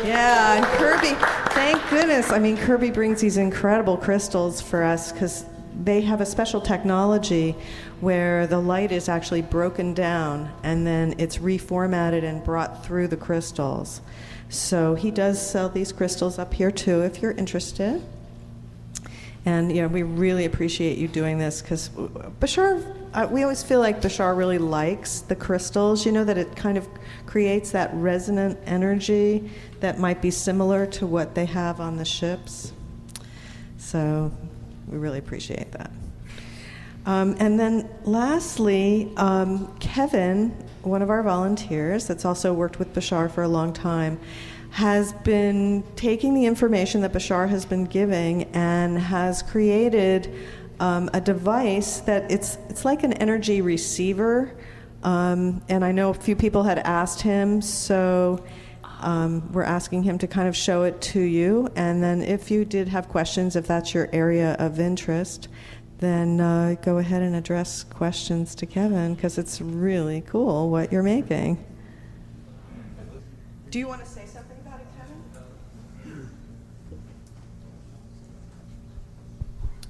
Yeah, and Kirby, thank goodness. I mean, Kirby brings these incredible crystals for us because they have a special technology where the light is actually broken down and then it's reformatted and brought through the crystals. So he does sell these crystals up here too if you're interested. And we really appreciate you doing this because באשאr, we always feel like באשאr really likes the crystals, that it kind of creates that resonant energy that might be similar to what they have on the ships. So we really appreciate that. And then lastly, Kevin, one of our volunteers that's also worked with באשאr for a long time, has been taking the information that באשאr has been giving and has created a device that it's like an energy receiver. And I know a few people had asked him, so we're asking him to kind of show it to you. And then if you did have questions, if that's your area of interest, then go ahead and address questions to Kevin, because it's really cool what you're making. Do you want to say something about it,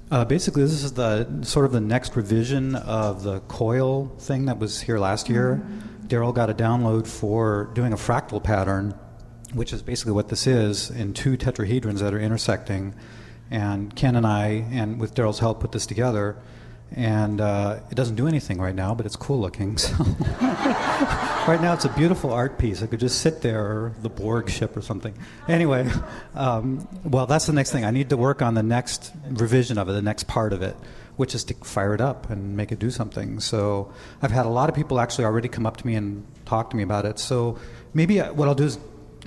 Kevin? Basically, this is the sort of the next revision of the coil thing that was here last year. Daryl got a download for doing a fractal pattern, which is basically what this is, in two tetrahedrons that are intersecting. And Ken and I, and with Daryl's help, put this together. And it doesn't do anything right now, but it's cool looking. So Right now, it's a beautiful art piece. It could just sit there, or the Borg ship or something. Anyway, well, that's the next thing. I need to work on the next revision of it, the next part of it, which is to fire it up and make it do something. So I've had a lot of people actually already come up to me and talk to me about it. So maybe what I'll do is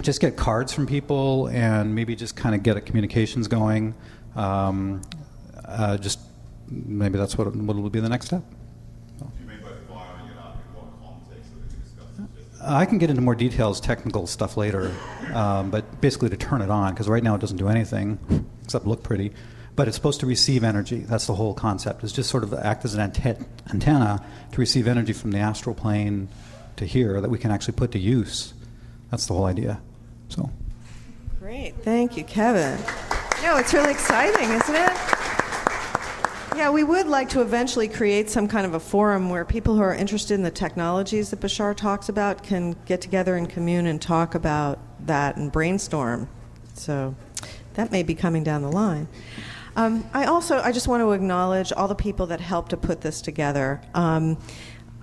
just get cards from people and maybe just kind of get a communications going. Just maybe that's what will be the next step. I can get into more details, technical stuff later, but basically to turn it on, because right now it doesn't do anything except look pretty. But it's supposed to receive energy. That's the whole concept. It's just sort of act as an antenna to receive energy from the astral plane to here that we can actually put to use. That's the whole idea. So. Great. Thank you, Kevin. No, it's really exciting, isn't it? Yeah, we would like to eventually create some kind of a forum where people who are interested in the technologies that Bashar talks about can get together and commune and talk about that and brainstorm. So that may be coming down the line. I just want to acknowledge all the people that helped to put this together.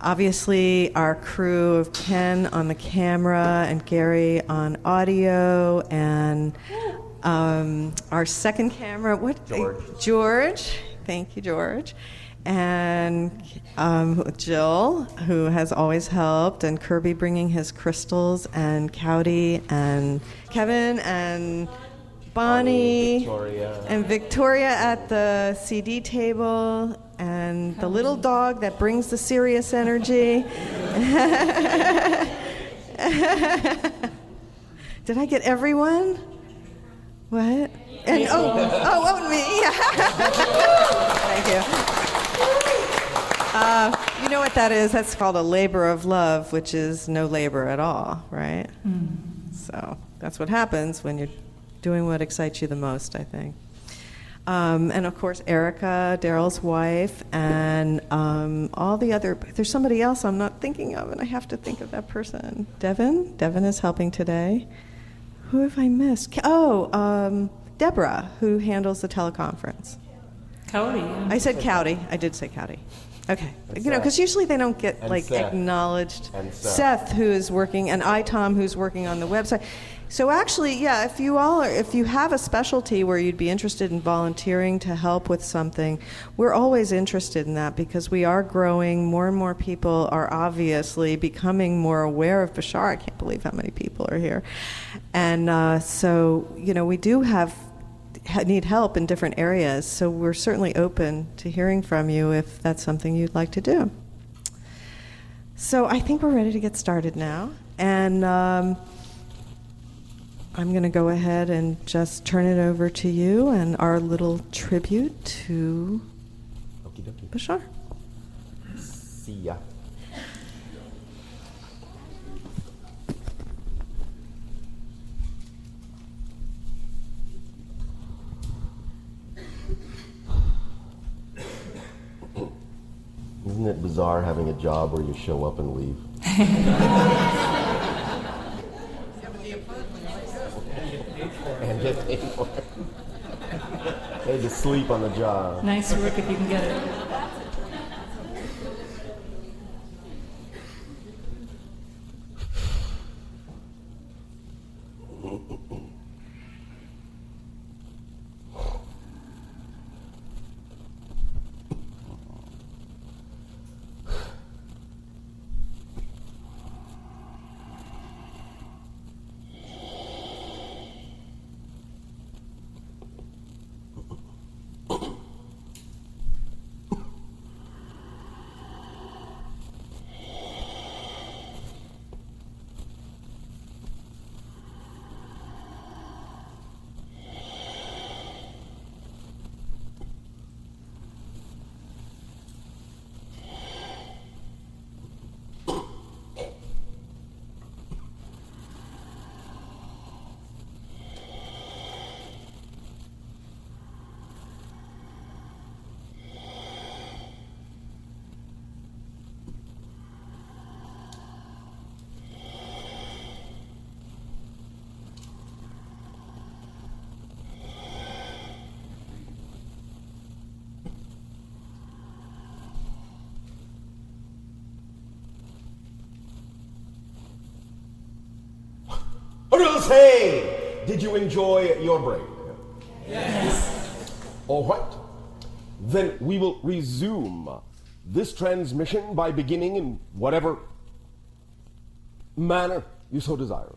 Obviously, our crew of Ken on the camera and Gary on audio, and our second camera, George. Thank you, George. And Jill, who has always helped, and Kirby bringing his crystals, and Cowdy, and Kevin, and Bonnie, and Victoria at the CD table, and the little dog that brings the serious energy. Did I get everyone? What? And me. Thank you. You know what that is? That's called a labor of love, which is no labor at all, right? So that's what happens when you're doing what excites you the most, I think. And of course, Erica, Daryl's wife, and all the other, there's somebody else I'm not thinking of, and I have to think of that person. Devin is helping today. Who have I missed? Deborah, who handles the teleconference. Cody. I said Cowdy. I did say Cowdy. Okay. Because usually they don't get acknowledged. And Seth, who is working, and Tom, who's working on the website. So actually, yeah, if you have a specialty where you'd be interested in volunteering to help with something, we're always interested in that, because we are growing. More and more people are obviously becoming more aware of Bashar. I can't believe how many people are here. And so, we do need help in different areas. So we're certainly open to hearing from you if that's something you'd like to do. So I think we're ready to get started now. And I'm going to go ahead and just turn it over to you and our little tribute to Bashar. See ya. Isn't it bizarre having a job where you show up and leave? And get paid for it. Paid to sleep on the job. Nice work if you can get it. Dante! Did you enjoy your break? Yes. All right. Then we will resume this transmission by beginning in whatever manner you so desire.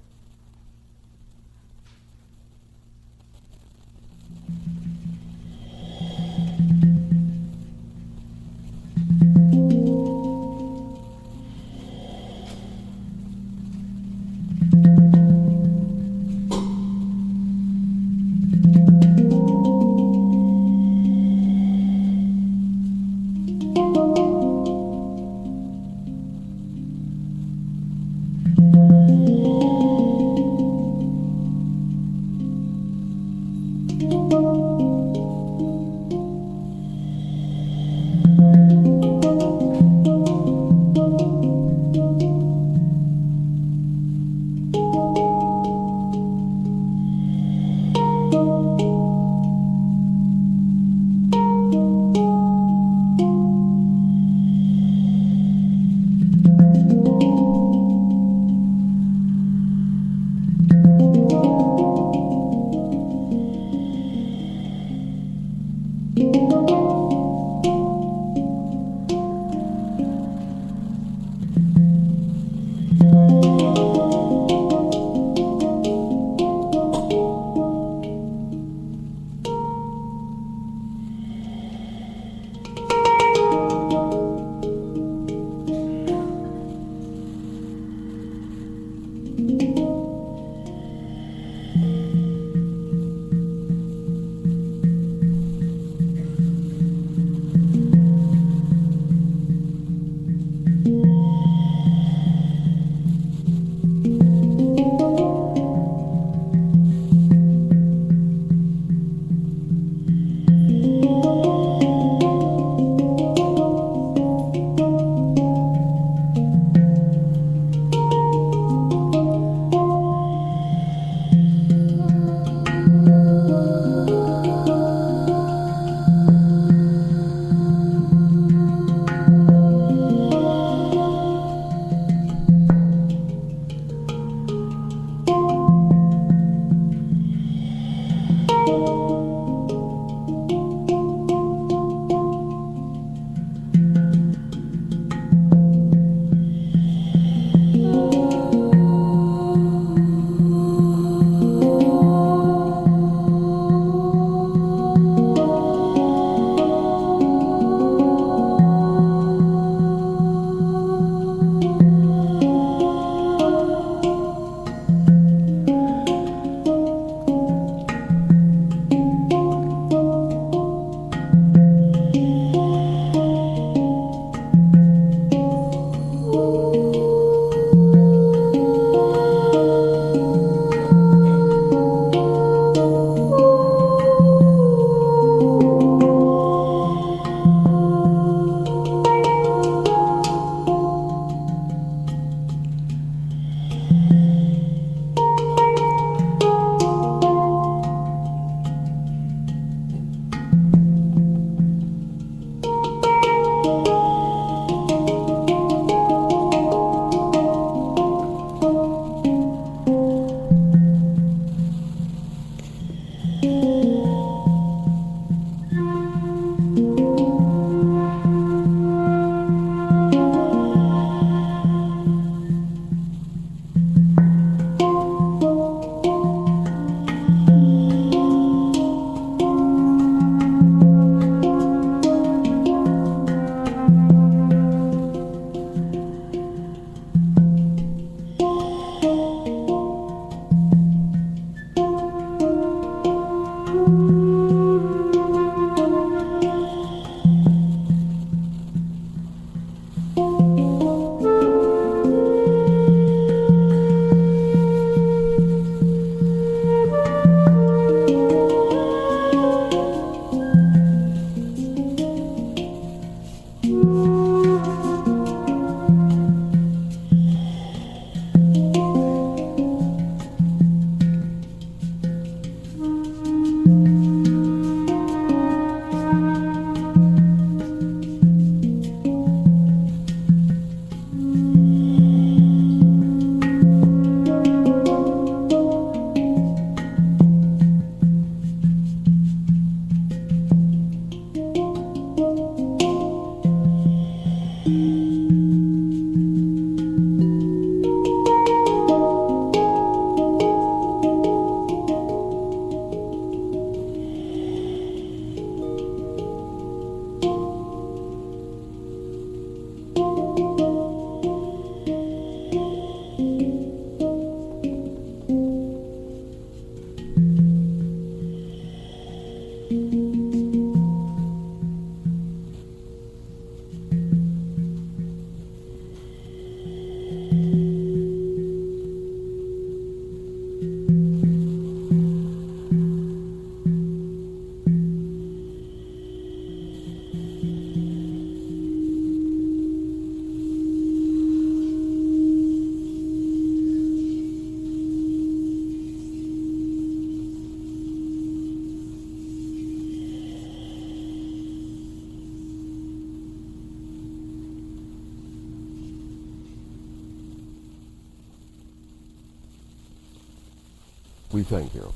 We thank you.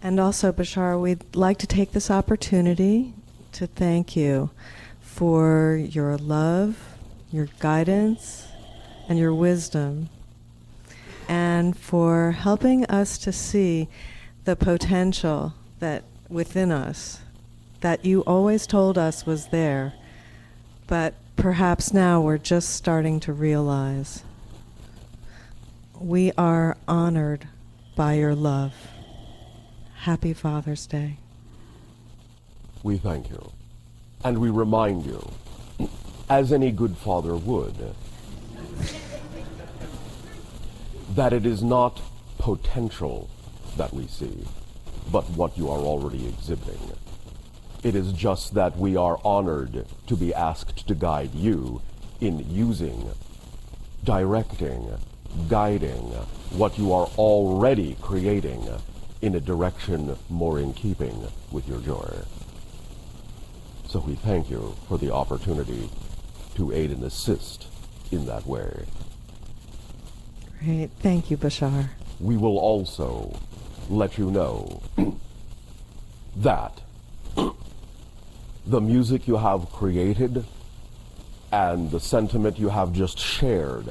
And also, Bashar, we'd like to take this opportunity to thank you for your love, your guidance, and your wisdom, and for helping us to see the potential that within us, that you always told us was there, but perhaps now we're just starting to realize. We are honored by your love. Happy Father's Day. We thank you. And we remind you, as any good father would, that it is not potential that we see, but what you are already exhibiting. It is just that we are honored to be asked to guide you in using, directing, guiding what you are already creating in a direction more in keeping with your joy. So we thank you for the opportunity to aid and assist in that way. Great. Thank you, Bashar. We will also let you know that the music you have created and the sentiment you have just shared,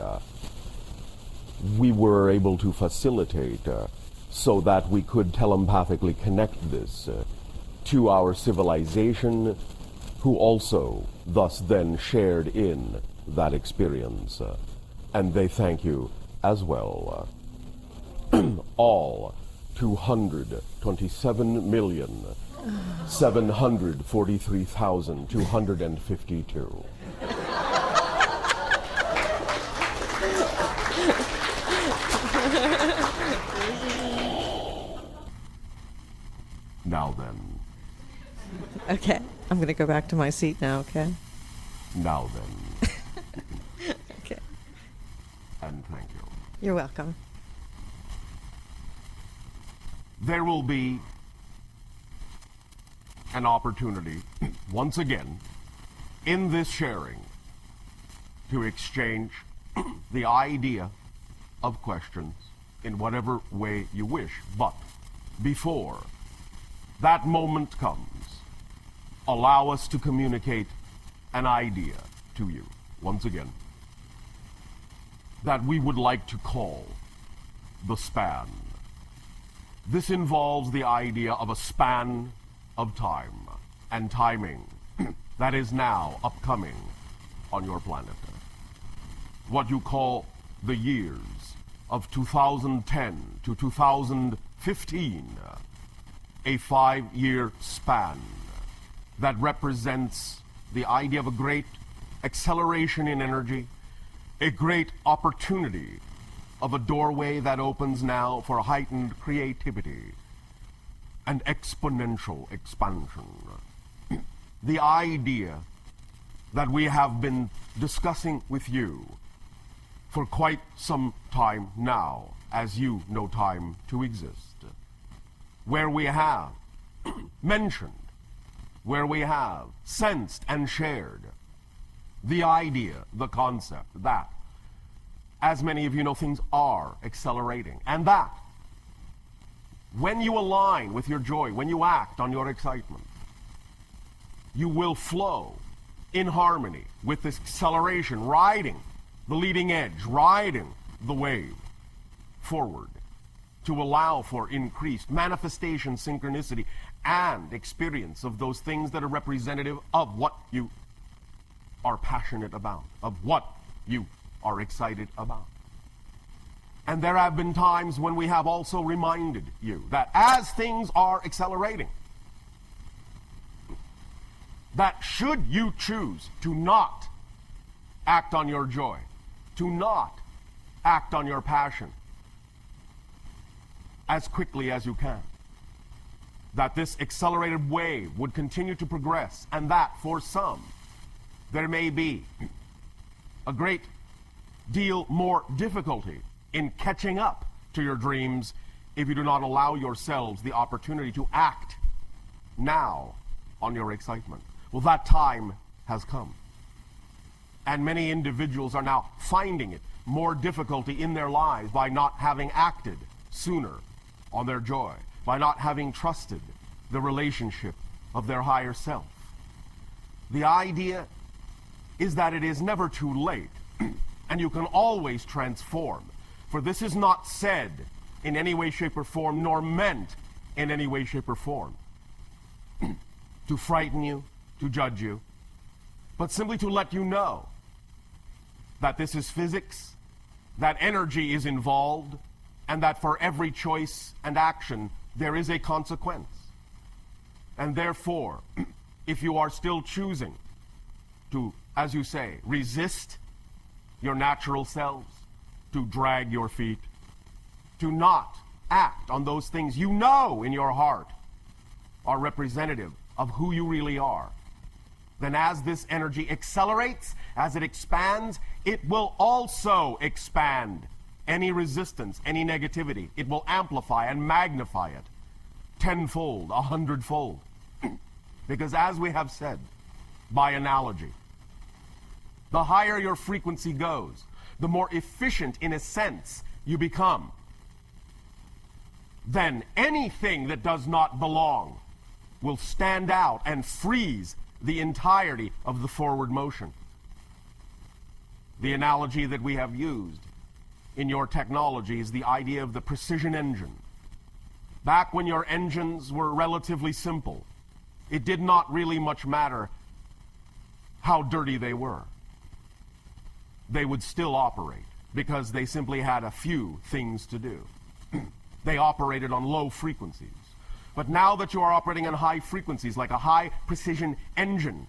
we were able to facilitate so that we could telepathically connect this to our civilization, who also thus then shared in that experience. And they thank you as well. All 227,743,252. Now then. Okay. I'm going to go back to my seat now, okay? Now then. Okay. And thank you. You're welcome. There will be an opportunity, once again, in this sharing, to exchange the idea of questions in whatever way you wish. But before that moment comes, allow us to communicate an idea to you, once again, that we would like to call the span. This involves the idea of a span of time and timing that is now upcoming on your planet. What you call the years of 2010 to 2015, a 5-year span that represents the idea of a great acceleration in energy, a great opportunity of a doorway that opens now for heightened creativity and exponential expansion. The idea that we have been discussing with you for quite some time now, as you know time to exist, where we have mentioned, where we have sensed and shared the idea, the concept that, as many of you know, things are accelerating, and that when you align with your joy, when you act on your excitement, you will flow in harmony with this acceleration, riding the leading edge, riding the wave forward to allow for increased manifestation, synchronicity, and experience of those things that are representative of what you are passionate about, of what you are excited about. And there have been times when we have also reminded you that as things are accelerating, that should you choose to not act on your joy, to not act on your passion as quickly as you can, that this accelerated wave would continue to progress, and that for some there may be a great deal more difficulty in catching up to your dreams if you do not allow yourselves the opportunity to act now on your excitement. Well, that time has come. And many individuals are now finding it more difficulty in their lives by not having acted sooner on their joy, by not having trusted the relationship of their higher self. The idea is that it is never too late, and you can always transform. For this is not said in any way, shape, or form, nor meant in any way, shape, or form to frighten you, to judge you, but simply to let you know that this is physics, that energy is involved, and that for every choice and action there is a consequence. And therefore, if you are still choosing to, as you say, resist your natural selves, to drag your feet, to not act on those things you know in your heart are representative of who you really are, then as this energy accelerates, as it expands, it will also expand any resistance, any negativity. It will amplify and magnify it tenfold, 100-fold. Because as we have said, by analogy, the higher your frequency goes, the more efficient, in a sense, you become. Then anything that does not belong will stand out and freeze the entirety of the forward motion. The analogy that we have used in your technology is the idea of the precision engine. Back when your engines were relatively simple, it did not really much matter how dirty they were. They would still operate because they simply had a few things to do. They operated on low frequencies. But now that you are operating on high frequencies, like a high precision engine,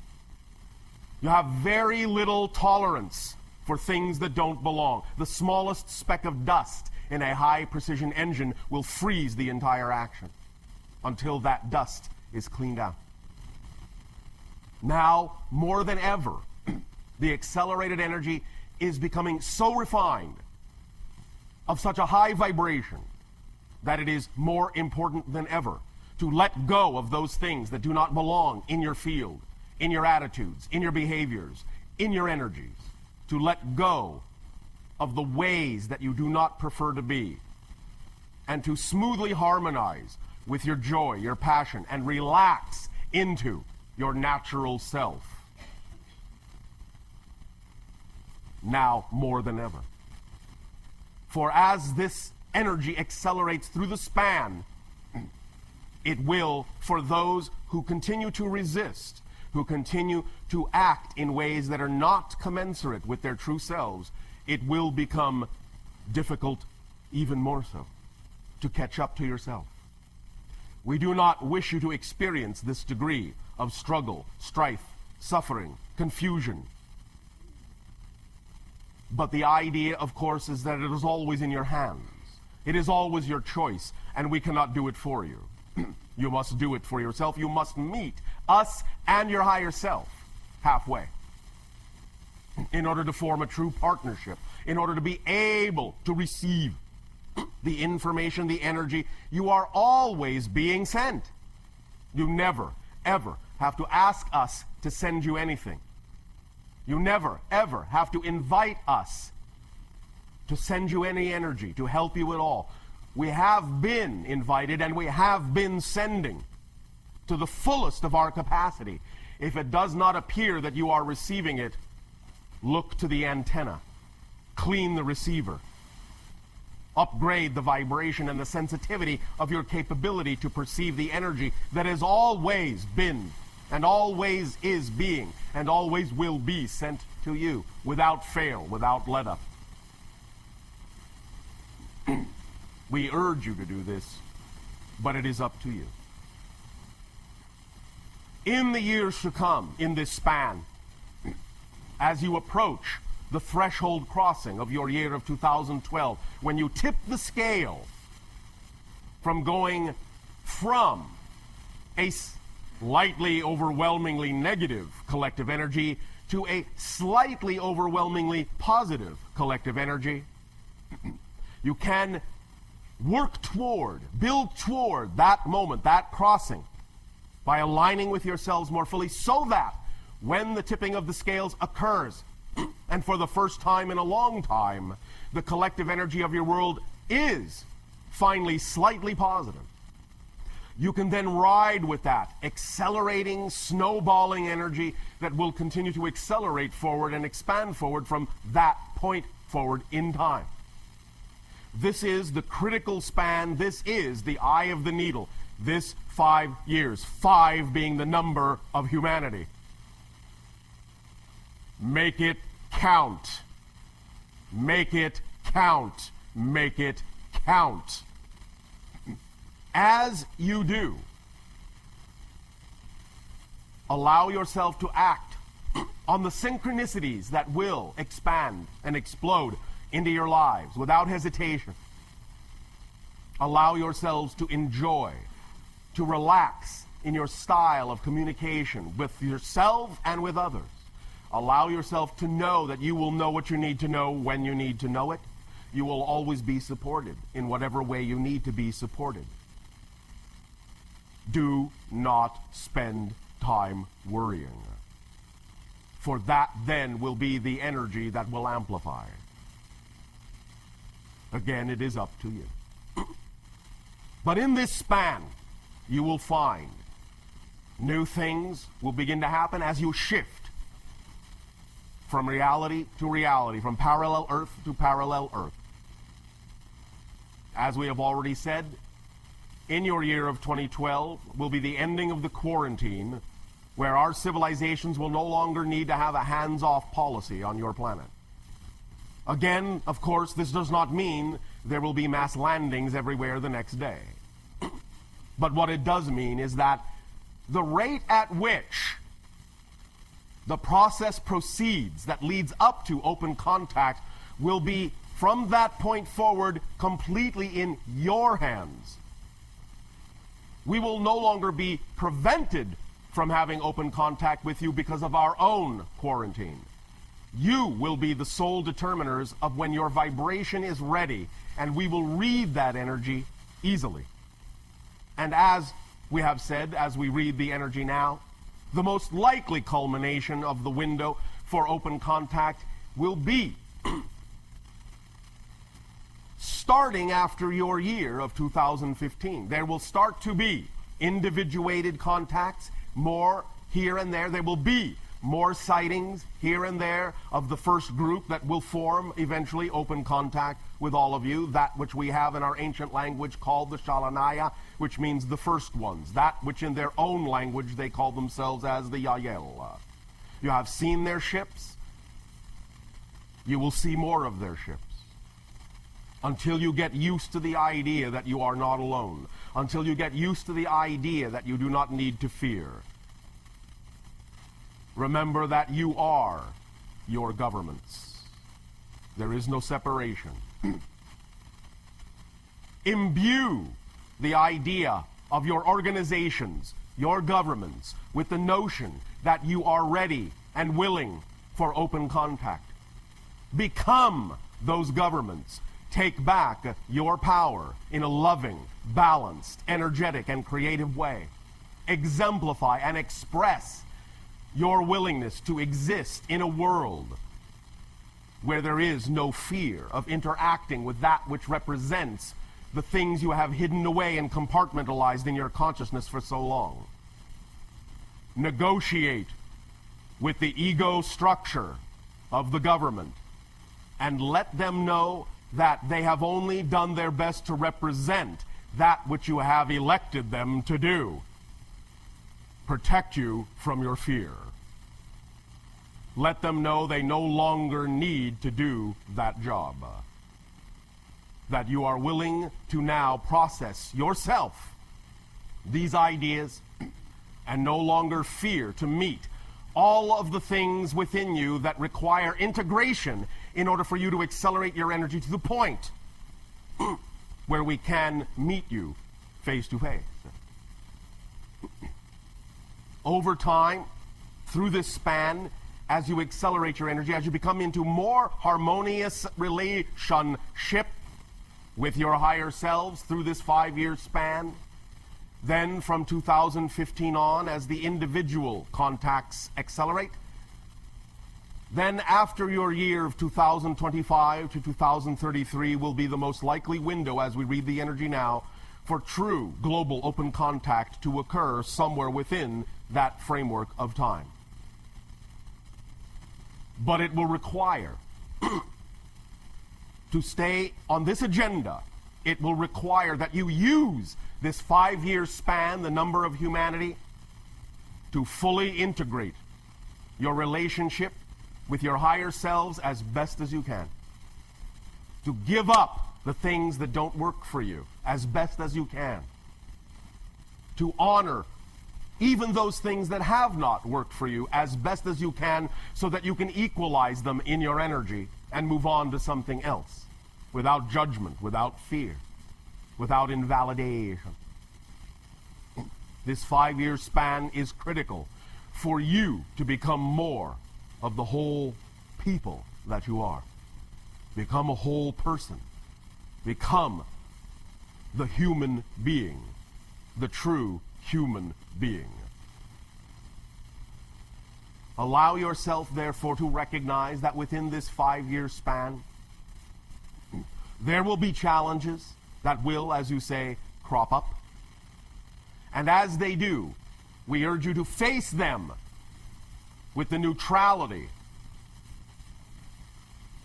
you have very little tolerance for things that don't belong. The smallest speck of dust in a high precision engine will freeze the entire action until that dust is cleaned out. Now, more than ever, the accelerated energy is becoming so refined, of such a high vibration, that it is more important than ever to let go of those things that do not belong in your field, in your attitudes, in your behaviors, in your energies, to let go of the ways that you do not prefer to be, and to smoothly harmonize with your joy, your passion, and relax into your natural self. Now more than ever. For as this energy accelerates through the span, it will, for those who continue to resist, who continue to act in ways that are not commensurate with their true selves, it will become difficult, even more so, to catch up to yourself. We do not wish you to experience this degree of struggle, strife, suffering, confusion. But the idea, of course, is that it is always in your hands. It is always your choice, and we cannot do it for you. You must do it for yourself. You must meet us and your higher self halfway in order to form a true partnership, in order to be able to receive the information, the energy. You are always being sent. You never, ever have to ask us to send you anything. You never, ever have to invite us to send you any energy, to help you at all. We have been invited and we have been sending to the fullest of our capacity. If it does not appear that you are receiving it, look to the antenna. Clean the receiver. Upgrade the vibration and the sensitivity of your capability to perceive the energy that has always been and always is being and always will be sent to you without fail, without let up. We urge you to do this, but it is up to you. In the years to come, in this span, as you approach the threshold crossing of your year of 2012, when you tip the scale from going from a slightly overwhelmingly negative collective energy to a slightly overwhelmingly positive collective energy, you can Work toward, build toward that moment, that crossing, by aligning with yourselves more fully, so that when the tipping of the scales occurs, and for the first time in a long time, the collective energy of your world is finally slightly positive, you can then ride with that accelerating, snowballing energy that will continue to accelerate forward and expand forward from that point forward in time. This is the critical span. This is the eye of the needle. This 5 years, 5 being the number of humanity. Make it count. Make it count. Make it count. As you do, allow yourself to act on the synchronicities that will expand and explode into your lives without hesitation. Allow yourselves to enjoy, to relax in your style of communication with yourself and with others. Allow yourself to know that you will know what you need to know when you need to know it. You will always be supported in whatever way you need to be supported. Do not spend time worrying, for that then will be the energy that will amplify. Again, it is up to you. But in this span, you will find new things will begin to happen as you shift from reality to reality, from parallel Earth to parallel Earth. As we have already said, in your year of 2012 will be the ending of the quarantine, where our civilizations will no longer need to have a hands-off policy on your planet. Again, of course, this does not mean there will be mass landings everywhere the next day. But what it does mean is that the rate at which the process proceeds that leads up to open contact will be, from that point forward, completely in your hands. We will no longer be prevented from having open contact with you because of our own quarantine. You will be the sole determiners of when your vibration is ready, and we will read that energy easily. And as we have said, as we read the energy now, the most likely culmination of the window for open contact will be starting after your year of 2015. There will start to be individuated contacts, more here and there. There will be more sightings here and there of the first group that will form eventually open contact with all of you, that which we have in our ancient language called the Shalanaya, which means the first ones, that which in their own language they call themselves as the Yael. You have seen their ships. You will see more of their ships. Until you get used to the idea that you are not alone. Until you get used to the idea that you do not need to fear. Remember that you are your governments. There is no separation. Imbue the idea of your organizations, your governments, with the notion that you are ready and willing for open contact. Become those governments. Take back your power in a loving, balanced, energetic, and creative way. Exemplify and express your willingness to exist in a world where there is no fear of interacting with that which represents the things you have hidden away and compartmentalized in your consciousness for so long. Negotiate with the ego structure of the government and let them know that they have only done their best to represent that which you have elected them to do. Protect you from your fear. Let them know they no longer need to do that job. That you are willing to now process yourself these ideas and no longer fear to meet all of the things within you that require integration in order for you to accelerate your energy to the point where we can meet you face to face. Over time, through this span, as you accelerate your energy, as you become into more harmonious relationship with your higher selves through this 5-year span. Then from 2015 on, as the individual contacts accelerate, then after your year of 2025 to 2033 will be the most likely window, as we read the energy now, for true global open contact to occur somewhere within that framework of time. But it will require, to stay on this agenda, it will require that you use this 5-year span, the number of humanity, to fully integrate your relationship with your higher selves as best as you can. To give up the things that don't work for you as best as you can. To honor even those things that have not worked for you as best as you can, so that you can equalize them in your energy and move on to something else without judgment, without fear, without invalidation. This 5-year span is critical for you to become more of the whole people that you are. Become a whole person. Become the human being, the true human being. Allow yourself, therefore, to recognize that within this 5-year span, there will be challenges that will, as you say, crop up. And as they do, we urge you to face them with the neutrality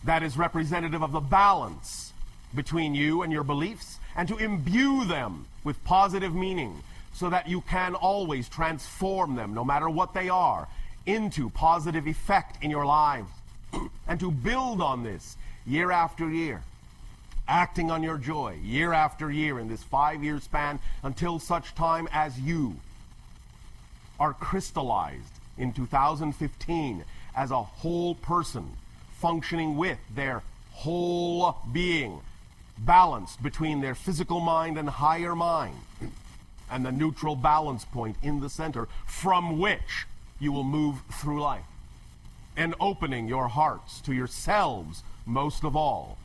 that is representative of the balance between you and your beliefs, and to imbue them with positive meaning, so that you can always transform them, no matter what they are, into positive effect in your lives, and to build on this year after year, acting on your joy year after year in this 5-year span, until such time as you are crystallized in 2015 as a whole person, functioning with their whole being, balanced between their physical mind and higher mind, and the neutral balance point in the center from which you will move through life, and opening your hearts to yourselves most of all,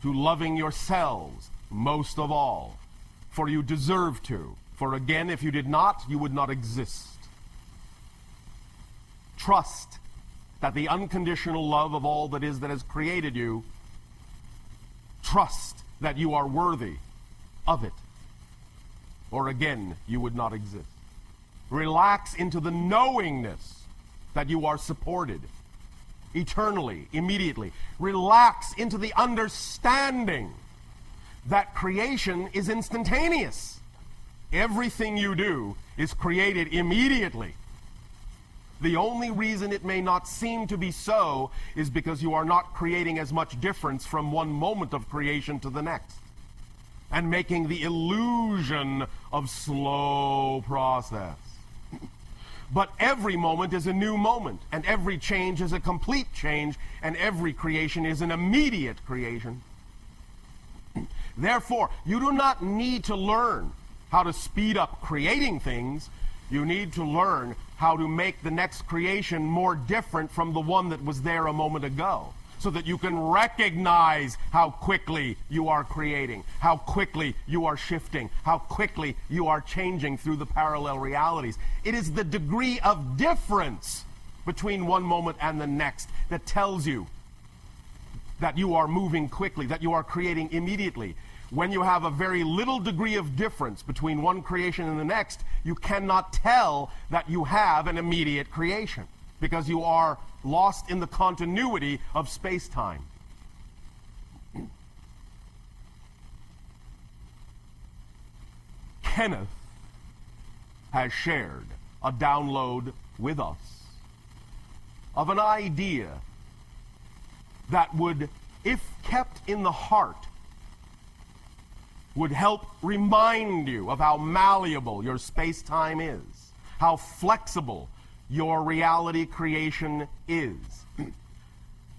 to loving yourselves most of all, for you deserve to. For again, if you did not, you would not exist. Trust that the unconditional love of all that is that has created you, trust that you are worthy of it, or again, you would not exist. Relax into the knowingness that you are supported eternally, immediately. Relax into the understanding that creation is instantaneous. Everything you do is created immediately. The only reason it may not seem to be so is because you are not creating as much difference from one moment of creation to the next, and making the illusion of slow process. But every moment is a new moment, and every change is a complete change, and every creation is an immediate creation. Therefore, you do not need to learn how to speed up creating things. You need to learn how to make the next creation more different from the one that was there a moment ago, so that you can recognize how quickly you are creating, how quickly you are shifting, how quickly you are changing through the parallel realities. It is the degree of difference between one moment and the next that tells you that you are moving quickly, that you are creating immediately. When you have a very little degree of difference between one creation and the next, you cannot tell that you have an immediate creation, because you are lost in the continuity of space-time. Kenneth has shared a download with us of an idea that would, if kept in the heart, would help remind you of how malleable your space-time is, how flexible your reality creation is.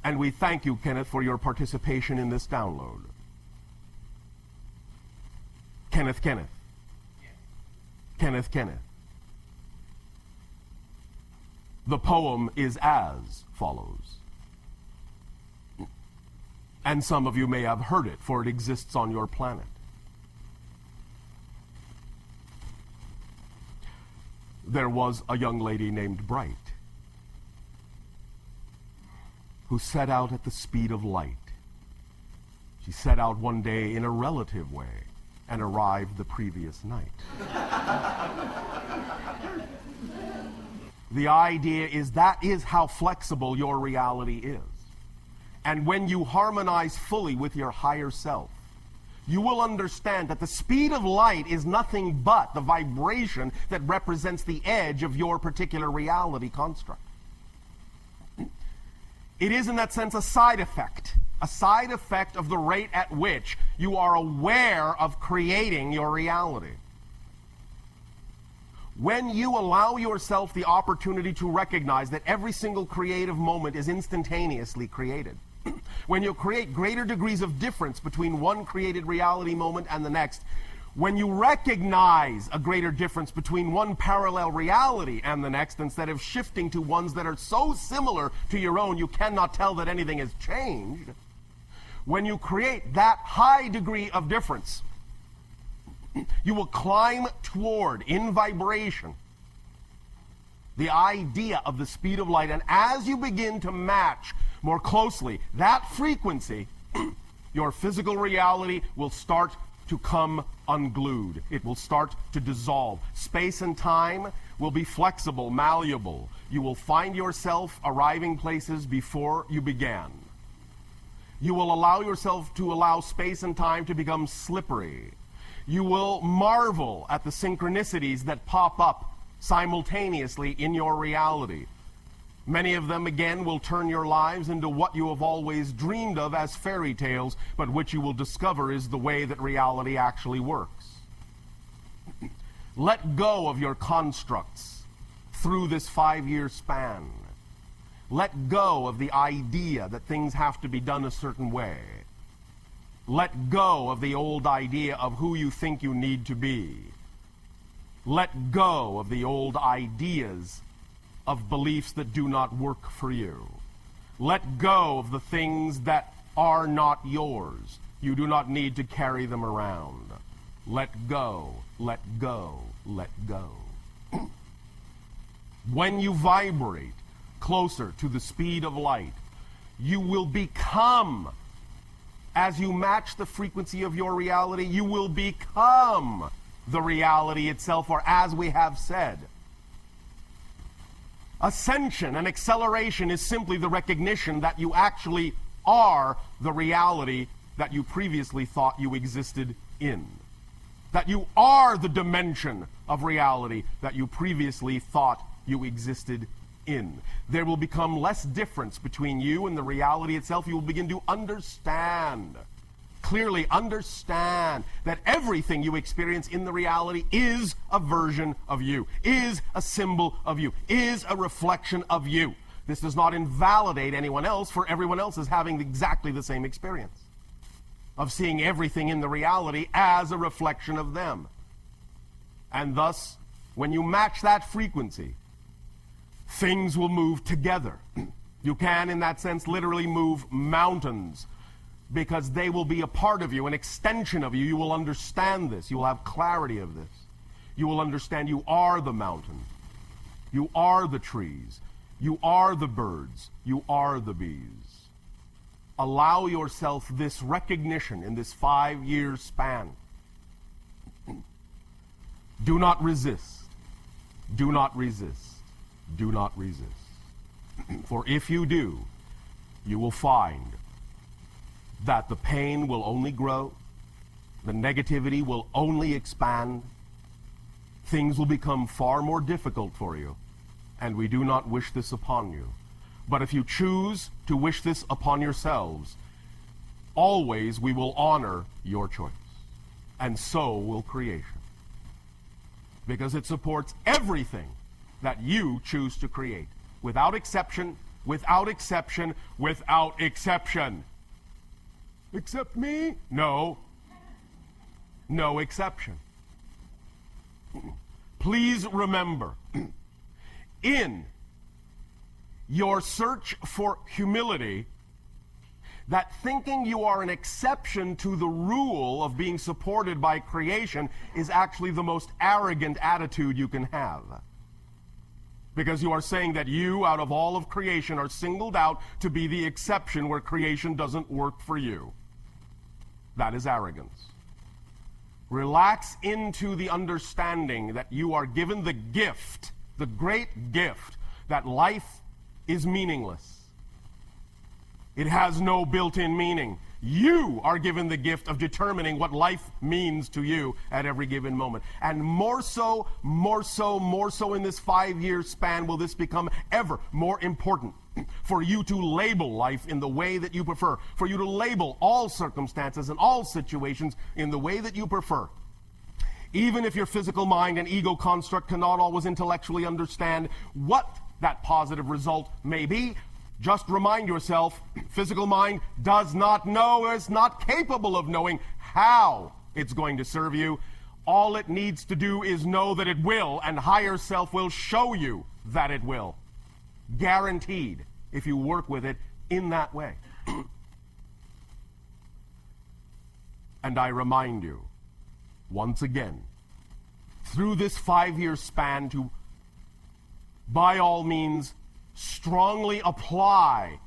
And we thank you, Kenneth, for your participation in this download. Kenneth. The poem is as follows. And some of you may have heard it, for it exists on your planet. There was a young lady named Bright who set out at the speed of light. She set out one day in a relative way and arrived the previous night. The idea is that is how flexible your reality is. And when you harmonize fully with your higher self, you will understand that the speed of light is nothing but the vibration that represents the edge of your particular reality construct. It is, in that sense, a side effect of the rate at which you are aware of creating your reality. When you allow yourself the opportunity to recognize that every single creative moment is instantaneously created, when you create greater degrees of difference between one created reality moment and the next, when you recognize a greater difference between one parallel reality and the next, instead of shifting to ones that are so similar to your own you cannot tell that anything has changed, when you create that high degree of difference, you will climb toward, in vibration, the idea of the speed of light. And as you begin to match more closely that frequency, your physical reality will start to come unglued. It will start to dissolve. Space and time will be flexible, malleable. You will find yourself arriving places before you began. You will allow yourself to allow space and time to become slippery. You will marvel at the synchronicities that pop up simultaneously in your reality. Many of them, again, will turn your lives into what you have always dreamed of as fairy tales, but which you will discover is the way that reality actually works. Let go of your constructs through this 5-year span. Let go of the idea that things have to be done a certain way. Let go of the old idea of who you think you need to be. Let go of the old ideas of beliefs that do not work for you. Let go of the things that are not yours. You do not need to carry them around. Let go, let go, let go. When you vibrate closer to the speed of light, you will become, as you match the frequency of your reality, you will become the reality itself, or as we have said, ascension and acceleration is simply the recognition that you actually are the reality that you previously thought you existed in. That you are the dimension of reality that you previously thought you existed in. There will become less difference between you and the reality itself. You will begin to understand, clearly understand, that everything you experience in the reality is a version of you, is a symbol of you, is a reflection of you. This does not invalidate anyone else, for everyone else is having exactly the same experience of seeing everything in the reality as a reflection of them. And thus, when you match that frequency, things will move together. You can, in that sense, literally move mountains, because they will be a part of you, an extension of you. You will understand this. You will have clarity of this. You will understand you are the mountain. You are the trees. You are the birds. You are the bees. Allow yourself this recognition in this 5-year span. Do not resist. Do not resist. Do not resist. For if you do, you will find that the pain will only grow, the negativity will only expand, things will become far more difficult for you, and we do not wish this upon you. But if you choose to wish this upon yourselves, always we will honor your choice, and so will creation, because it supports everything that you choose to create, without exception, without exception, without exception. Except me? No. No exception. Please remember, in your search for humility, that thinking you are an exception to the rule of being supported by creation is actually the most arrogant attitude you can have. Because you are saying that you, out of all of creation, are singled out to be the exception where creation doesn't work for you. That is arrogance. Relax into the understanding that you are given the gift, the great gift, that life is meaningless. It has no built-in meaning. You are given the gift of determining what life means to you at every given moment. And more so in this 5-year span will this become ever more important for you to label life in the way that you prefer, for you to label all circumstances and all situations in the way that you prefer. Even if your physical mind and ego construct cannot always intellectually understand what that positive result may be, just remind yourself, physical mind does not know, is not capable of knowing how it's going to serve you. All it needs to do is know that it will, and higher self will show you that it will. Guaranteed, if you work with it in that way. And I remind you, once again, through this 5-year span to, by all means, strongly apply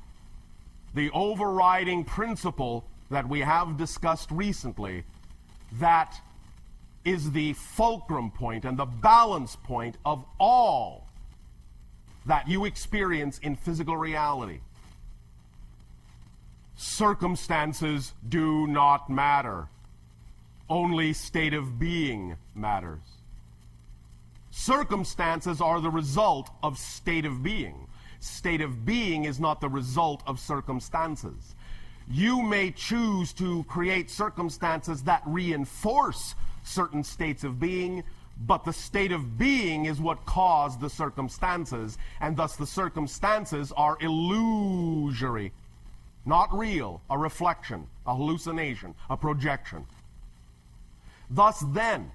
the overriding principle that we have discussed recently, that is the fulcrum point and the balance point of all that you experience in physical reality. Circumstances do not matter. Only state of being matters. Circumstances are the result of state of being. State of being is not the result of circumstances. You may choose to create circumstances that reinforce certain states of being, but the state of being is what caused the circumstances, and thus the circumstances are illusory, not real, a reflection, a hallucination, a projection. Thus then,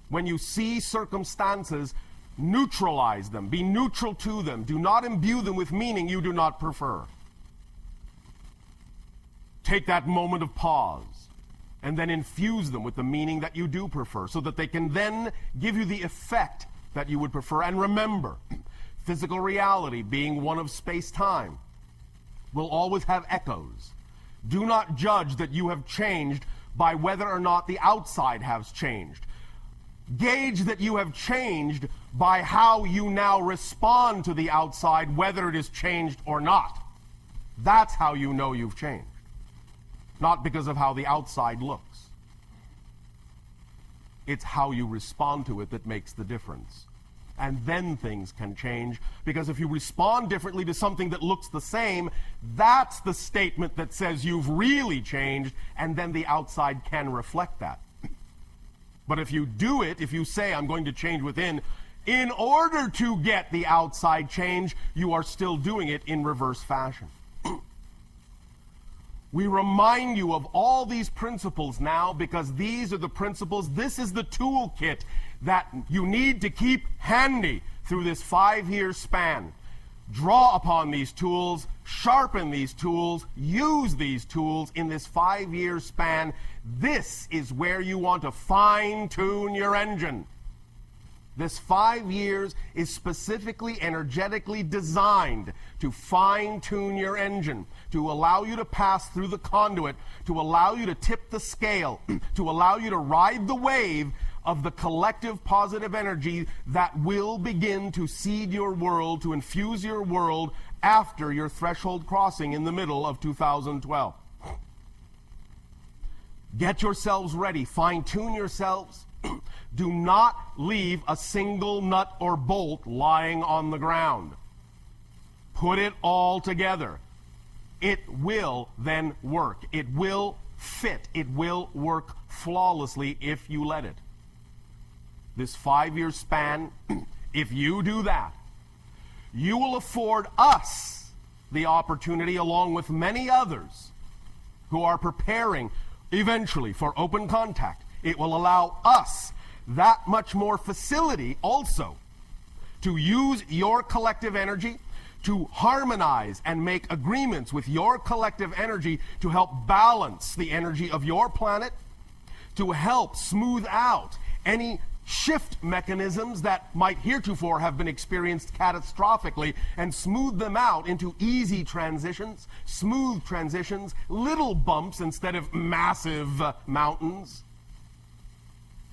when you see circumstances, neutralize them, be neutral to them, do not imbue them with meaning you do not prefer. Take that moment of pause and then infuse them with the meaning that you do prefer, so that they can then give you the effect that you would prefer. And remember, physical reality, being one of space-time, will always have echoes. Do not judge that you have changed by whether or not the outside has changed. Gauge that you have changed by how you now respond to the outside, whether it is changed or not. That's how you know you've changed. Not because of how the outside looks. It's how you respond to it that makes the difference. And then things can change, because if you respond differently to something that looks the same, that's the statement that says you've really changed, and then the outside can reflect that. But if you do it, if you say, I'm going to change within, in order to get the outside change, you are still doing it in reverse fashion. We remind you of all these principles now, because these are the principles, this is the toolkit that you need to keep handy through this 5-year span. Draw upon these tools, sharpen these tools, use these tools in this 5-year span. This is where you want to fine-tune your engine. This 5 years is specifically energetically designed to fine-tune your engine, to allow you to pass through the conduit, to allow you to tip the scale, to allow you to ride the wave of the collective positive energy that will begin to seed your world, to infuse your world after your threshold crossing in the middle of 2012. Get yourselves ready, fine-tune yourselves. Do not leave a single nut or bolt lying on the ground. Put it all together. It will then work. It will fit. It will work flawlessly if you let it. This 5-year span, if you do that, you will afford us the opportunity, along with many others who are preparing eventually for open contact. It will allow us that much more facility also to use your collective energy, to harmonize and make agreements with your collective energy to help balance the energy of your planet, to help smooth out any shift mechanisms that might heretofore have been experienced catastrophically, and smooth them out into easy transitions, smooth transitions, little bumps instead of massive mountains.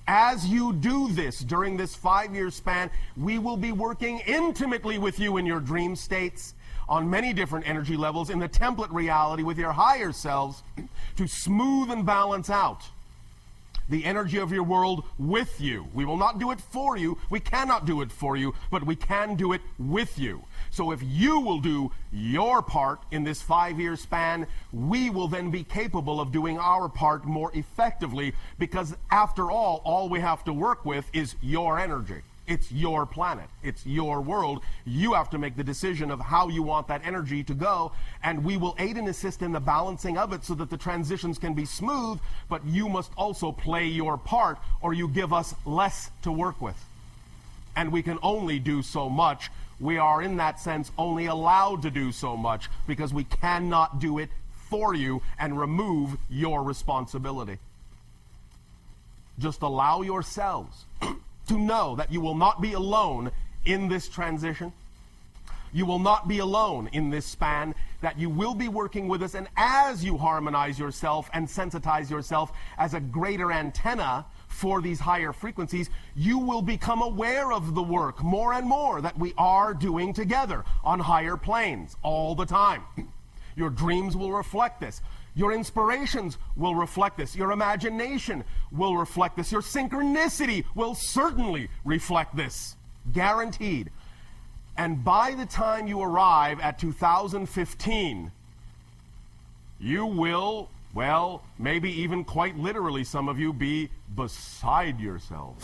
As you do this during this 5-year span, we will be working intimately with you in your dream states on many different energy levels in the template reality with your higher selves to smooth and balance out the energy of your world with you. We will not do it for you. We cannot do it for you, but we can do it with you. So if you will do your part in this 5-year span, we will then be capable of doing our part more effectively, because after all we have to work with is your energy. It's your planet. It's your world. You have to make the decision of how you want that energy to go, and we will aid and assist in the balancing of it so that the transitions can be smooth, but you must also play your part, or you give us less to work with. And we can only do so much. We are, in that sense, only allowed to do so much because we cannot do it for you and remove your responsibility. Just allow yourselves to know that you will not be alone in this transition. You will not be alone in this span, that you will be working with us, and as you harmonize yourself and sensitize yourself as a greater antenna for these higher frequencies, you will become aware of the work more and more that we are doing together on higher planes all the time. Your dreams will reflect this. Your inspirations will reflect this. Your imagination will reflect this. Your synchronicity will certainly reflect this. Guaranteed. And by the time you arrive at 2015, you will, well, maybe even quite literally, some of you, be beside yourselves.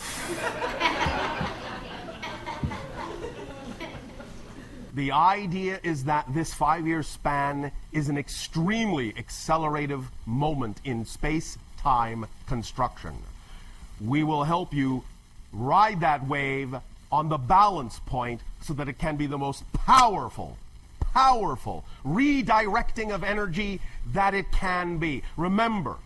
The idea is that this 5-year span is an extremely accelerative moment in space-time construction. We will help you ride that wave on the balance point so that it can be the most powerful redirecting of energy that it can be. Remember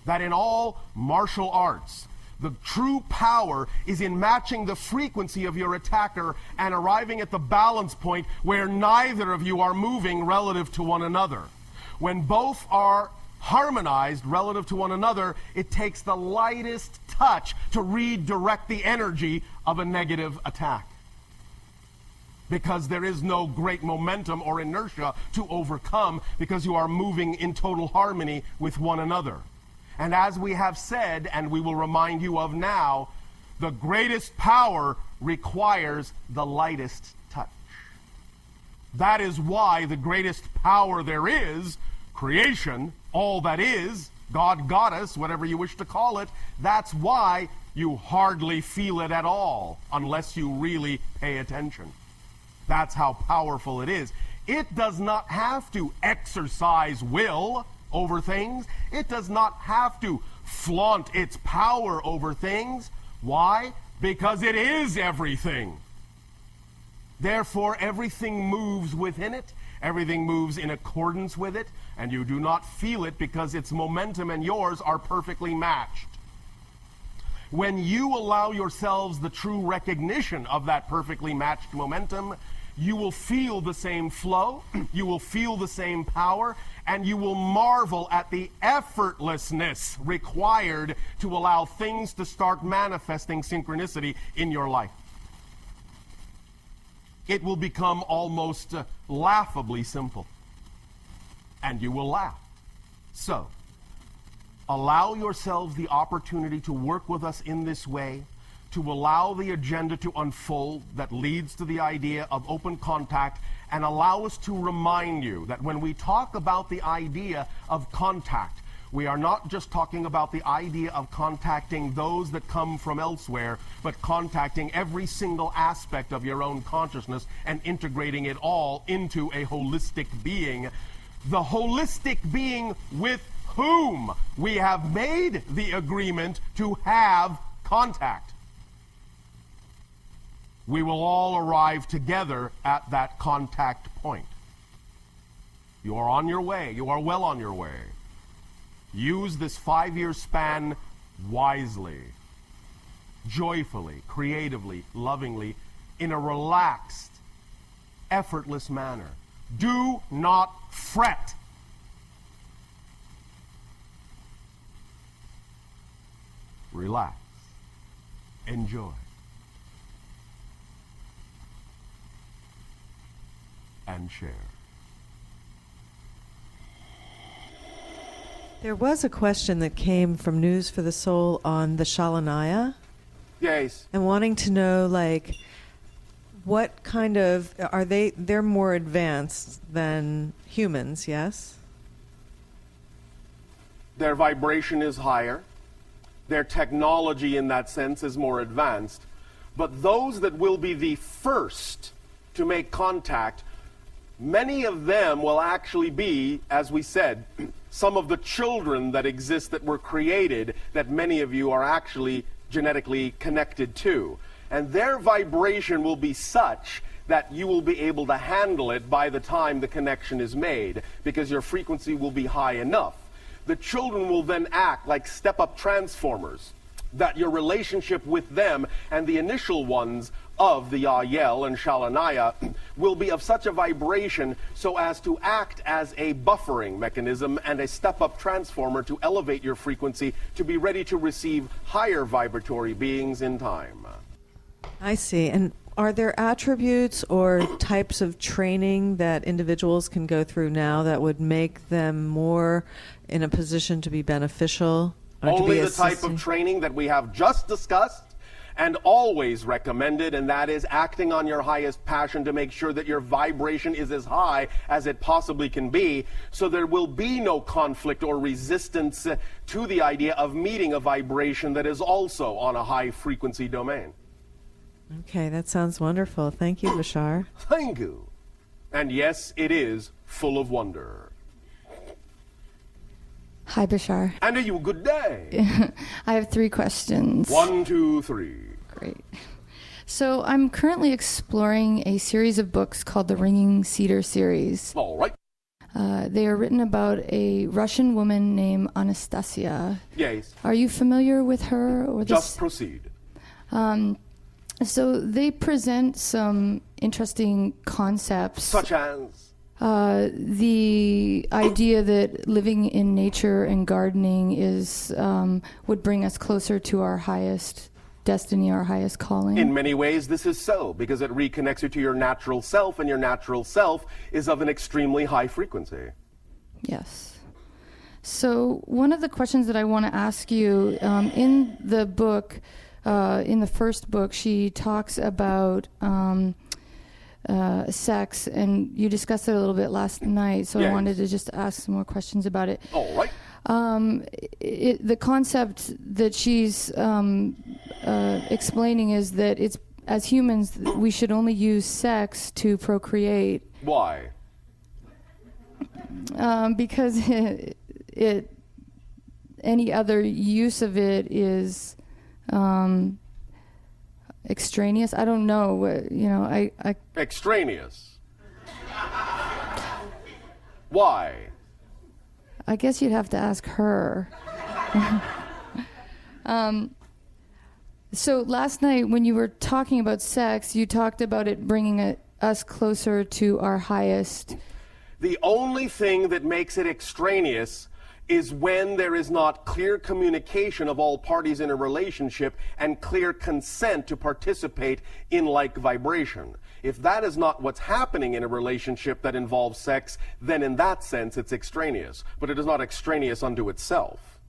that in all martial arts, the true power is in matching the frequency of your attacker and arriving at the balance point where neither of you are moving relative to one another. When both are harmonized relative to one another, it takes the lightest touch to redirect the energy of a negative attack, because there is no great momentum or inertia to overcome, because you are moving in total harmony with one another. And as we have said, and we will remind you of now, the greatest power requires the lightest touch. That is why the greatest power there is, creation, all that is, God, Goddess, whatever you wish to call it, that's why you hardly feel it at all unless you really pay attention. That's how powerful it is. It does not have to exercise will over things. It does not have to flaunt its power over things. Why? Because it is everything. Therefore, everything moves within it. Everything moves in accordance with it, and you do not feel it because its momentum and yours are perfectly matched. When you allow yourselves the true recognition of that perfectly matched momentum, you will feel the same flow, you will feel the same power, and you will marvel at the effortlessness required to allow things to start manifesting synchronicity in your life. It will become almost laughably simple, and you will laugh. So, allow yourselves the opportunity to work with us in this way, to allow the agenda to unfold that leads to the idea of open contact, and allow us to remind you that when we talk about the idea of contact, we are not just talking about the idea of contacting those that come from elsewhere, but contacting every single aspect of your own consciousness and integrating it all into a holistic being. The holistic being with whom we have made the agreement to have contact. we will all arrive together at that contact point. You are on your way. You are well on your way. Use this 5-year span wisely, joyfully, creatively, lovingly, in a relaxed, effortless manner. Do not fret. Relax. Enjoy. And share. There was a question that came from News for the Soul on the Shalanaya. Yes. And wanting to know, like, what kind of, they're more advanced than humans, yes? Their vibration is higher. Their technology in that sense is more advanced. But those that will be the first to make contact, many of them will actually be, as we said, some of the children that exist that were created that many of you are actually genetically connected to. And their vibration will be such that you will be able to handle it by the time the connection is made, because your frequency will be high enough. The children will then act like step-up transformers, that your relationship with them and the initial ones of the Ya'yel and Shalanaya will be of such a vibration so as to act as a buffering mechanism and a step-up transformer to elevate your frequency to be ready to receive higher vibratory beings in time. I see. And are there attributes or types of training that individuals can go through now that would make them more in a position to be beneficial? Only the type of training that we have just discussed and always recommended, and that is acting on your highest passion to make sure that your vibration is as high as it possibly can be, so there will be no conflict or resistance to the idea of meeting a vibration that is also on a high frequency domain. Okay, that sounds wonderful. Thank you, Bashar. Thank you. And yes, it is full of wonder. Hi, Bashar. And are you a good day? I have 3 questions. 1, 2, 3. Great. So I'm currently exploring a series of books called the Ringing Cedar series. All right. They are written about a Russian woman named Anastasia. Yes. Are you familiar with her? Or this? Just proceed. So they present some interesting concepts. Such as? The idea that living in nature and gardening is would bring us closer to our highest destiny, our highest calling. In many ways, this is so, because it reconnects you to your natural self, and your natural self is of an extremely high frequency. Yes. So one of the questions that I want to ask you, in the book, in the first book, she talks about sex, and you discussed it a little bit last night, so yes. I wanted to just ask some more questions about it. All right. The concept that she's explaining is that it's, as humans, we should only use sex to procreate. Why? Because any other use of it is extraneous. I don't know. I extraneous. Why? I guess you'd have to ask her. So last night when you were talking about sex, you talked about it bringing us closer to our highest. The only thing that makes it extraneous is when there is not clear communication of all parties in a relationship and clear consent to participate in like vibration. If that is not what's happening in a relationship that involves sex, then in that sense it's extraneous. But it is not extraneous unto itself.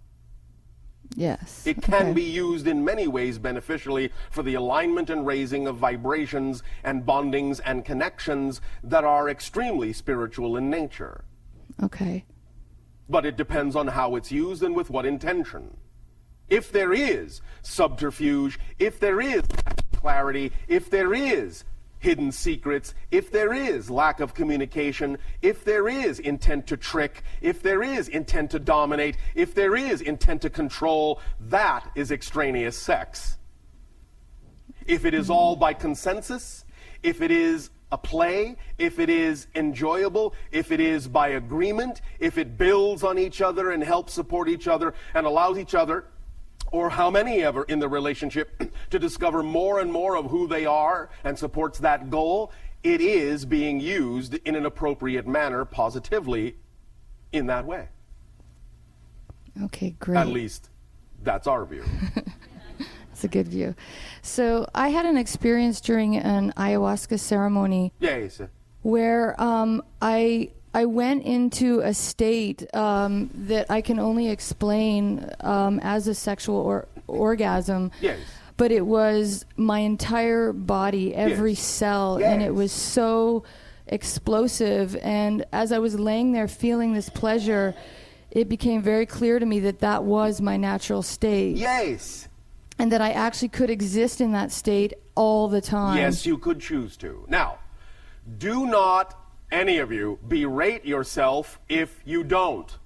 Yes. It can be used in many ways beneficially for the alignment and raising of vibrations and bondings and connections that are extremely spiritual in nature. Okay. But it depends on how it's used and with what intention. If there is subterfuge, if there is clarity, if there is hidden secrets, if there is lack of communication, if there is intent to trick, if there is intent to dominate, if there is intent to control, that is extraneous sex. If it is all by consensus, if it is a play, if it is enjoyable, if it is by agreement, if it builds on each other and helps support each other and allows each other, or how many ever in the relationship, to discover more and more of who they are and supports that goal, it is being used in an appropriate manner, positively, in that way. Okay, great. At least, that's our view. It's a good view. So I had an experience during an ayahuasca ceremony Yes. where I went into a state that I can only explain as a sexual orgasm. Yes. But it was my entire body, every cell, and it was so explosive. And as I was laying there feeling this pleasure, it became very clear to me that that was my natural state. Yes. And that I actually could exist in that state all the time. Yes, you could choose to. Now, do not, any of you, berate yourself if you don't.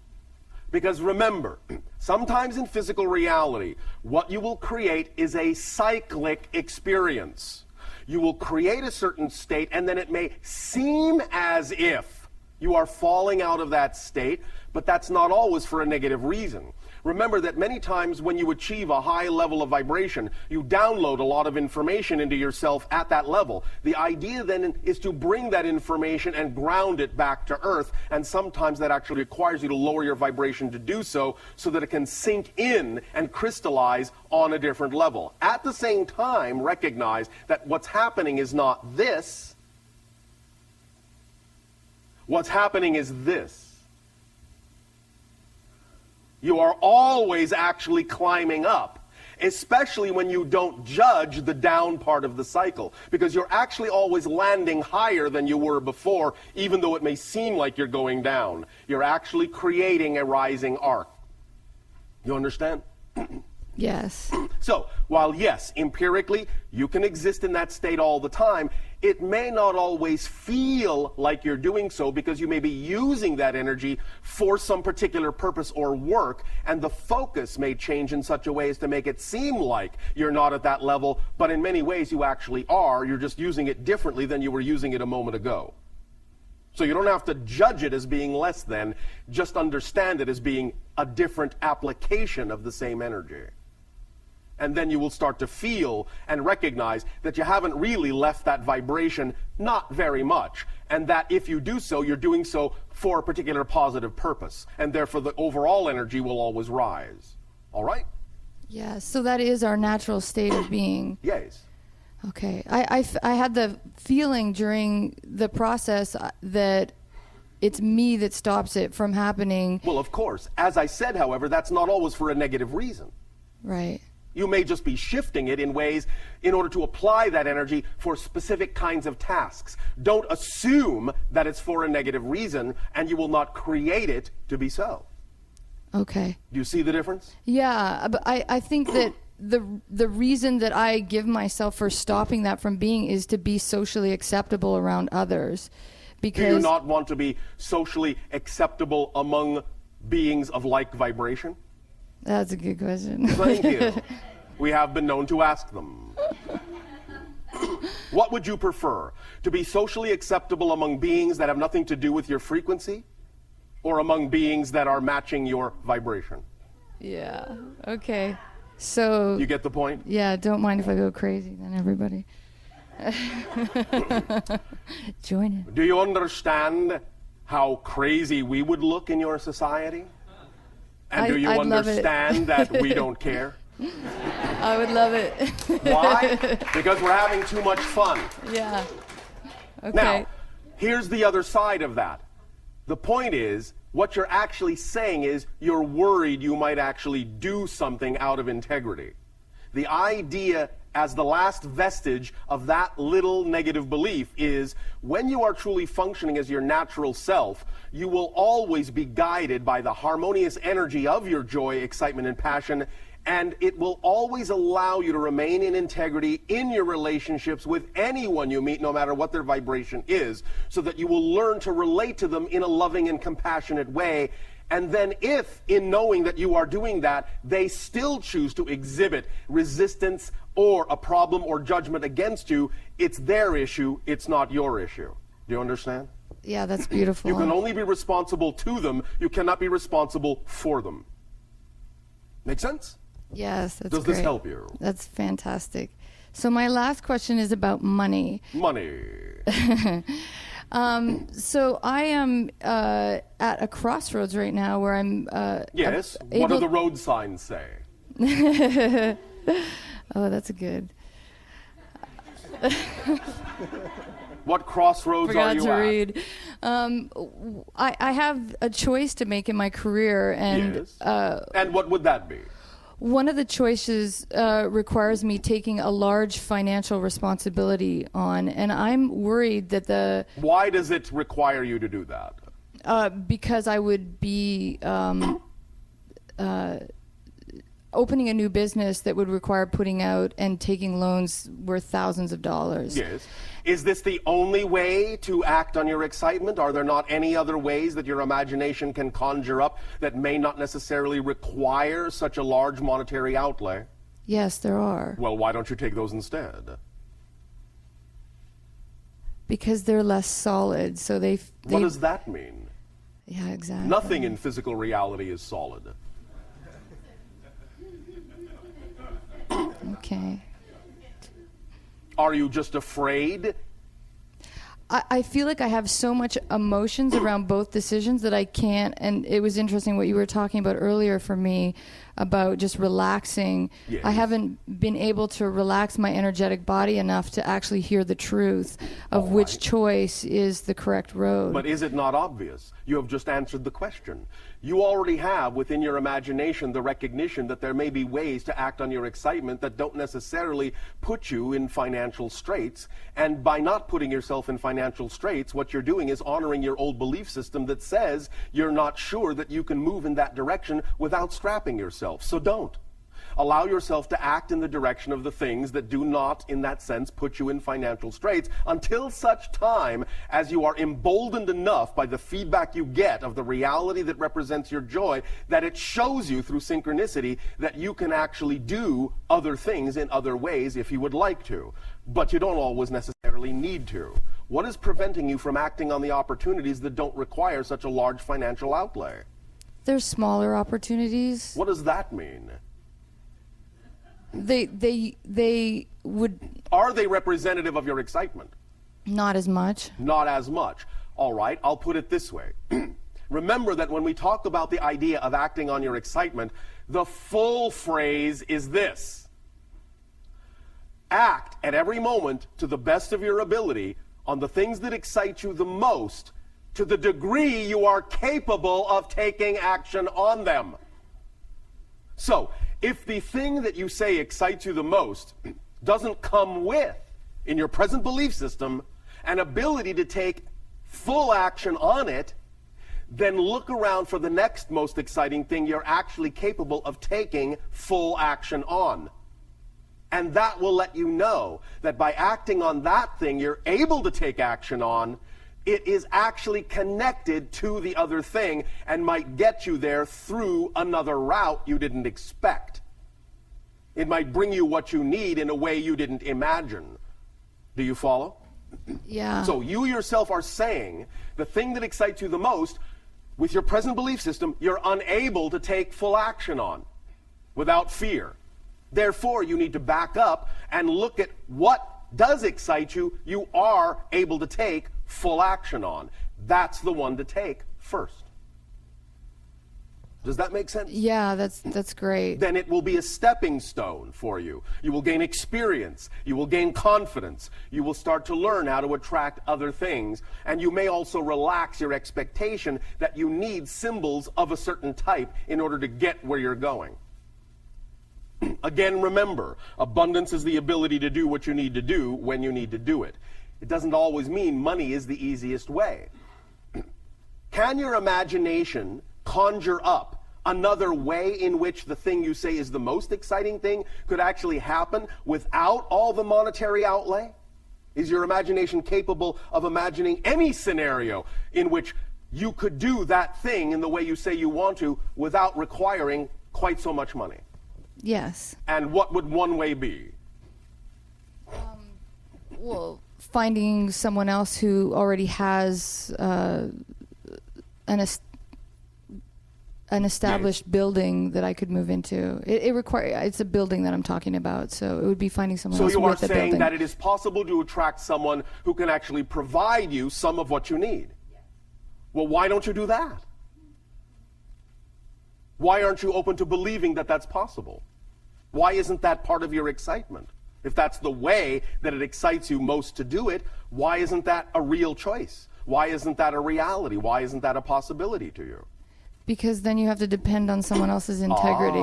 Because remember, sometimes in physical reality, what you will create is a cyclic experience. You will create a certain state, and then it may seem as if you are falling out of that state, but that's not always for a negative reason. Remember that many times when you achieve a high level of vibration, you download a lot of information into yourself at that level. The idea then is to bring that information and ground it back to earth, and sometimes that actually requires you to lower your vibration to do so, so that it can sink in and crystallize on a different level. At the same time, recognize that what's happening is not this. What's happening is this. You are always actually climbing up, especially when you don't judge the down part of the cycle, because you're actually always landing higher than you were before, even though it may seem like you're going down. You're actually creating a rising arc. You understand? Yes. So, while yes, empirically, you can exist in that state all the time, it may not always feel like you're doing so because you may be using that energy for some particular purpose or work, and the focus may change in such a way as to make it seem like you're not at that level, but in many ways you actually are. You're just using it differently than you were using it a moment ago. So you don't have to judge it as being less than, just understand it as being a different application of the same energy. And then you will start to feel and recognize that you haven't really left that vibration, not very much, and that if you do so, you're doing so for a particular positive purpose, and therefore the overall energy will always rise. All right? Yeah, so that is our natural state of being. Yes. Okay. I had the feeling during the process that it's me that stops it from happening. Well, of course. As I said, however, that's not always for a negative reason. Right. You may just be shifting it in ways in order to apply that energy for specific kinds of tasks. Don't assume that it's for a negative reason, and you will not create it to be so. Okay. Do you see the difference? Yeah, but I think that the reason that I give myself for stopping that from being is to be socially acceptable around others. Because do you not want to be socially acceptable among beings of like vibration? That's a good question. Thank you. We have been known to ask them. What would you prefer? To be socially acceptable among beings that have nothing to do with your frequency, or among beings that are matching your vibration? Yeah. Okay. So you get the point? Yeah, don't mind if I go crazy then, everybody. Join in. Do you understand how crazy we would look in your society? And do you understand that we don't care? I would love it. Why? Because we're having too much fun. Yeah. Okay. Now, here's the other side of that. The point is, what you're actually saying is you're worried you might actually do something out of integrity. The idea as the last vestige of that little negative belief is when you are truly functioning as your natural self, you will always be guided by the harmonious energy of your joy, excitement, and passion, and it will always allow you to remain in integrity in your relationships with anyone you meet, no matter what their vibration is, so that you will learn to relate to them in a loving and compassionate way. And then if, in knowing that you are doing that, they still choose to exhibit resistance or a problem or judgment against you, it's their issue, it's not your issue. Do you understand? Yeah, that's beautiful. You can only be responsible to them. You cannot be responsible for them. Make sense? Yes, that's Does great. this help you? That's fantastic. So my last question is about money. Money. So I am at a crossroads right now where I'm Yes. What able- do the road signs say? Oh, that's good. What crossroads are Forgot you to at? read. I have a choice to make in my career, and Yes. And what would that be? one of the choices requires me taking a large financial responsibility on, and I'm worried that Why does it require you to do that? because I would be opening a new business that would require putting out and taking loans worth thousands of dollars. Yes. Is this the only way to act on your excitement? Are there not any other ways that your imagination can conjure up that may not necessarily require such a large monetary outlay? Yes, there are. Well, why don't you take those instead? Because they're less solid, so they. What does that mean? Yeah, exactly. Nothing in physical reality is solid. Okay. Are you just afraid? I feel like I have so much emotions around both decisions that I can't, and it was interesting what you were talking about earlier for me about just relaxing. Yes. I haven't been able to relax my energetic body enough to actually hear the truth of which choice is the correct road. But is it not obvious? You have just answered the question. You already have within your imagination the recognition that there may be ways to act on your excitement that don't necessarily put you in financial straits. And by not putting yourself in financial straits, what you're doing is honoring your old belief system that says you're not sure that you can move in that direction without strapping yourself. So don't. Allow yourself to act in the direction of the things that do not, in that sense, put you in financial straits until such time as you are emboldened enough by the feedback you get of the reality that represents your joy that it shows you through synchronicity that you can actually do other things in other ways if you would like to. But you don't always necessarily need to. What is preventing you from acting on the opportunities that don't require such a large financial outlay? There's smaller opportunities. What does that mean? They would. Are they representative of your excitement? Not as much. Not as much. All right, I'll put it this way. Remember that when we talk about the idea of acting on your excitement, the full phrase is this: act at every moment to the best of your ability on the things that excite you the most to the degree you are capable of taking action on them. So, if the thing that you say excites you the most doesn't come with, in your present belief system, an ability to take full action on it, then look around for the next most exciting thing you're actually capable of taking full action on. And that will let you know that by acting on that thing you're able to take action on, it is actually connected to the other thing and might get you there through another route you didn't expect. It might bring you what you need in a way you didn't imagine. Do you follow? Yeah. So you yourself are saying the thing that excites you the most, with your present belief system, you're unable to take full action on without fear. Therefore, you need to back up and look at what does excite you, you are able to take full action on. That's the one to take first. Does that make sense? Yeah, that's great. Then it will be a stepping stone for you. You will gain experience. You will gain confidence. You will start to learn how to attract other things. And you may also relax your expectation that you need symbols of a certain type in order to get where you're going. Again, remember, abundance is the ability to do what you need to do when you need to do it. It doesn't always mean money is the easiest way. Can your imagination conjure up another way in which the thing you say is the most exciting thing could actually happen without all the monetary outlay? Is your imagination capable of imagining any scenario in which you could do that thing in the way you say you want to without requiring quite so much money. Yes. And what would one way be? Well, finding someone else who already has an established building that I could move into. It's a building that I'm talking about, so it would be finding someone else with a building. So you are saying that it is possible to attract someone who can actually provide you some of what you need. Yes. Well, why don't you do that? Why aren't you open to believing that that's possible? Why isn't that part of your excitement? If that's the way that it excites you most to do it, why isn't that a real choice? Why isn't that a reality? Why isn't that a possibility to you? Because then you have to depend on someone else's integrity.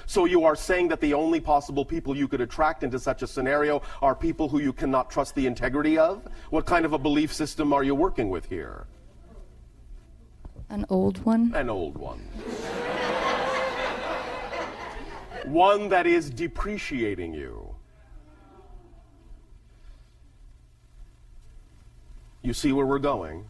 So you are saying that the only possible people you could attract into such a scenario are people who you cannot trust the integrity of? What kind of a belief system are you working with here? An old one? An old one. One that is depreciating you. You see where we're going?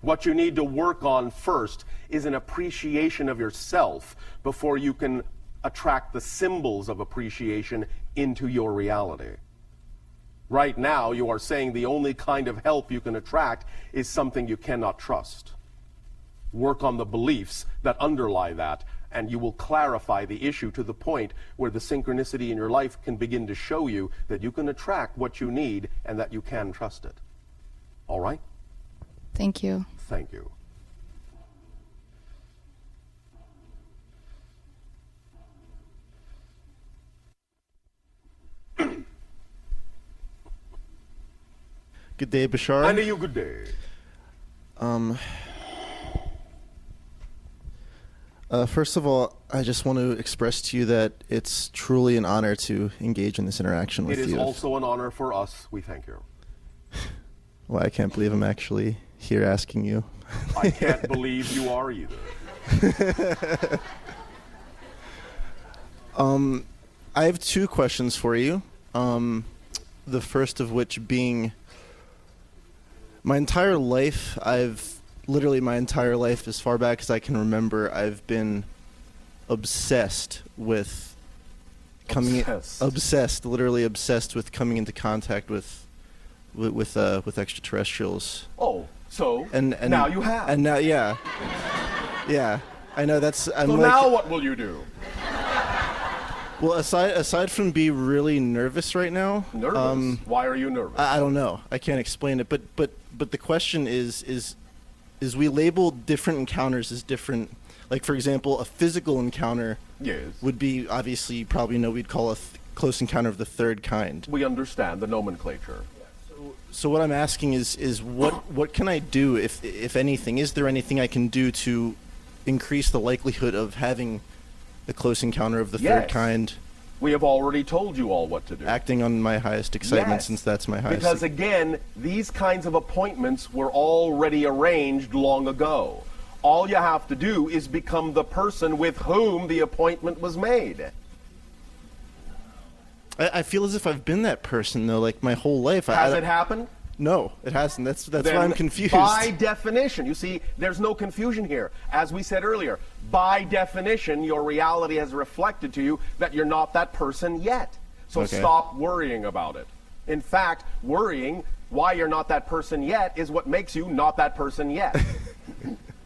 What you need to work on first is an appreciation of yourself before you can attract the symbols of appreciation into your reality. Right now, you are saying the only kind of help you can attract is something you cannot trust. Work on the beliefs that underlie that, and you will clarify the issue to the point where the synchronicity in your life can begin to show you that you can attract what you need and that you can trust it. All right? Thank you. Thank you. Good day, Bashar. And you, good day. First of all, I just want to express to you that it's truly an honor to engage in this interaction with you. It is also an honor for us. We thank you. Well, I can't believe I'm actually here asking you. I can't believe you are either. I have two questions for you. The first of which being, my entire life, my entire life, as far back as I can remember, I've been obsessed with literally obsessed with coming into contact with extraterrestrials. Oh, so and now you have. And now, yeah, I know that's. So now what will you do? Well, aside from be really nervous right now. Nervous? Why are you nervous? I don't know. I can't explain it. But the question is we label different encounters as different. Like, for example, a physical encounter would be, obviously, you probably know we'd call a close encounter of the third kind. We understand the nomenclature. So what I'm asking is what can I do, if anything? Is there anything I can do to increase the likelihood of having the close encounter of the third kind? We have already told you all what to do. Acting on my highest excitement, since that's my highest. Because again, these kinds of appointments were already arranged long ago. All you have to do is become the person with whom the appointment was made. I feel as if I've been that person, though, like my whole life. Has it happened? No, it hasn't. That's why I'm confused. By definition, you see, there's no confusion here. As we said earlier, by definition, your reality has reflected to you that you're not that person yet. So stop worrying about it. In fact, worrying why you're not that person yet is what makes you not that person yet.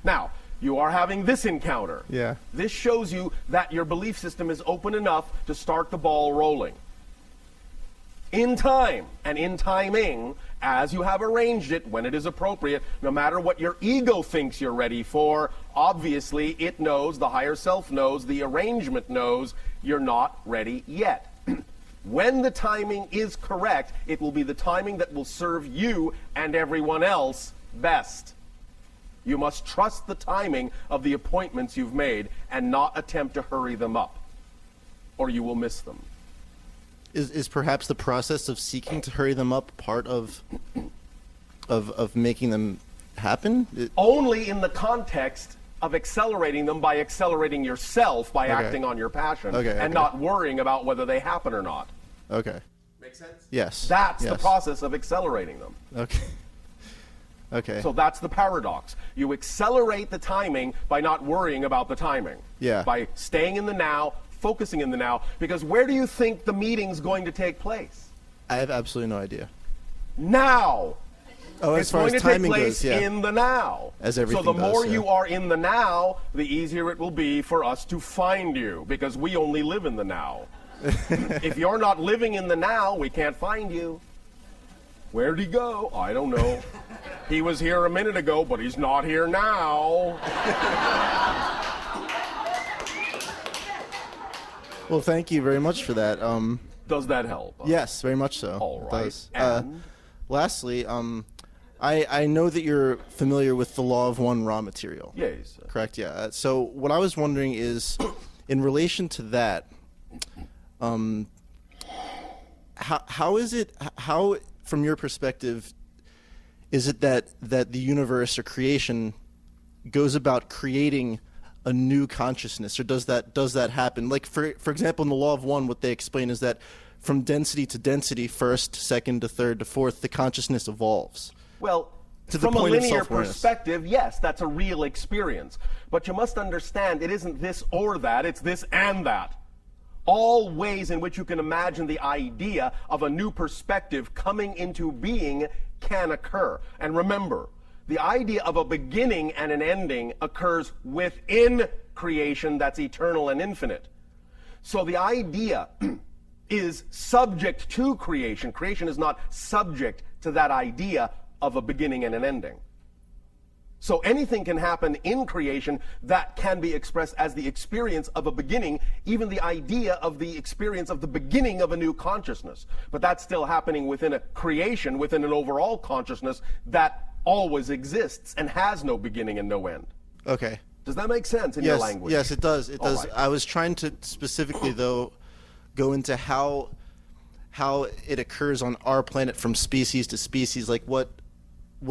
Now, you are having this encounter. Yeah. This shows you that your belief system is open enough to start the ball rolling. In time and in timing, as you have arranged it, when it is appropriate, no matter what your ego thinks you're ready for, obviously it knows, the higher self knows, the arrangement knows, you're not ready yet. When the timing is correct, it will be the timing that will serve you and everyone else best. You must trust the timing of the appointments you've made and not attempt to hurry them up, or you will miss them. Is perhaps the process of seeking to hurry them up part of making them happen? Only in the context of accelerating them by accelerating yourself by acting on your passion and not worrying about whether they happen or not. Okay. Make sense? Yes. That's the process of accelerating them. Okay. Okay. So that's the paradox. You accelerate the timing by not worrying about the timing. Yeah. By staying in the now, focusing in the now, because where do you think the meeting's going to take place? I have absolutely no idea. Now. Oh, as it's far going as to take timing place goes, yeah. in the now. As everything So the more does, yeah. you are in the now, the easier it will be for us to find you, because we only live in the now. If you're not living in the now, we can't find you. Where'd he go? I don't know. He was here a minute ago, but he's not here now. Well, thank you very much for that. Does that help? Yes, very much so. All It right. does. And? Lastly, I know that you're familiar with the law of one raw material. Yes. Correct, yeah. So what I was wondering is, in relation to that, how is it, from your perspective, is it that the universe or creation goes about creating a new consciousness, or does that happen? Like for example, in the law of one, what they explain is that from density to density, first, second to third to fourth, the consciousness evolves. Well, to the from a point of linear self-awareness. perspective, yes, that's a real experience. But you must understand, it isn't this or that, it's this and that. All ways in which you can imagine the idea of a new perspective coming into being can occur. And remember, the idea of a beginning and an ending occurs within creation that's eternal and infinite. So the idea is subject to creation. Creation is not subject to that idea of a beginning and an ending. So anything can happen in creation that can be expressed as the experience of a beginning, even the idea of the experience of the beginning of a new consciousness. But that's still happening within a creation, within an overall consciousness that always exists and has no beginning and no end. Okay. Does that make sense in your language? Yes, it does. It All does. right. I was trying to specifically, though, go into how it occurs on our planet from species to species. Like what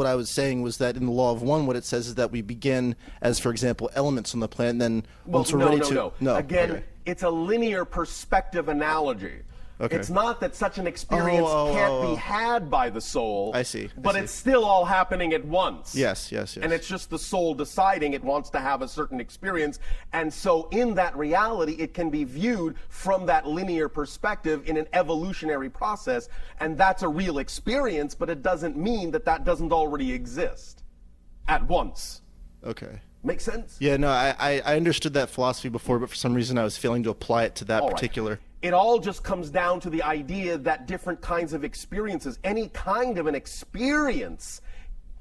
I was saying was that in the law of one, what it says is that we begin as, for example, elements on the planet, and then once we're ready to... No. Again, okay. it's a linear perspective analogy. Okay. It's not that such an experience can't be had by the soul. I see. But it's still all happening at once. Yes. And it's just the soul deciding it wants to have a certain experience. And so in that reality, it can be viewed from that linear perspective in an evolutionary process. And that's a real experience, but it doesn't mean that that doesn't already exist at once. Okay. Make sense? Yeah, no, I understood that philosophy before, but for some reason I was failing to apply it to that All right. particular... It all just comes down to the idea that different kinds of experiences, any kind of an experience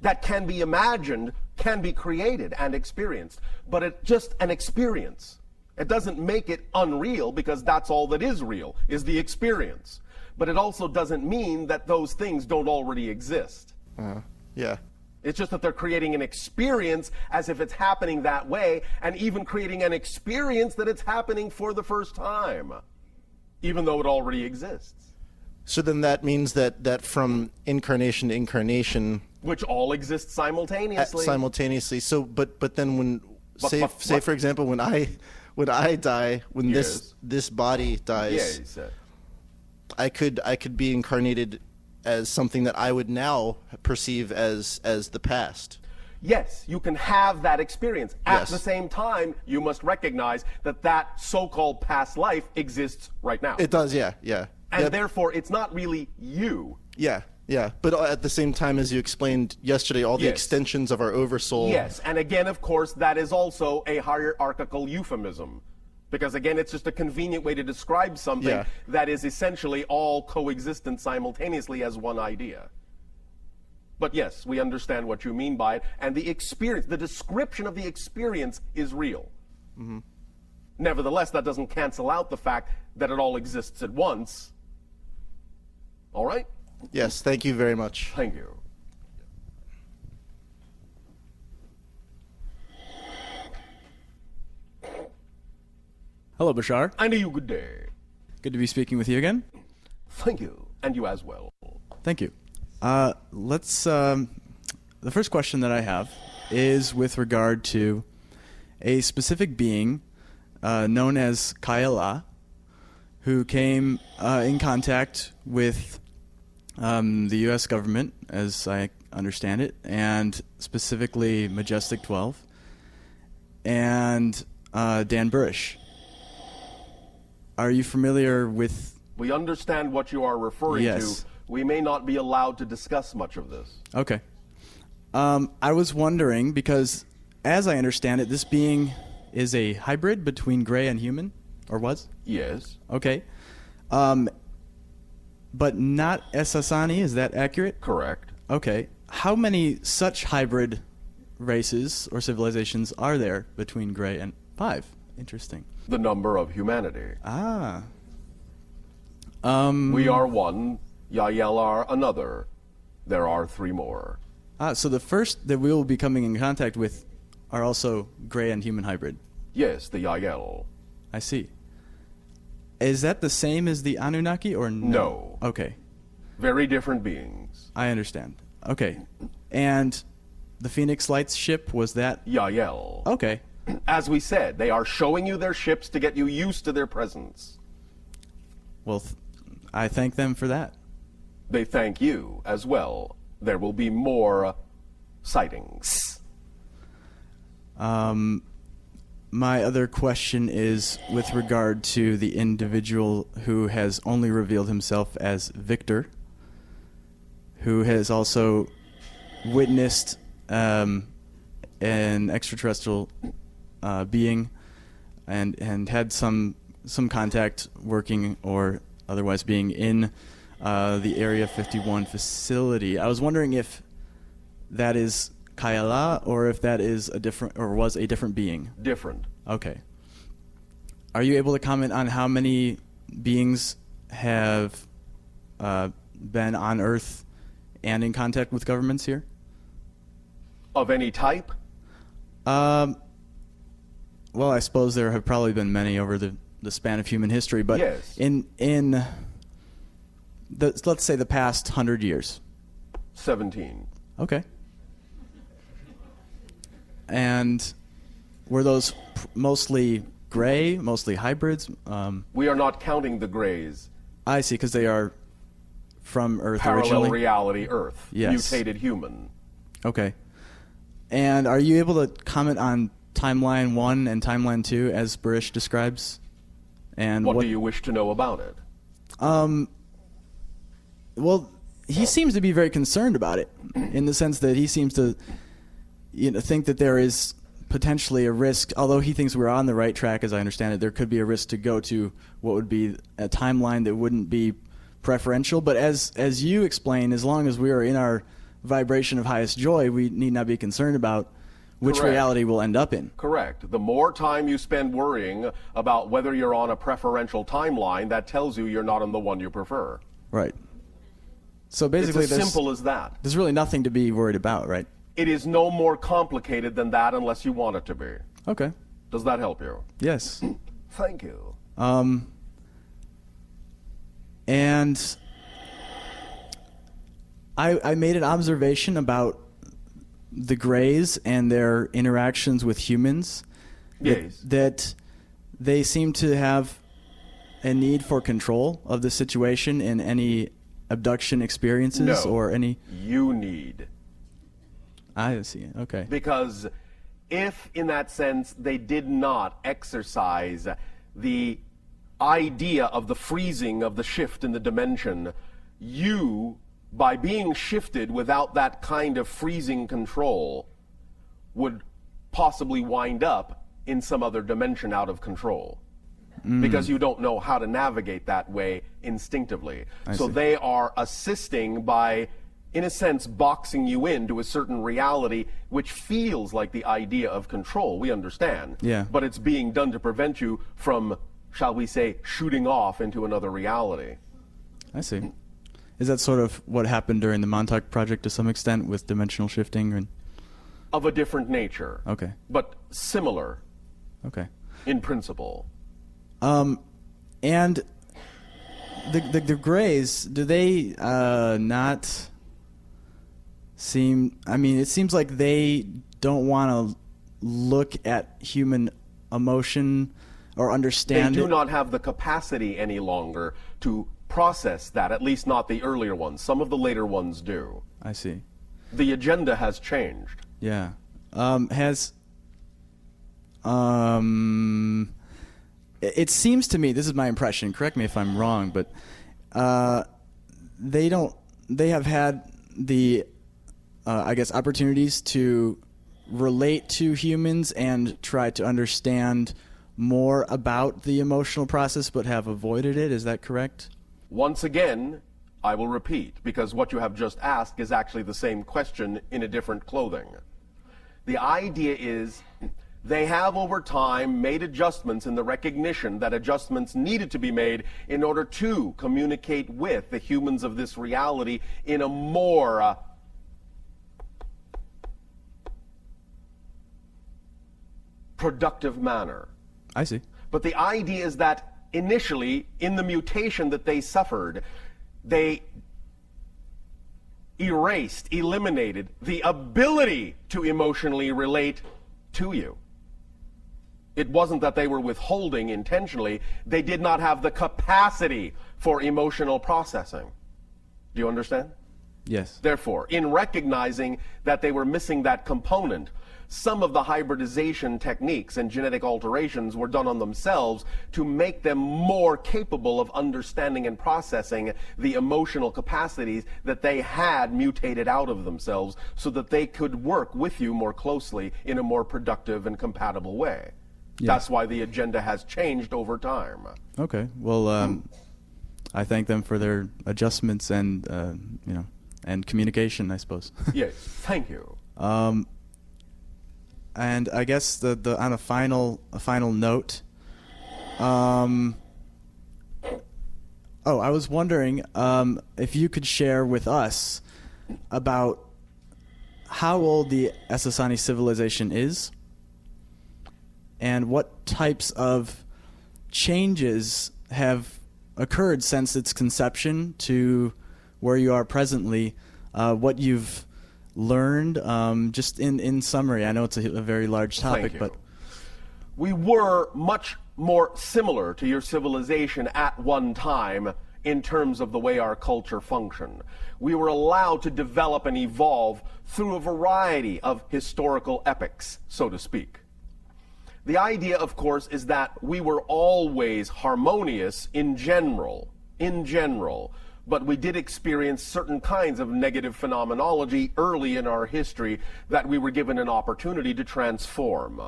that can be imagined, can be created and experienced. But it's just an experience. It doesn't make it unreal, because that's all that is real, is the experience. But it also doesn't mean that those things don't already exist. Yeah. It's just that they're creating an experience as if it's happening that way, and even creating an experience that it's happening for the first time, even though it already exists. So then that means that from incarnation to incarnation... Which all exists simultaneously. Simultaneously. So, but then when... Say, for example, when I die, when Yes. this body dies... Yes. I could be incarnated as something that I would now perceive as the past. Yes, you can have that experience. At Yes. the same time, you must recognize that that so-called past life exists right now. It does, yeah. And Yep. therefore, it's not really you. Yeah. But at the same time, as you explained yesterday, all the Yes. extensions of our oversoul... Yes, and again, of course, that is also a hierarchical euphemism. Because again, it's just a convenient way to describe something Yeah. that is essentially all coexistent simultaneously as one idea. But yes, we understand what you mean by it, and the experience, the description of the experience is real. Mm-hmm. Nevertheless, that doesn't cancel out the fact that it all exists at once. All right? Yes, thank you very much. Thank you. Hello, Bashar. And you, good day. Good to be speaking with you again. Thank you. And you as well. Thank you. Let's. The first question that I have is with regard to a specific being known as Kaila, who came in contact with the U.S. government, as I understand it, and specifically Majestic 12, and Dan Burish. Are you familiar with... We understand what you are referring Yes. to. We may not be allowed to discuss much of this. Okay. I was wondering, because as I understand it, this being is a hybrid between gray and human, or was? Yes. Okay. But not Esasani, is that accurate? Correct. Okay. How many such hybrid races or civilizations are there between gray and 5? Interesting. The number of humanity. Ah. We are one, Yael are another. There are 3 more. So the first that we will be coming in contact with are also gray and human hybrid. Yes, the Yael. I see. Is that the same as the Anunnaki or no? No. Okay. Very different beings. I understand. Okay. And the Phoenix Lights ship, was that? Yael. Okay. As we said, they are showing you their ships to get you used to their presence. Well, I thank them for that. They thank you as well. There will be more sightings. My other question is with regard to the individual who has only revealed himself as Victor, who has also witnessed an extraterrestrial being and had some contact working or otherwise being in the Area 51 facility. I was wondering if that is Kayala or if that is a different or was a different being. Different. Okay. Are you able to comment on how many beings have been on Earth and in contact with governments here? Of any type? Well, I suppose there have probably been many over the span of human history, but yes. in let's say the past 100 years. 17. Okay. And were those mostly gray, mostly hybrids? We are not counting the grays. I see, because they are from Earth Parallel originally. reality Earth. Yes. Mutated human. Okay. And are you able to comment on Timeline 1 and Timeline 2 as Burish describes? And what do you wish to know about it? Well, he seems to be very concerned about it in the sense that he seems to think that there is potentially a risk, although he thinks we're on the right track, as I understand it, there could be a risk to go to what would be a timeline that wouldn't be preferential. But as you explain, as long as we are in our vibration of highest joy, we need not be concerned about which Correct. reality we'll end up in. Correct. The more time you spend worrying about whether you're on a preferential timeline, that tells you you're not on the one you prefer. Right. So basically, it's as simple as that. There's really nothing to be worried about, right? It is no more complicated than that unless you want it to be. Okay. Does that help you? Yes. Thank you. And I made an observation about the Greys and their interactions with humans. Yes. That they seem to have a need for control of the situation in any abduction experiences or any... You need. I see. Okay. Because if, in that sense, they did not exercise the idea of the freezing of the shift in the dimension, you, by being shifted without that kind of freezing control, would possibly wind up in some other dimension out of control. Because you don't know how to navigate that way instinctively. So they are assisting by, in a sense, boxing you into a certain reality which feels like the idea of control. We understand. Yeah. But it's being done to prevent you from, shall we say, shooting off into another reality. I see. Is that sort of what happened during the Montauk Project to some extent with dimensional shifting? And... Of a different nature. Okay. But similar. Okay. In principle. And the Greys, do they not seem... I mean, it seems like they don't want to look at human emotion or understand They do it. not have the capacity any longer to process that, at least not the earlier ones. Some of the later ones do. I see. The agenda has changed. Yeah. It seems to me, this is my impression, correct me if I'm wrong, but they have had the, I guess, opportunities to relate to humans and try to understand more about the emotional process, but have avoided it. Is that correct? Once again, I will repeat, because what you have just asked is actually the same question in a different clothing. The idea is they have over time made adjustments in the recognition that adjustments needed to be made in order to communicate with the humans of this reality in a more productive manner. I see. But the idea is that initially, in the mutation that they suffered, they eliminated the ability to emotionally relate to you. It wasn't that they were withholding intentionally, they did not have the capacity for emotional processing. Do you understand? Yes. Therefore, in recognizing that they were missing that component, some of the hybridization techniques and genetic alterations were done on themselves to make them more capable of understanding and processing the emotional capacities that they had mutated out of themselves so that they could work with you more closely in a more productive and compatible way. Yes. That's why the agenda has changed over time. Okay. Well, I thank them for their adjustments and, and communication, I suppose. Yes. Thank you. And I guess the on a final note, I was wondering if you could share with us about how old the Essassani civilization is, and what types of changes have occurred since its conception to where you are presently, what you've learned, just in summary. I know it's a very large topic, but we were much more similar to your civilization at one time in terms of the way our culture functioned. We were allowed to develop and evolve through a variety of historical epics, so to speak. The idea, of course, is that we were always harmonious in general, but we did experience certain kinds of negative phenomenology early in our history that we were given an opportunity to transform.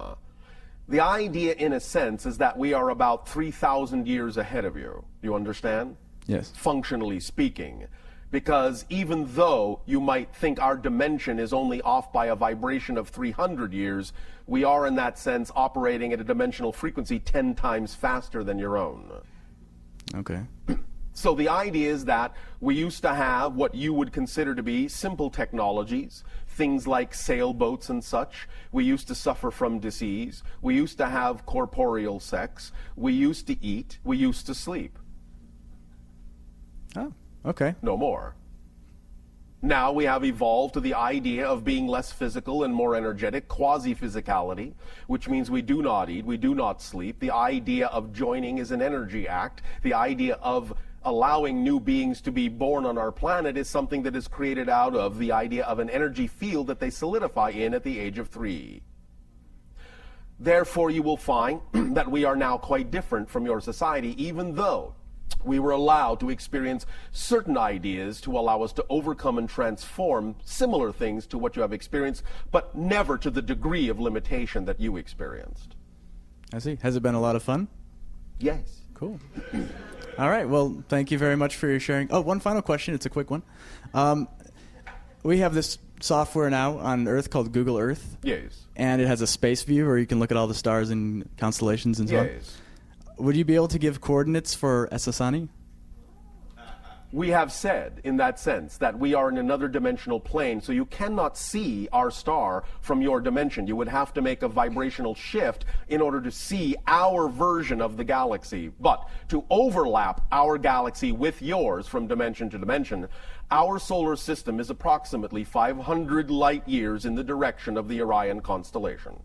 The idea, in a sense, is that we are about 3,000 years ahead of you. Do you understand? Yes. Functionally speaking. Because even though you might think our dimension is only off by a vibration of 300 years, we are, in that sense, operating at a dimensional frequency 10 times faster than your own. Okay. So the idea is that we used to have what you would consider to be simple technologies, things like sailboats and such. We used to suffer from disease. We used to have corporeal sex. We used to eat. We used to sleep. Oh, okay. No more. Now we have evolved to the idea of being less physical and more energetic, quasi-physicality, which means we do not eat, we do not sleep. The idea of joining is an energy act. The idea of allowing new beings to be born on our planet is something that is created out of the idea of an energy field that they solidify in at the age of 3. Therefore, you will find that we are now quite different from your society, even though we were allowed to experience certain ideas to allow us to overcome and transform similar things to what you have experienced, but never to the degree of limitation that you experienced. I see. Has it been a lot of fun? Yes. Cool. All right. Well, thank you very much for your sharing. Oh, one final question. It's a quick one. We have this software now on Earth called Google Earth. Yes. And it has a space view where you can look at all the stars and constellations and so on. Yes. Would you be able to give coordinates for Essassani? We have said, in that sense, that we are in another dimensional plane, so you cannot see our star from your dimension. You would have to make a vibrational shift in order to see our version of the galaxy. But to overlap our galaxy with yours from dimension to dimension, our solar system is approximately 500 light years in the direction of the Orion constellation.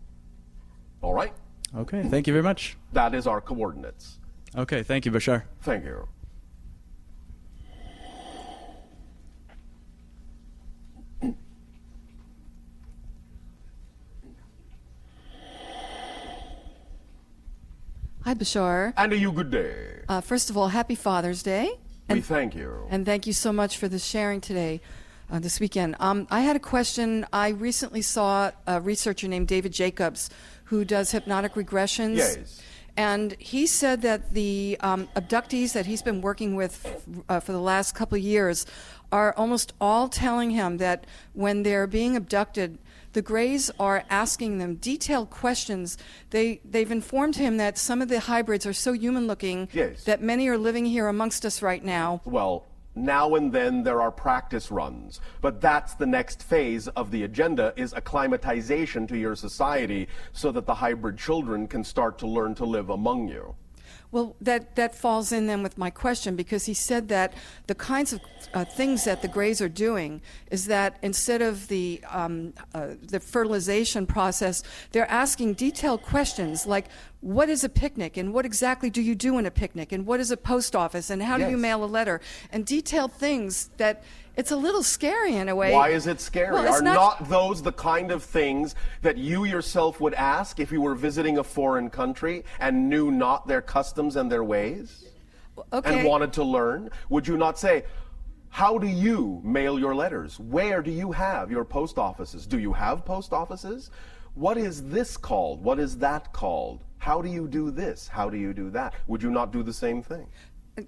All right? Okay, thank you very much. That is our coordinates. Okay, thank you, Bashar. Thank you. Hi, Bashar. And a you good day. First of all, happy Father's Day. We thank you. And thank you so much for the sharing today, this weekend. I had a question. I recently saw a researcher named David Jacobs who does hypnotic regressions. Yes. And he said that the abductees that he's been working with for the last couple of years are almost all telling him that when they're being abducted, the Greys are asking them detailed questions. They've informed him that some of the hybrids are so human-looking that many are living here amongst us right now. Well, now and then there are practice runs, but that's the next phase of the agenda, is acclimatization to your society so that the hybrid children can start to learn to live among you. Well, that falls in then with my question, because he said that the kinds of things that the Greys are doing is that instead of the fertilization process, they're asking detailed questions like, what is a picnic, and what exactly do you do in a picnic, and what is a post office, and how do you mail a letter, and detailed things that it's a little scary in a way. Why is it scary? Well, it's Are not those the kind of things that you yourself would ask if you were visiting a foreign country and knew not their customs and their ways? Okay. And wanted to learn? Would you not say, how do you mail your letters? Where do you have your post offices? Do you have post offices? What is this called? What is that called? How do you do this? How do you do that? Would you not do the same thing?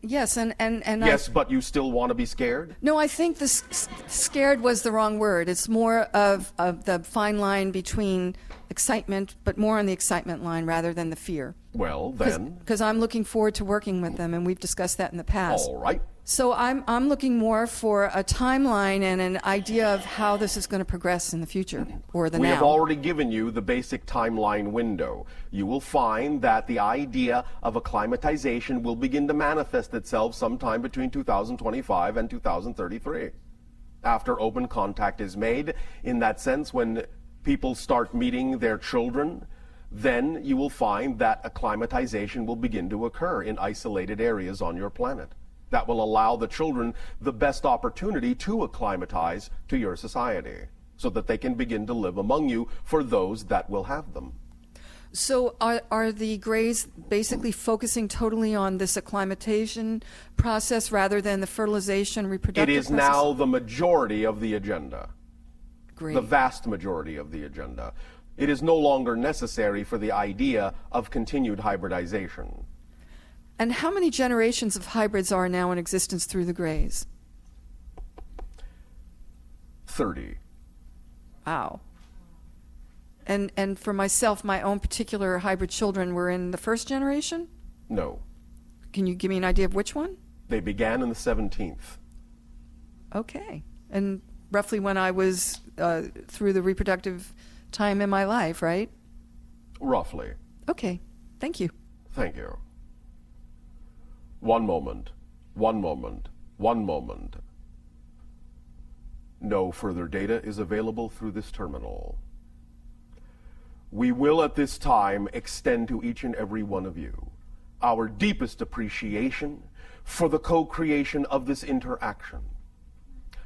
Yes, and yes, but you still want to be scared? No, I think scared was the wrong word. It's more of the fine line between excitement, but more on the excitement line rather than the fear. Well, then. Because I'm looking forward to working with them, and we've discussed that in the past. All right. So I'm looking more for a timeline and an idea of how this is going to progress in the future, or the now. We have already given you the basic timeline window. You will find that the idea of acclimatization will begin to manifest itself sometime between 2025 and 2033. After open contact is made, in that sense, when people start meeting their children, then you will find that acclimatization will begin to occur in isolated areas on your planet. That will allow the children the best opportunity to acclimatize to your society so that they can begin to live among you for those that will have them. So are the Greys basically focusing totally on this acclimatization process rather than the fertilization, reproductive process? It is now the majority of the agenda. Great. The vast majority of the agenda. It is no longer necessary for the idea of continued hybridization. And how many generations of hybrids are now in existence through the Greys? 30. Wow. And for myself, my own particular hybrid children were in the first generation? No. Can you give me an idea of which one? They began in the 17th. Okay. And roughly when I was through the reproductive time in my life, right? Roughly. Okay. Thank you. Thank you. One moment. One moment. One moment. No further data is available through this terminal. We will at this time extend to each and every one of you our deepest appreciation for the co-creation of this interaction.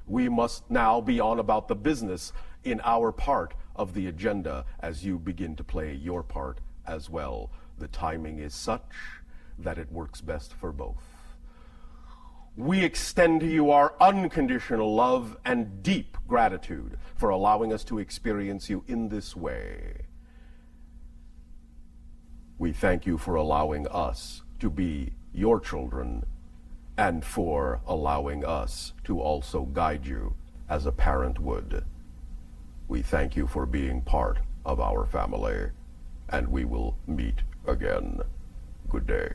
We must now be on about the business in our part of the agenda as you begin to play your part as well. The timing is such that it works best for both. We extend to you our unconditional love and deep gratitude for allowing us to experience you in this way. We thank you for allowing us to be your children and for allowing us to also guide you as a parent would. We thank you for being part of our family, and we will meet again. Good day.